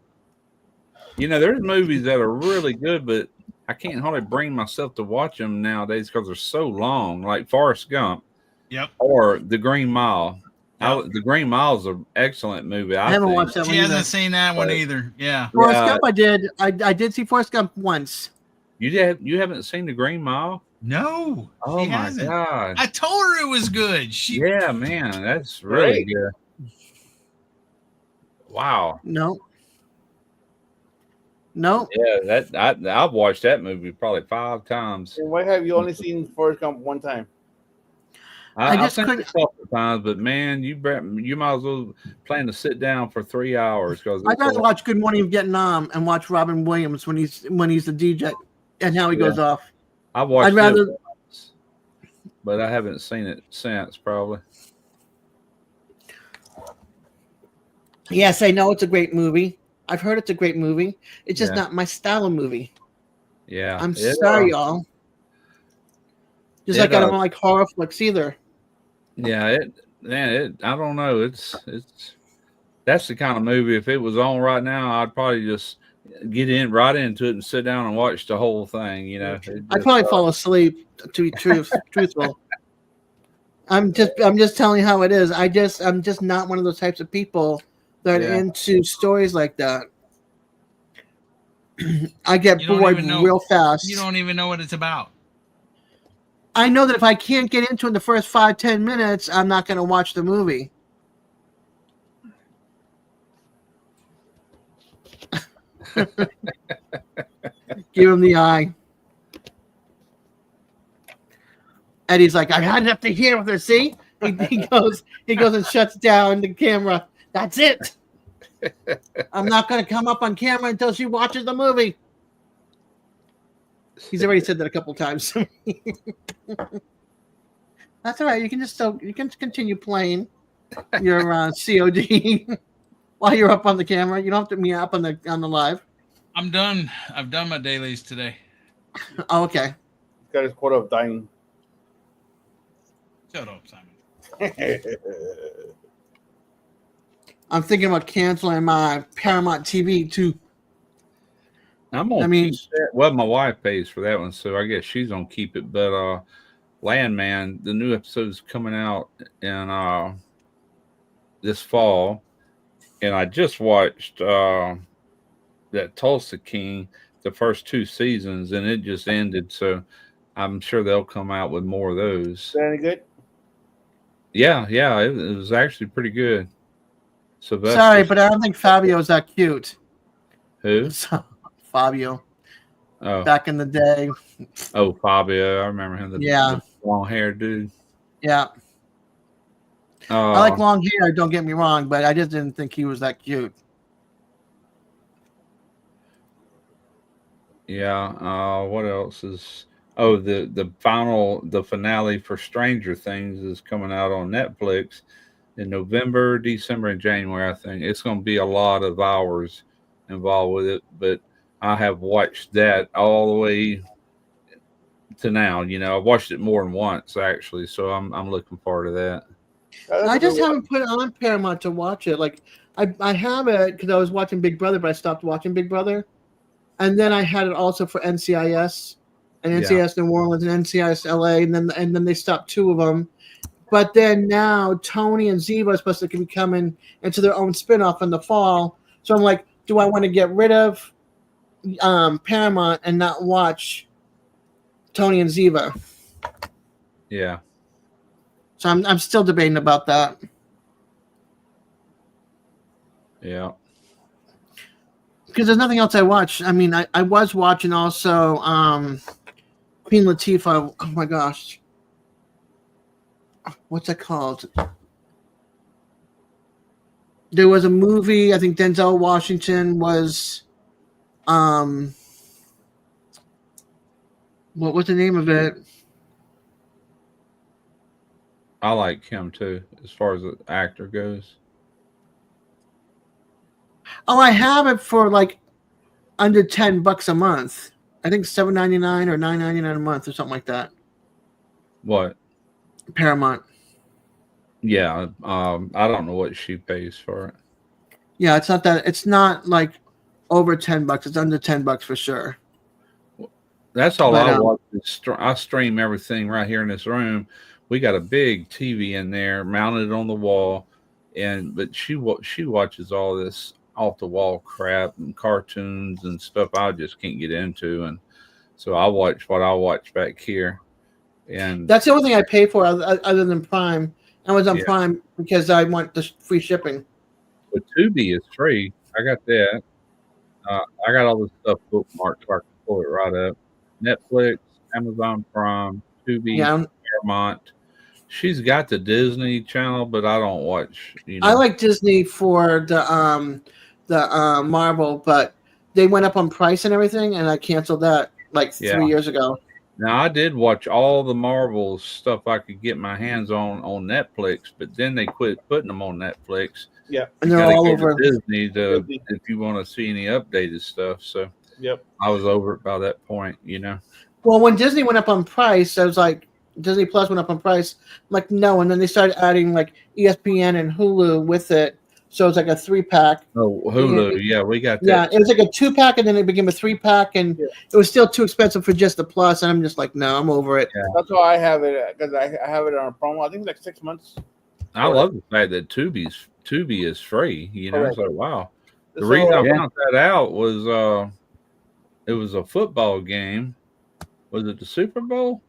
You know, there's movies that are really good, but I can't hardly bring myself to watch them nowadays because they're so long. Like Forrest Gump, or The Green Mile. The Green Mile is an excellent movie. I haven't watched that one. She hasn't seen that one either. Yeah, Forrest Gump. I did. I did see Forrest Gump once. You haven't seen The Green Mile? No. Oh my God! I told her it was good. Yeah, man, that's really good. Wow. No. Yeah, I've watched that movie probably 5 times. And why have you only seen Forrest Gump one time? I've seen it a couple of times, but man, you might as well plan to sit down for 3 hours because I'd rather watch Good Morning Vietnam and watch Robin Williams when he's the DJ and how he goes off. I've watched I'd rather, it once, but I haven't seen it since probably. Yes, I know it's a great movie. I've heard it's a great movie. It's just not my style of movie. Yeah. I'm sorry, y'all. Just like I don't like horror flicks either. Yeah, I don't know. It's that's the kind of movie. If it was on right now, I'd probably just get right into it and sit down and watch the whole thing. You know, I'd probably fall asleep. To be truthful, I'm just telling you how it is. I'm just not one of those types of people that are into stories like that. I get bored real fast. You don't even know what it's about. I know that if I can't get into it in the first 5-10 minutes, I'm not going to watch the movie. Give him the eye. Eddie's like, I had it up to here with her. See, he goes and shuts down the camera. That's it. I'm not going to come up on camera until she watches the movie. He's already said that a couple times. That's all right. You can continue playing your COD while you're up on the camera. You don't have to be up on the live. I'm done. I've done my dailies today. Oh, okay. He's got his quota of dying. Shut up, Simon. I'm thinking about canceling my Paramount TV too. Well, my wife pays for that one, so I guess she's gonna keep it. But Landman, the new episode is coming out in this fall, and I just watched that Tulsa King, the first 2 seasons, and it just ended. So I'm sure they'll come out with more of those. Is that any good? Yeah, it was actually pretty good. So sorry, but I don't think Fabio's that cute. Who? Fabio. Oh, back in the day. Oh, Fabio, I remember him. The long haired dude. Yeah. I like long hair. Don't get me wrong, but I just didn't think he was that cute. Yeah. What else is? Oh, the finale for Stranger Things is coming out on Netflix in November, December, and January. I think it's going to be a lot of hours involved with it, but I have watched that all the way to now. You know, I've watched it more than once actually, so I'm looking forward to that. I just haven't put it on Paramount to watch it. Like I have it because I was watching Big Brother, but I stopped watching Big Brother, and then I had it also for NCIS and NCIS New Orleans and NCIS LA, and then they stopped 2 of them. But then now Tony and Ziva are supposed to be coming into their own spinoff in the fall. So I'm like, do I want to get rid of Paramount and not watch Tony and Ziva? Yeah. So I'm still debating about that. Yeah. Because there's nothing else I watch. I mean, I was watching also Queen Latifah. Oh my gosh. What's that called? There was a movie, I think Denzel Washington was what was the name of it? I like him too, as far as the actor goes. Oh, I have it for like under $10 a month. I think $7.99 or $9.99 a month or something like that. What? Paramount. Yeah, I don't know what she pays for it. Yeah, it's not that. It's not like over $10. It's under $10 for sure. That's all I watch. I stream everything right here in this room. We got a big TV in there, mounted on the wall, but she watches all this off the wall crap and cartoons and stuff I just can't get into, and so I watch what I watch back here. And that's the only thing I pay for other than Prime. I was on Prime because I want the free shipping. But Tubi is free. I got that. I got all this stuff bookmarked so I can pull it right up. Netflix, Amazon Prime, Tubi, Paramount. She's got the Disney Channel, but I don't watch. I like Disney for the Marvel, but they went up on price and everything, and I canceled that like 3 years ago. Now I did watch all the Marvel stuff I could get my hands on Netflix, but then they quit putting them on Netflix. Yeah, and they're all over Disney if you want to see any updated stuff. So I was over it by that point, you know. Well, when Disney went up on price, I was like, Disney Plus went up on price. I'm like, no, and then they started adding like ESPN and Hulu with it. So it's like a 3-pack. Oh, Hulu, yeah, we got that. Yeah, it was like a 2-pack, and then it became a 3-pack, and it was still too expensive for just the Plus. And I'm just like, no, I'm over it. Yeah. That's why I have it, because I have it on a promo. I think it's like 6 months. I love the fact that Tubi is free. You know, it's like, wow. The reason I found that out was it was a football game. Was it the Super Bowl?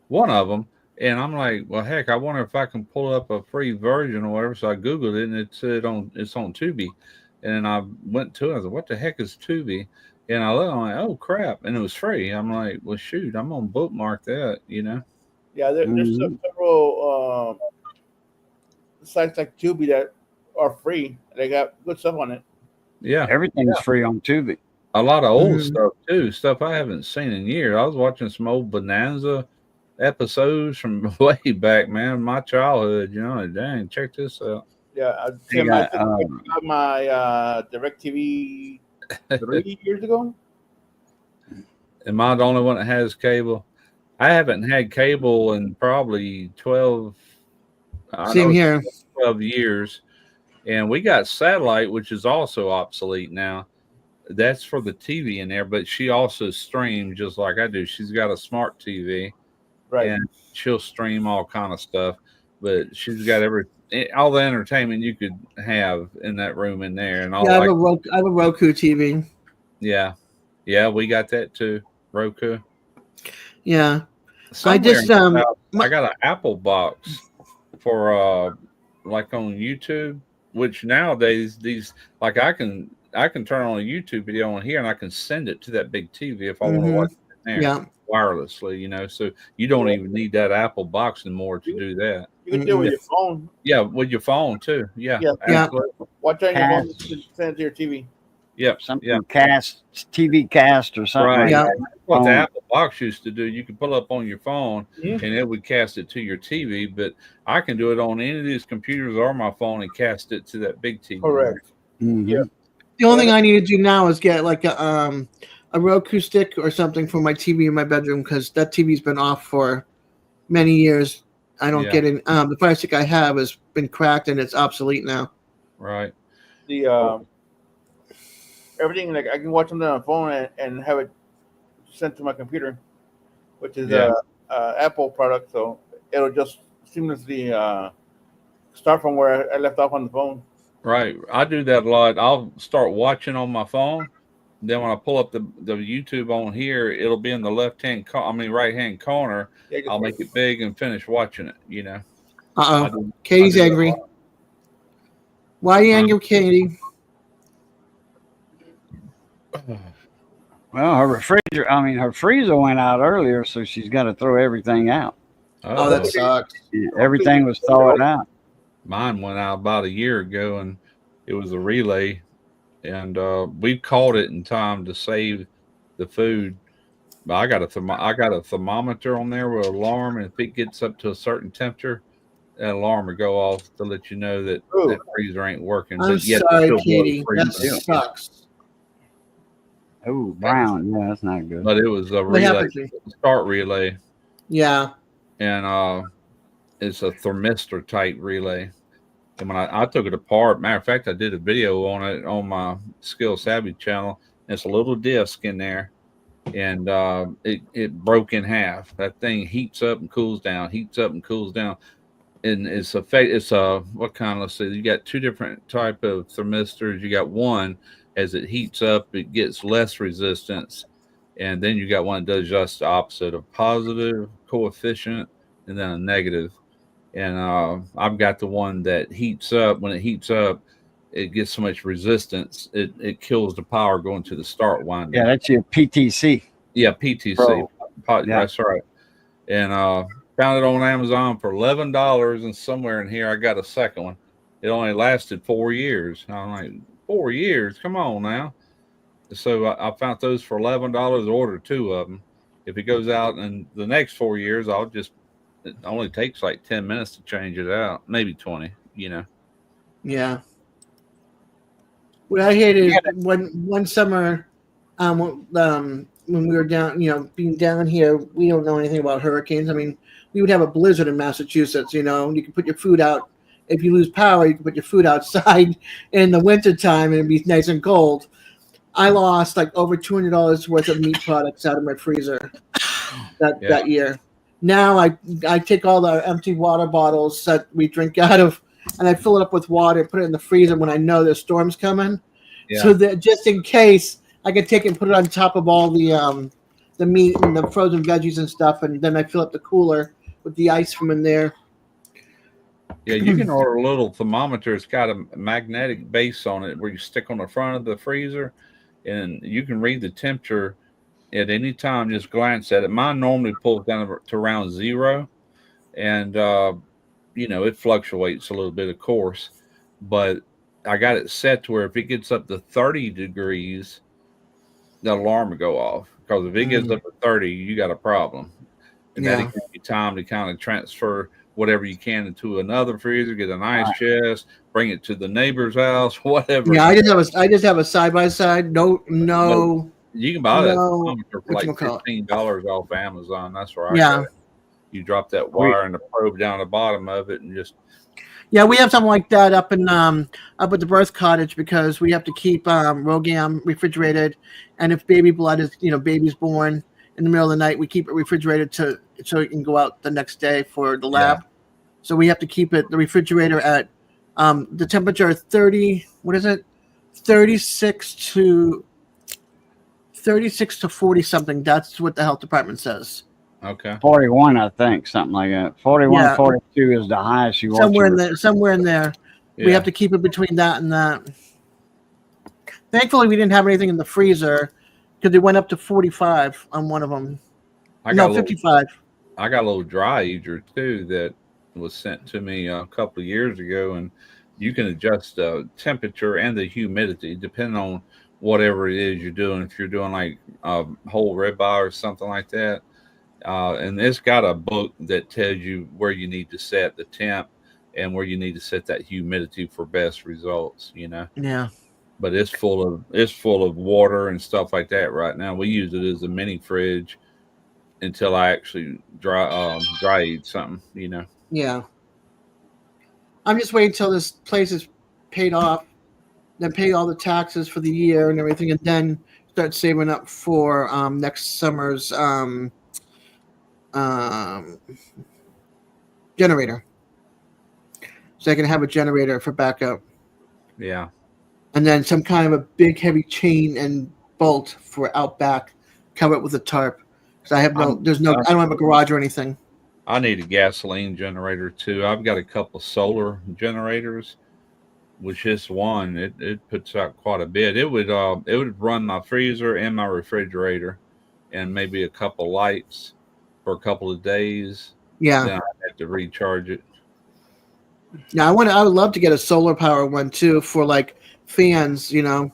One of them. And I'm like, well, heck, I wonder if I can pull up a free version or whatever. So I Googled it, and it said it's on Tubi. And then I went to it. I was like, what the heck is Tubi? And I looked, I'm like, oh crap. And it was free. I'm like, well, shoot, I'm going to bookmark that, you know? Yeah, there's several sites like Tubi that are free. They got good stuff on it. Yeah. Everything's free on Tubi. A lot of old stuff, too. Stuff I haven't seen in years. I was watching some old Bonanza episodes from way back, man, my childhood, you know, like, dang, check this out. Yeah, I got my DirecTV 3 years ago. Am I the only one that has cable? I haven't had cable in probably 12 Same here. 12 years. And we got satellite, which is also obsolete now. That's for the TV in there, but she also streams just like I do. She's got a smart TV, right? And she'll stream all kind of stuff. But she's got all the entertainment you could have in that room in there. And I have a Roku TV. Yeah, we got that too. Roku. Yeah, I got an Apple box for like on YouTube, which nowadays like I can turn on a YouTube video on here and I can send it to that big TV if I want to watch it in there wirelessly, you know. So you don't even need that Apple box anymore to do that. You can do it with your phone. Yeah, with your phone too. Yeah. Watch on your phone and send it to your TV. Yep. Something TV cast or something. Right. Like that. What the Apple box used to do, you could pull up on your phone and it would cast it to your TV. But I can do it on any of these computers or my phone and cast it to that big TV. Correct. Yeah. The only thing I need to do now is get like a Roku stick or something for my TV in my bedroom because that TV's been off for many years. I don't get it. The Fire Stick I have has been cracked and it's obsolete now. Right. The everything, like I can watch something on the phone and have it sent to my computer, which is a Apple product, so it'll just seamlessly start from where I left off on the phone. Right. I do that a lot. I'll start watching on my phone. Then when I pull up the YouTube on here, it'll be in the right hand corner. Yeah, I'll make it big and finish watching it, you know. Katie's angry. Why are you angry, Katie? Well, her freezer went out earlier, so she's got to throw everything out. Oh, that sucks. Everything was thawed out. Mine went out about a year ago, and it was a relay, and we caught it in time to save the food. But I got a thermometer on there with an alarm, and if it gets up to a certain temperature, that alarm will go off to let you know that that freezer ain't working. I'm sorry, Katie. That sucks. Oh, brown. Yeah, that's not good. But it was a relay, start relay. Yeah. And it's a thermistor type relay. And when I took it apart, matter of fact, I did a video on it on my Skill Savvy channel. It's a little disc in there, and it broke in half. That thing heats up and cools down, heats up and cools down. And it's what kind? Let's see. You got two different type of thermistors. You got one, as it heats up, it gets less resistance. And then you got one that does just the opposite, a positive coefficient and then a negative. And I've got the one that heats up. When it heats up, it gets so much resistance, it kills the power going to the start winding. Yeah, that's your PTC. Yeah, PTC. That's right. And found it on Amazon for $11, and somewhere in here I got a second one. It only lasted 4 years. I'm like, 4 years? Come on now. So I found those for $11. Ordered 2 of them. If it goes out in the next 4 years, it only takes like 10 minutes to change it out, maybe 20, you know. Yeah. What I hated is one summer, when we were down, being down here, we don't know anything about hurricanes. I mean, we would have a blizzard in Massachusetts, you can put your food out. If you lose power, you can put your food outside in the wintertime and it'd be nice and cold. I lost like over $200 worth of meat products out of my freezer that year. Now I take all the empty water bottles that we drink out of and I fill it up with water and put it in the freezer when I know there's storms coming. Yeah. So that just in case I can take it and put it on top of all the meat and the frozen veggies and stuff, and then I fill up the cooler with the ice from in there. Yeah, you can order a little thermometer. It's got a magnetic base on it where you stick on the front of the freezer, and you can read the temperature at any time. Just glance at it. Mine normally pulls down to around 0, and it fluctuates a little bit, of course, but I got it set to where if it gets up to 30 degrees, the alarm will go off. Because if it gets up to 30, you got a problem, and that'll give you time to kind of transfer whatever you can into another freezer, get an ice chest, bring it to the neighbor's house, whatever. Yeah, I just have a side by side. No. You can buy that thermometer for like $15 off Amazon. That's where I got it. You drop that wire and the probe down the bottom of it, and just. Yeah, we have something like that up in up at the birth cottage because we have to keep Rogam refrigerated, and if baby blood is baby's born in the middle of the night, we keep it refrigerated so it can go out the next day for the lab. Yeah. So we have to keep the refrigerator at the temperature 30. What is it? 36 to 40 something. That's what the health department says. Okay. 41, I think, something like that. 41, 42 is the highest you want. Somewhere in there. Yeah. We have to keep it between that and that. Thankfully, we didn't have anything in the freezer because it went up to 45 on one of them. 55. I got a little dry ager too that was sent to me a couple of years ago, and you can adjust the temperature and the humidity depending on whatever it is you're doing. If you're doing like whole ribeye or something like that. And it's got a book that tells you where you need to set the temp and where you need to set that humidity for best results, Yeah. But it's full of water and stuff like that right now. We use it as a mini fridge until I actually dry age something, Yeah. I'm just waiting until this place is paid off, then pay all the taxes for the year and everything, and then start saving up for next summer's generator, so I can have a generator for backup. Yeah, and then some kind of a big heavy chain and bolt for out back, cover it with a tarp. Because I don't have a garage or anything. I need a gasoline generator too. I've got a couple solar generators, which is one. It puts out quite a bit. It would run my freezer and my refrigerator, and maybe a couple lights for a couple of days. Yeah. Then I have to recharge it. Yeah, I would love to get a solar power one too for like fans, so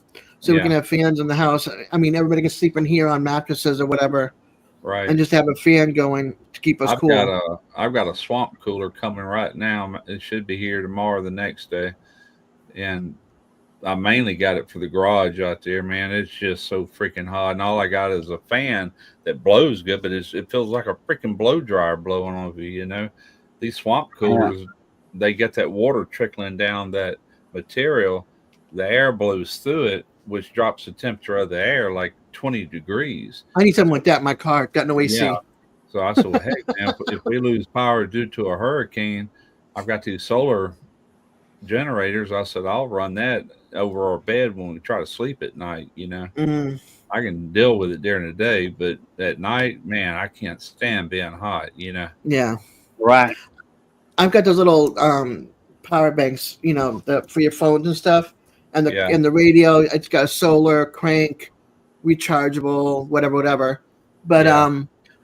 we can have fans in the house. I mean, everybody can sleep in here on mattresses or whatever. Right. And just have a fan going to keep us cool. I've got a swamp cooler coming right now. It should be here tomorrow, the next day. And I mainly got it for the garage out there, man. It's just so freaking hot. And all I got is a fan that blows good, but it feels like a freaking blow dryer blowing on you, These swamp coolers, they get that water trickling down that material. The air blows through it, which drops the temperature of the air like 20 degrees. I need something like that in my car. Got no AC. Yeah. So I said, well, heck, man, if we lose power due to a hurricane, I've got these solar generators. I said, I'll run that over our bed when we try to sleep at night, Mm-hmm. I can deal with it during the day, but at night, man, I can't stand being hot, Yeah. Right. I've got those little power banks, for your phones and stuff. And the radio, it's got a solar crank, rechargeable, whatever. But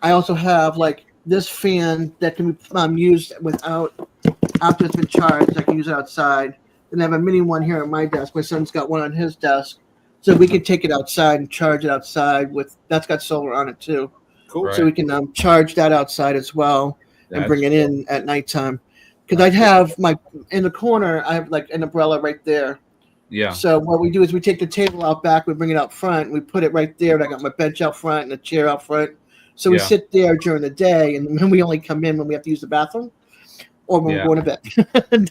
I also have like this fan that can be used after it's been charged. I can use it outside. And I have a mini one here on my desk. My son's got one on his desk, so we can take it outside and charge it outside. That's got solar on it too. Cool. Right. So we can charge that outside as well and bring it in at nighttime. Because I'd have in the corner, I have like an umbrella right there. Yeah. So what we do is we take the table out back, we bring it out front, we put it right there. And I got my bench out front and a chair out front. So we sit there during the day, and then we only come in when we have to use the bathroom or when we're going to bed.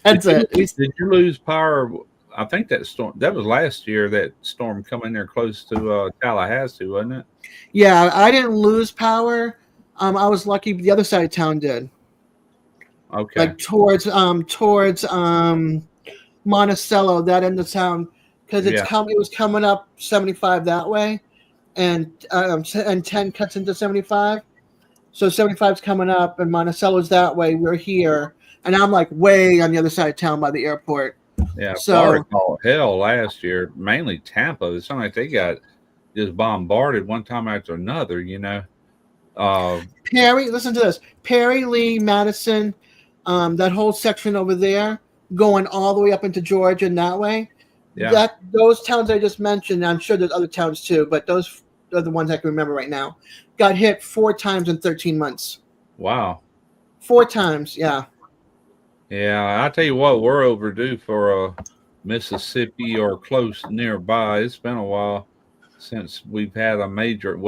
That's it. Did you lose power? I think that was last year, that storm coming there close to Tallahassee, wasn't it? Yeah, I didn't lose power. I was lucky. The other side of town did. Okay. Like towards Monticello, that end of town, because it was coming up 75 that way, and 10 cuts into 75. So 75's coming up, and Monticello's that way. We're here, and I'm like way on the other side of town by the airport. Yeah, So Florida caught hell last year, mainly Tampa. It sounded like they got just bombarded one time after another, you know. Perry, listen to this. Perry, Lee, Madison, that whole section over there, going all the way up into Georgia and that way. Yeah. Those towns I just mentioned, I'm sure there's other towns too, but those are the ones I can remember right now. Got hit 4 times in 13 months. Wow. 4 times, yeah. Yeah, I tell you what, we're overdue for Mississippi or close nearby. It's been a while since we've had a major,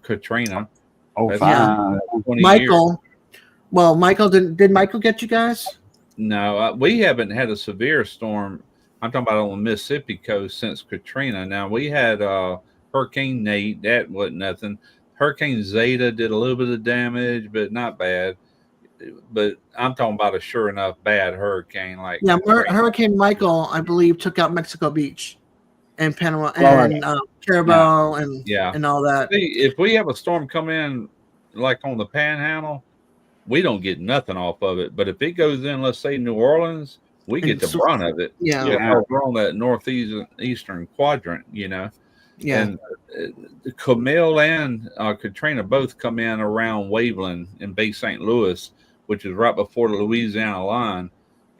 Katrina. Oh, That's fine. 20 Michael. years. Well, Michael did Michael get you guys? No, we haven't had a severe storm. I'm talking about on the Mississippi coast since Katrina. Now we had Hurricane Nate. That wasn't nothing. Hurricane Zeta did a little bit of damage, but not bad. But I'm talking about a sure enough bad hurricane. Like Hurricane Michael, I believe, took out Mexico Beach and Panama Florida. and Carabao and all that. See, if we have a storm come in like on the Panhandle, we don't get nothing off of it. But if it goes in, let's say New Orleans, we get the brunt of it. Yeah. Because we're on that northeastern quadrant, you know. Yeah. And Camille and Katrina both come in around Waveland in Bay St. Louis, which is right before the Louisiana line,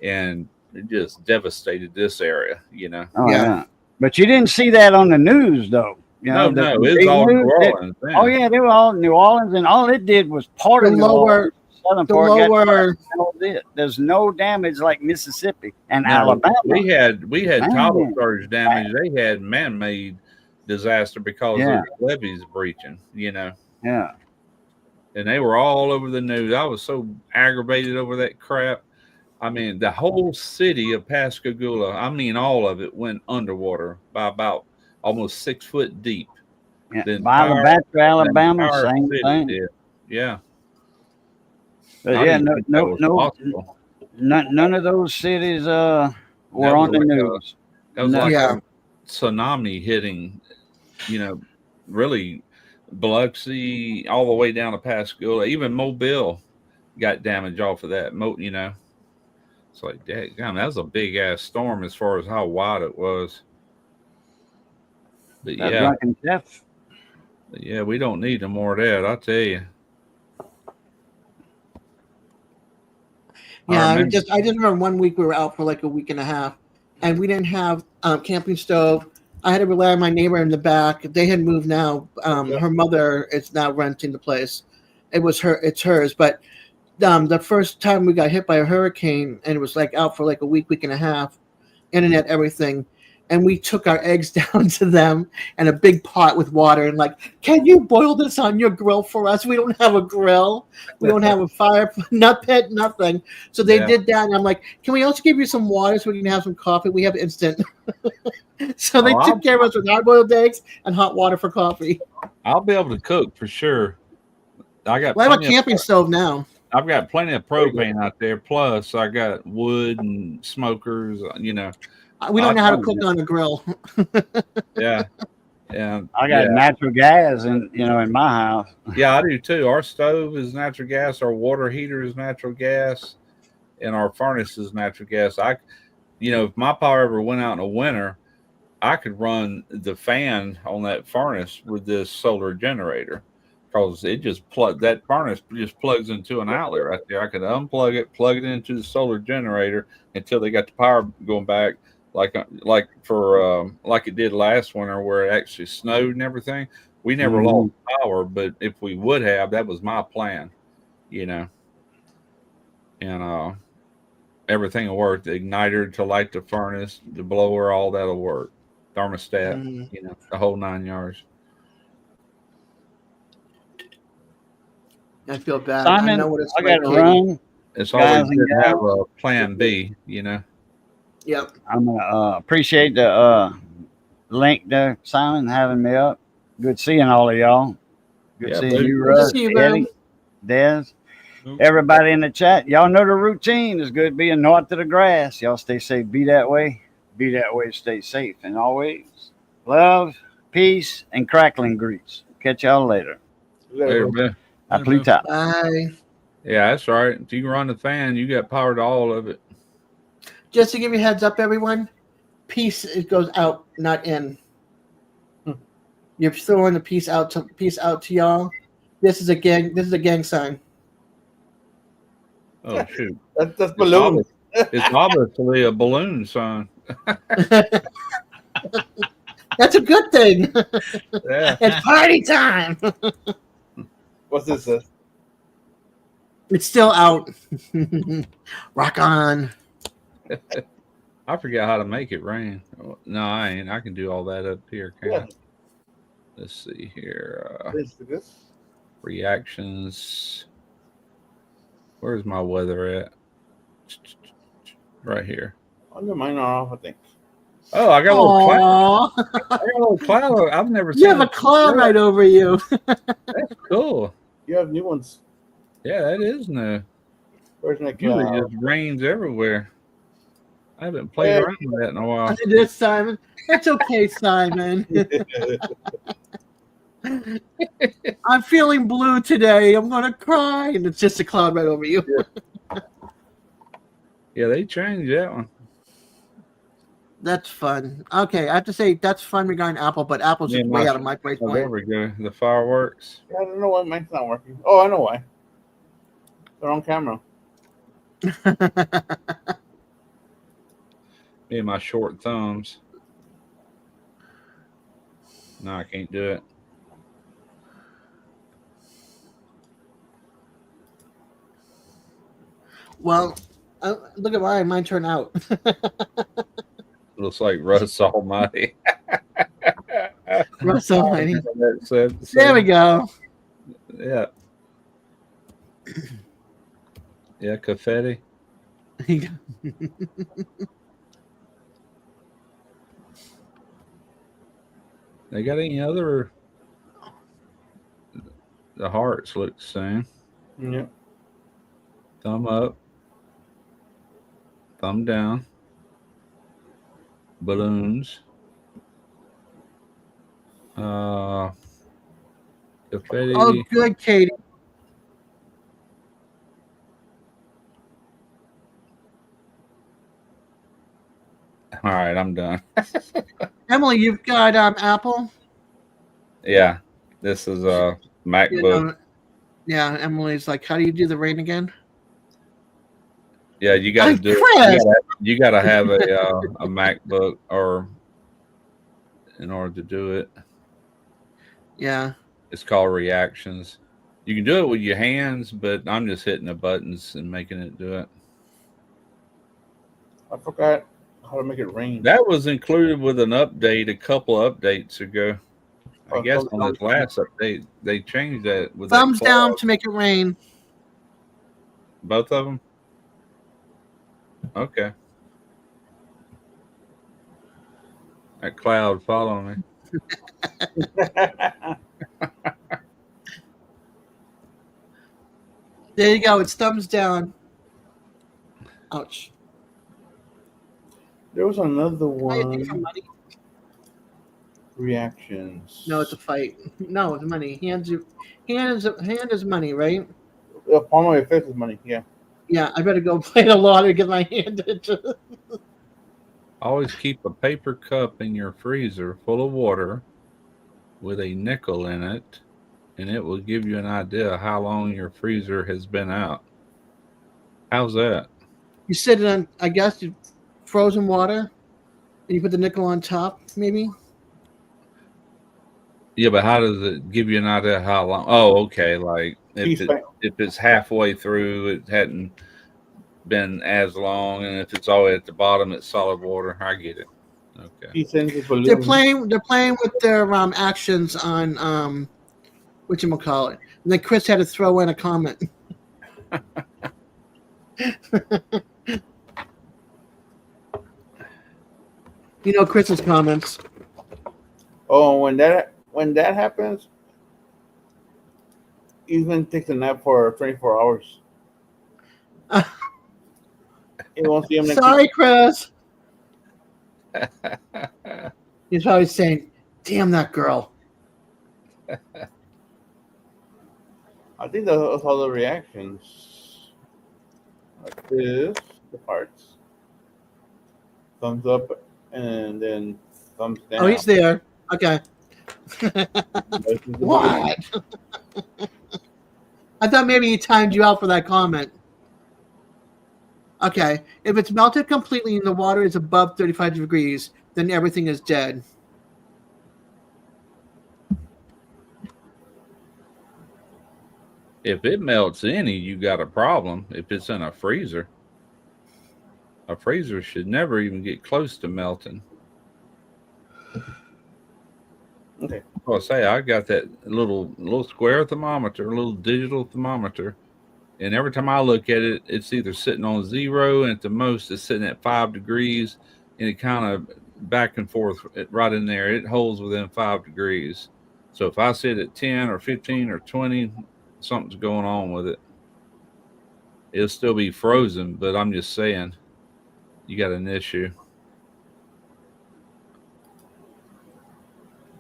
and it just devastated this area, you know. Oh, yeah. But you didn't see that on the news, though. You know, no, it was all New Orleans. Oh, yeah, they were all New Orleans, and all it did was part of the lower, southern part. There's no damage like Mississippi and Alabama. We had tidal surge damage. They had man-made disaster because of the levees breaching, you know. Yeah. And they were all over the news. I was so aggravated over that crap. I mean, the whole city of Pascagoula, I mean, all of it went underwater by about almost 6 foot deep. Yeah. Back to Alabama, same thing. Did. Yeah. But none of those cities were on the news. That was like a tsunami hitting, you know, really Biloxi all the way down to Pascagoula. Even Mobile got damage off of that. You know, it's like, damn, that was a big ass storm as far as how wide it was. But yeah, we don't need no more of that. I'll tell you. Yeah, I just remember one week we were out for like a week and a half, and we didn't have camping stove. I had to rely on my neighbor in the back. They had moved now. Her mother is now renting the place. It's hers. But the first time we got hit by a hurricane, and it was like out for like a week and a half, internet, everything. And we took our eggs down to them and a big pot with water and like, can you boil this on your grill for us? We don't have a grill. We don't have a fire, nut pit, nothing. So they did that. And I'm like, can we also give you some water so we can have some coffee? We have instant. So they took care of us with hard-boiled eggs and hot water for coffee. I'll be able to cook for sure. I have a camping stove now. I've got plenty of propane out there. Plus, I got wood and smokers, you know. We don't know how to cook on a grill. Yeah. I got natural gas in my house. Yeah, I do too. Our stove is natural gas. Our water heater is natural gas, and our furnace is natural gas. If my power ever went out in the winter, I could run the fan on that furnace with this solar generator because that furnace just plugs into an outlet right there. I could unplug it, plug it into the solar generator until they got the power going back. Like it did last winter where it actually snowed and everything. We never lost power, but if we would have, that was my plan, you know. And everything will work. The igniter to light the furnace, the blower, all that'll work. Thermostat, you know, the whole 9 yards. I feel bad. Simon, I know what it's I got to run. It's always good to have a plan B, you know. Yep. I'm gonna appreciate the link there, Simon, having me up. Good seeing all of y'all. Good seeing you, Russ, Eddie, Des, everybody in the chat. Y'all know the routine. It's good being north of the grass. Y'all stay safe. Be that way. Be that way. Stay safe. And always love, peace, and crackling grease. Catch y'all later. Later, man. I please top. Bye. Yeah, that's right. If you can run the fan, you got power to all of it. Just to give you a heads up, everyone, peace it goes out, not in. You're throwing the peace out to y'all. This is a gang. This is a gang sign. Oh shoot! That's balloon. It's obviously a balloon sign. That's a good thing. Yeah. It's party time. What's this? It's still out. Rock on. I forgot how to make it rain. No, I ain't. I can do all that up here. Can I? Let's see here. This. Reactions. Where's my weather at? Right here. Oh, no, mine are off, I think. Oh, I got a little cloud. I got a little cloud. I've never seen. You have a cloud right over you. That's cool. You have new ones. Yeah, that is new. Where's my Usually cloud? just rains everywhere. I haven't played around with that in a while. This Simon. That's okay, Simon. I'm feeling blue today. I'm gonna cry, and it's just a cloud right over you. Yeah, they changed that one. That's fun. Okay, I have to say that's fun regarding Apple, but Apple's just way out of my price Oh, there point. we go. The fireworks. I don't know why mine's not working. Oh, I know why. They're on camera. Me and my short thumbs. No, I can't do it. Well, look at mine turned out. Looks like Russ Almighty. Russ Almighty. There we go. Yeah. Yeah, confetti. They got any other? The hearts look the same. Yeah. Thumb up. Thumb down. Balloons. Confetti. Oh, good, Katie. All right, I'm done. Emily, you've got Apple? Yeah, this is a MacBook. Yeah, Emily's like, how do you do the rain again? Yeah, you got to do it. You got to have a MacBook or in order to do it. Yeah. It's called Reactions. You can do it with your hands, but I'm just hitting the buttons and making it do it. I forgot how to make it rain. That was included with an update a couple updates ago. I guess on this last update, they changed that with thumbs down to make it rain. Both of them? Okay. That cloud following me. There you go. It's thumbs down. Ouch. There was another one. Reactions. No, it's a fight. No, it's money. Hand is money, right? The palm of your face is money. Yeah. Yeah, I better go play the lottery to get my hand into. Always keep a paper cup in your freezer full of water with a nickel in it, and it will give you an idea how long your freezer has been out. How's that? You sit it on, I guess, frozen water, and you put the nickel on top, maybe? Yeah, but how does it give you an idea how long? Oh, okay. Like if it's halfway through, it hadn't been as long, and if it's all the way at the bottom, it's solid water. I get it. Okay. They're playing with their actions on whatchamacallit. And then Chris had to throw in a comment. You know Chris's comments. Oh, when that happens, Ethan takes a nap for 24 hours. You won't see him next Sorry, week. Chris. He's probably saying, "Damn that girl." I think those are the reactions. Like this, the parts. Thumbs up, and then thumbs down. Oh, he's there. Okay. This is the video. What? I thought maybe he timed you out for that comment. Okay. If it's melted completely and the water is above 35 degrees, then everything is dead. If it melts any, you got a problem. If it's in a freezer should never even get close to melting. Okay. I'll say I got that little square thermometer, a little digital thermometer, and every time I look at it, it's either sitting on 0 and at the most it's sitting at 5 degrees, and it kind of back and forth right in there. It holds within 5 degrees. So if I sit at 10 or 15 or 20, something's going on with it. It'll still be frozen, but I'm just saying you got an issue.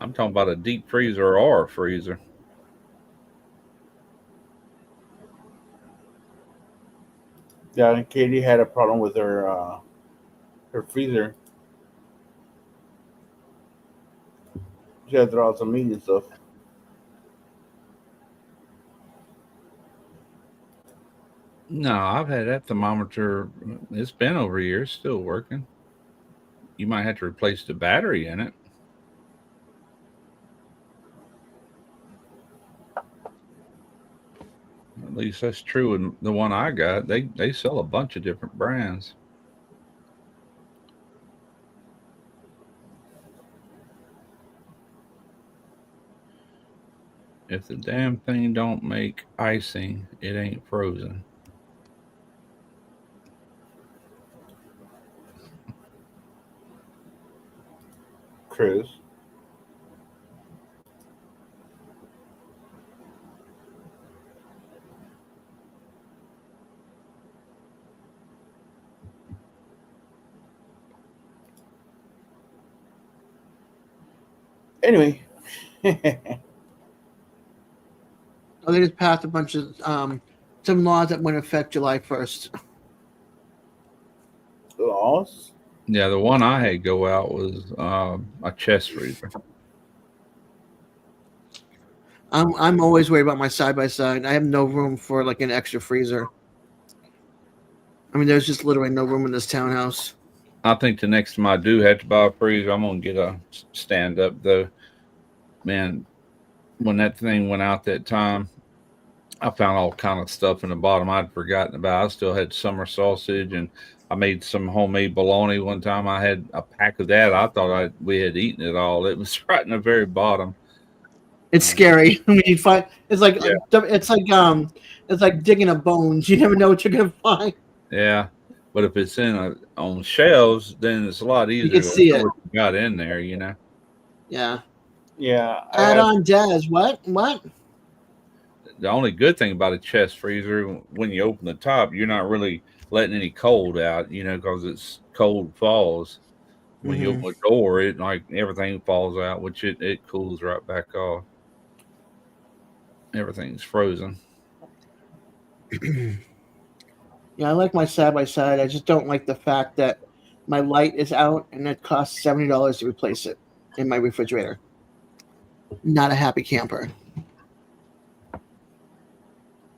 I'm talking about a deep freezer or a freezer. Yeah, and Katie had a problem with her freezer. She had to throw out some meat and stuff. No, I've had that thermometer. It's been over a year. It's still working. You might have to replace the battery in it. At least that's true in the one I got. They sell a bunch of different brands. If the damn thing don't make icing, it ain't frozen. Chris. Anyway. Oh, they just passed a bunch of some laws that went into effect July 1st. Laws? Yeah, the one I had go out was a chest freezer. I'm always worried about my side by side. I have no room for like an extra freezer. I mean, there's just literally no room in this townhouse. I think the next time I do have to buy a freezer, I'm gonna get a stand up though. Man, when that thing went out that time, I found all kind of stuff in the bottom I'd forgotten about. I still had summer sausage, and I made some homemade bologna one time. I had a pack of that. I thought we had eaten it all. It was right in the very bottom. It's scary when you find it's like digging up bones. You never know what you're gonna find. Yeah, but if it's on shelves, then it's a lot easier. You can see it. What you got in there, you know. Yeah. Yeah. Add on Des. What? The only good thing about a chest freezer, when you open the top, you're not really letting any cold out, you know, because it's cold falls. When you open the door, it like everything falls out, which it cools right back off. Everything's frozen. Yeah, I like my side by side. I just don't like the fact that my light is out and it costs $70 to replace it in my refrigerator. Not a happy camper.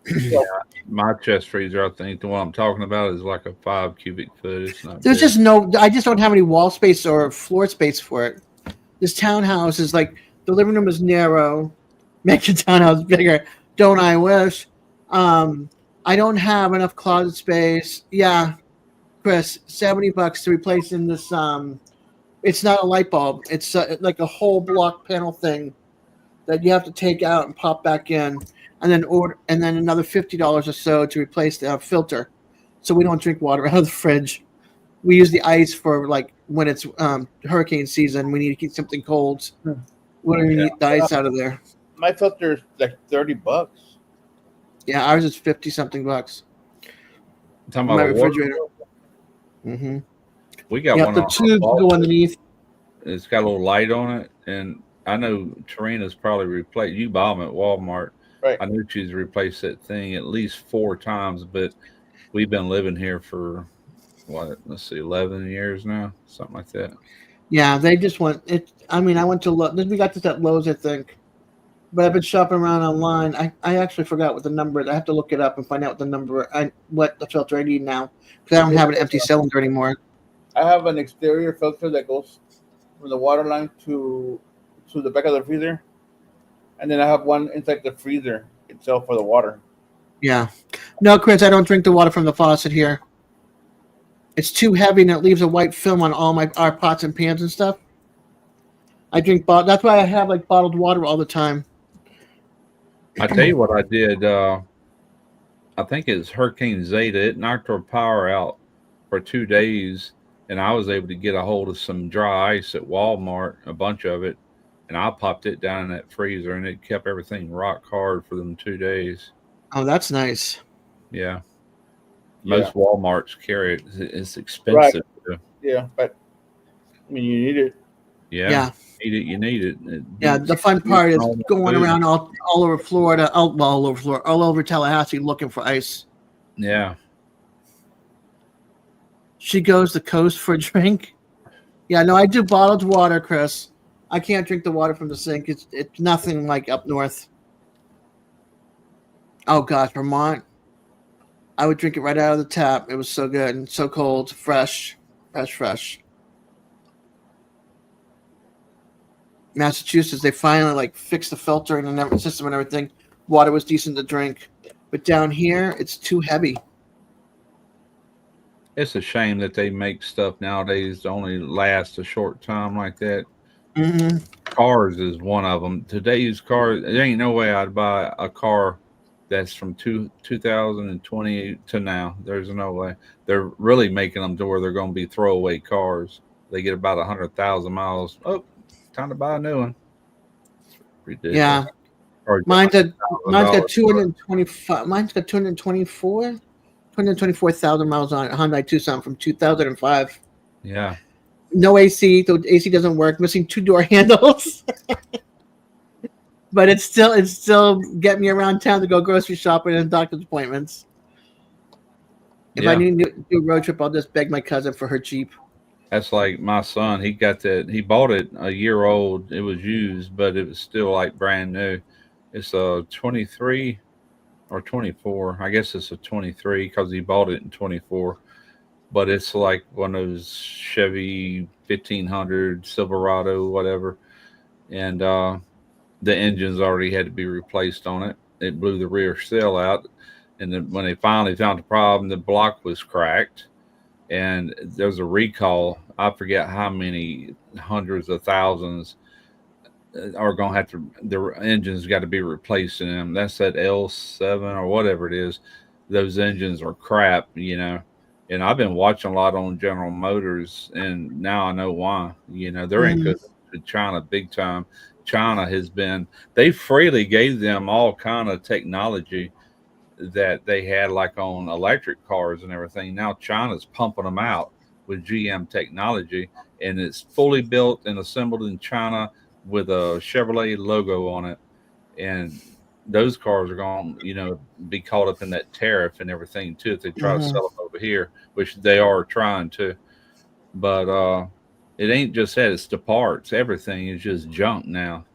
Yeah, my chest freezer, I think the one I'm talking about is like a 5 cubic foot. It's not. There's big. I just don't have any wall space or floor space for it. This townhouse is like the living room is narrow. Make the townhouse bigger. Don't I wish? I don't have enough closet space. Yeah, Chris, $70 to replace in this. It's not a light bulb. It's like a whole block panel thing that you have to take out and pop back in, and then another $50 or so to replace the filter, so we don't drink water out of the fridge. We use the ice for like when it's hurricane season. We need to keep something cold. We don't even get the ice out of there. My filter is like $30. Yeah, ours is 50 something bucks. Talking about My a refrigerator. Mm-hmm. We got one. The tubes go underneath. It's got a little light on it, and I know Tarina's probably replaced. You buy them at Walmart. Right. I knew she's replaced that thing at least 4 times, but we've been living here for what? Let's see, 11 years now, something like that. Yeah, they just went it. I mean, I went to we got this at Lowe's, I think, but I've been shopping around online. I actually forgot what the number is. I have to look it up and find out what the number. What the filter I need now because I don't have an empty cylinder anymore. I have an exterior filter that goes from the water line to the back of the freezer, and then I have one inside the freezer itself for the water. Yeah, no, Chris, I don't drink the water from the faucet here. It's too heavy and it leaves a white film on all our pots and pans and stuff. I drink that's why I have like bottled water all the time. I tell you what I did. I think it's Hurricane Zeta. It knocked our power out for 2 days, and I was able to get a hold of some dry ice at Walmart, a bunch of it, and I popped it down in that freezer, and it kept everything rock hard for them 2 days. Oh, that's nice. Yeah. Most Walmarts carry it. It's expensive. Right. Yeah, but I mean, you need it. Yeah. You need it. Yeah, the fun part is going around all over Florida, all over Tallahassee looking for ice. Yeah. She goes to the coast for a drink. Yeah, no, I do bottled water, Chris. I can't drink the water from the sink. It's nothing like up north. Oh gosh, Vermont. I would drink it right out of the tap. It was so good and so cold, fresh. Massachusetts, they finally fixed the filter and the system and everything. Water was decent to drink, but down here it's too heavy. It's a shame that they make stuff nowadays to only last a short time like that. Mm-hmm. Cars is one of them. Today's car, there ain't no way I'd buy a car that's from 2020 to now. There's no way. They're really making them to where they're going to be throwaway cars. They get about 100,000 miles. Oh, time to buy a new one. Ridiculous. Yeah. Mine's got 225. Mine's got 224,000 miles on it. Hyundai Tucson from 2005. Yeah. No AC. The AC doesn't work. Missing 2 door handles. But it's still get me around town to go grocery shopping and doctor's appointments. If I need to do a road trip, I'll just beg my cousin for her Jeep. That's like my son. He got that. He bought it a year old. It was used, but it was still like brand new. It's a 23 or 24. I guess it's a 23 because he bought it in 24. But it's like one of those Chevy 1500 Silverado, whatever. And the engine's already had to be replaced on it. It blew the rear seal out. And then when they finally found the problem, the block was cracked. And there's a recall. I forget how many hundreds of thousands are going to have to, the engines got to be replaced in them. That's that L7 or whatever it is. Those engines are crap, And I've been watching a lot on General Motors, and now I know why. They're in good with China big time. China has been, they freely gave them all kind of technology that they had like on electric cars and everything. Now China's pumping them out with GM technology, and it's fully built and assembled in China with a Chevrolet logo on it. And those cars are going to, be caught up in that tariff and everything too, if they try to sell them over here, which they are trying to. But it ain't just that, it's the parts. Everything is just junk now.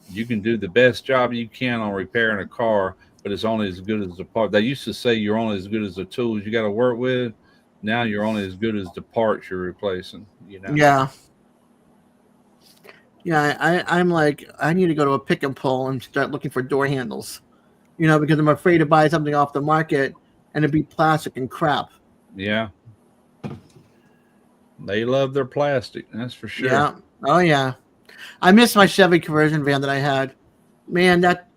You can do the best job you can on repairing a car, but it's only as good as the part. They used to say you're only as good as the tools you got to work with. Now you're only as good as the parts you're replacing. Yeah. Yeah, I'm like, I need to go to a pick and pull and start looking for door handles, because I'm afraid to buy something off the market and it'd be plastic and crap. Yeah. They love their plastic, that's for sure. Yeah. Oh, yeah. I miss my Chevy conversion van that I had. Man, that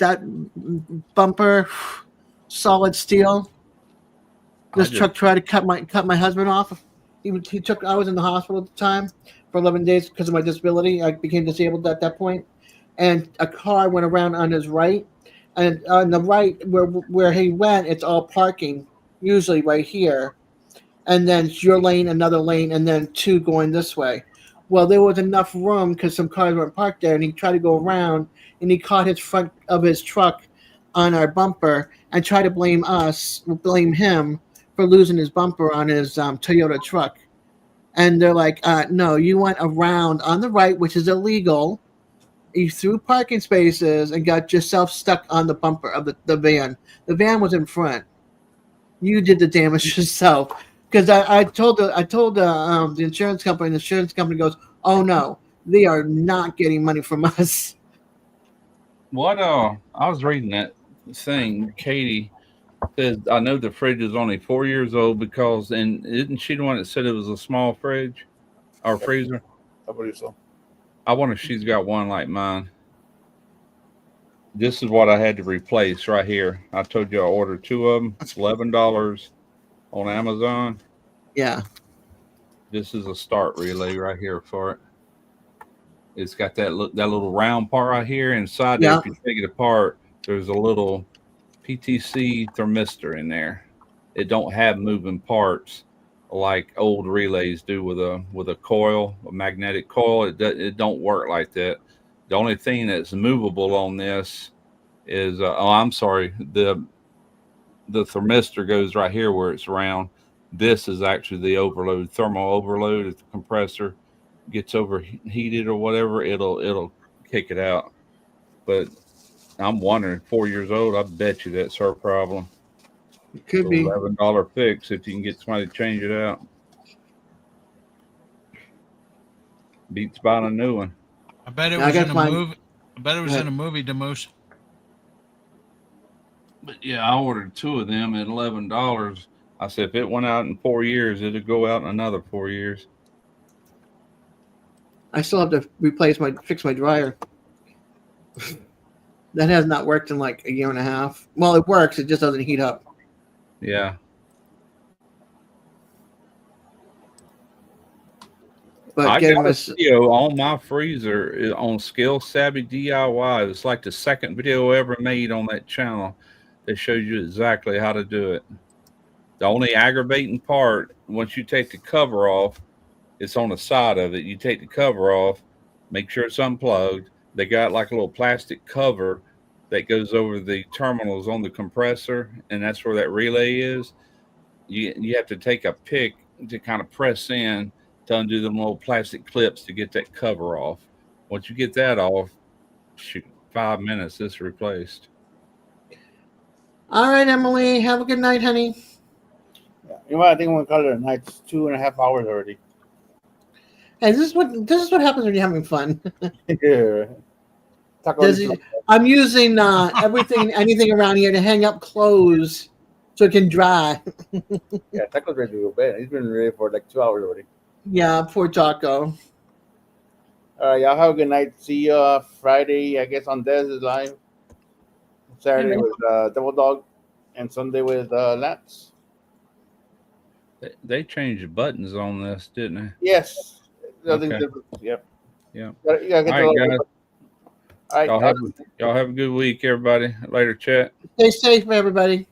bumper, solid steel. This truck tried to cut my husband off. I was in the hospital at the time for 11 days because of my disability. I became disabled at that point, and a car went around on his right, and on the right where he went, it's all parking, usually right here, and then it's your lane, another lane, and then 2 going this way. Well, there was enough room because some cars weren't parked there, and he tried to go around, and he caught his front of his truck on our bumper and try to blame him for losing his bumper on his Toyota truck. And they're like, no, you went around on the right, which is illegal. You threw parking spaces and got yourself stuck on the bumper of the van. The van was in front. You did the damage yourself. Because I told the insurance company, and the insurance company goes, oh no, they are not getting money from us. What I was reading that thing, Katie says, I know the fridge is only 4 years old because, and isn't she the one that said it was a small fridge or freezer? I believe so. I wonder if she's got one like mine. This is what I had to replace right here. I told you I ordered 2 of them. It's $11 on Amazon. Yeah. This is a start relay right here for it. It's got that little round part right here inside. Yeah. There, if you take it apart, there's a little PTC thermistor in there. It don't have moving parts like old relays do with a coil, a magnetic coil. It don't work like that. The only thing that's movable on this is I'm sorry, the thermistor goes right here where it's round. This is actually the overload, thermal overload. If the compressor gets overheated or whatever, it'll kick it out. But I'm wondering, 4 years old, I bet you that's her problem. It could be. $11 fix if you can get somebody to change it out. Beats buying a new one. I bet it was in a movie. I bet it was in a movie, Demotion. But yeah, I ordered 2 of them at $11. I said if it went out in 4 years, it'd go out in another 4 years. I still have to fix my dryer. That has not worked in like a year and a half. Well, it works. It just doesn't heat up. Yeah. But I got a video on my freezer on Skill Savvy DIY. It's like the second video ever made on that channel that shows you exactly how to do it. The only aggravating part, once you take the cover off, it's on the side of it. You take the cover off, make sure it's unplugged. They got like a little plastic cover that goes over the terminals on the compressor, and that's where that relay is. You have to take a pick to kind of press in to undo them little plastic clips to get that cover off. Once you get that off, shoot, 5 minutes, it's replaced. All right, Emily. Have a good night, honey. Yeah. You know what? I think I'm gonna call it a night. It's 2.5 hours already. Hey, this is what happens when you're having fun. Yeah. I'm using anything around here to hang up clothes so it can dry. Yeah, Taco's ready to go to bed. He's been ready for like 2 hours already. Yeah, poor Taco. All right, y'all have a good night. See you Friday, I guess, on Dez's live. Saturday with Double Dog, and Sunday with Lance. They changed the buttons on this, didn't they? Yes. Okay. Yep. Yeah. All right, guys. All right, y'all have a good week, everybody. Later, chat. Stay safe, everybody.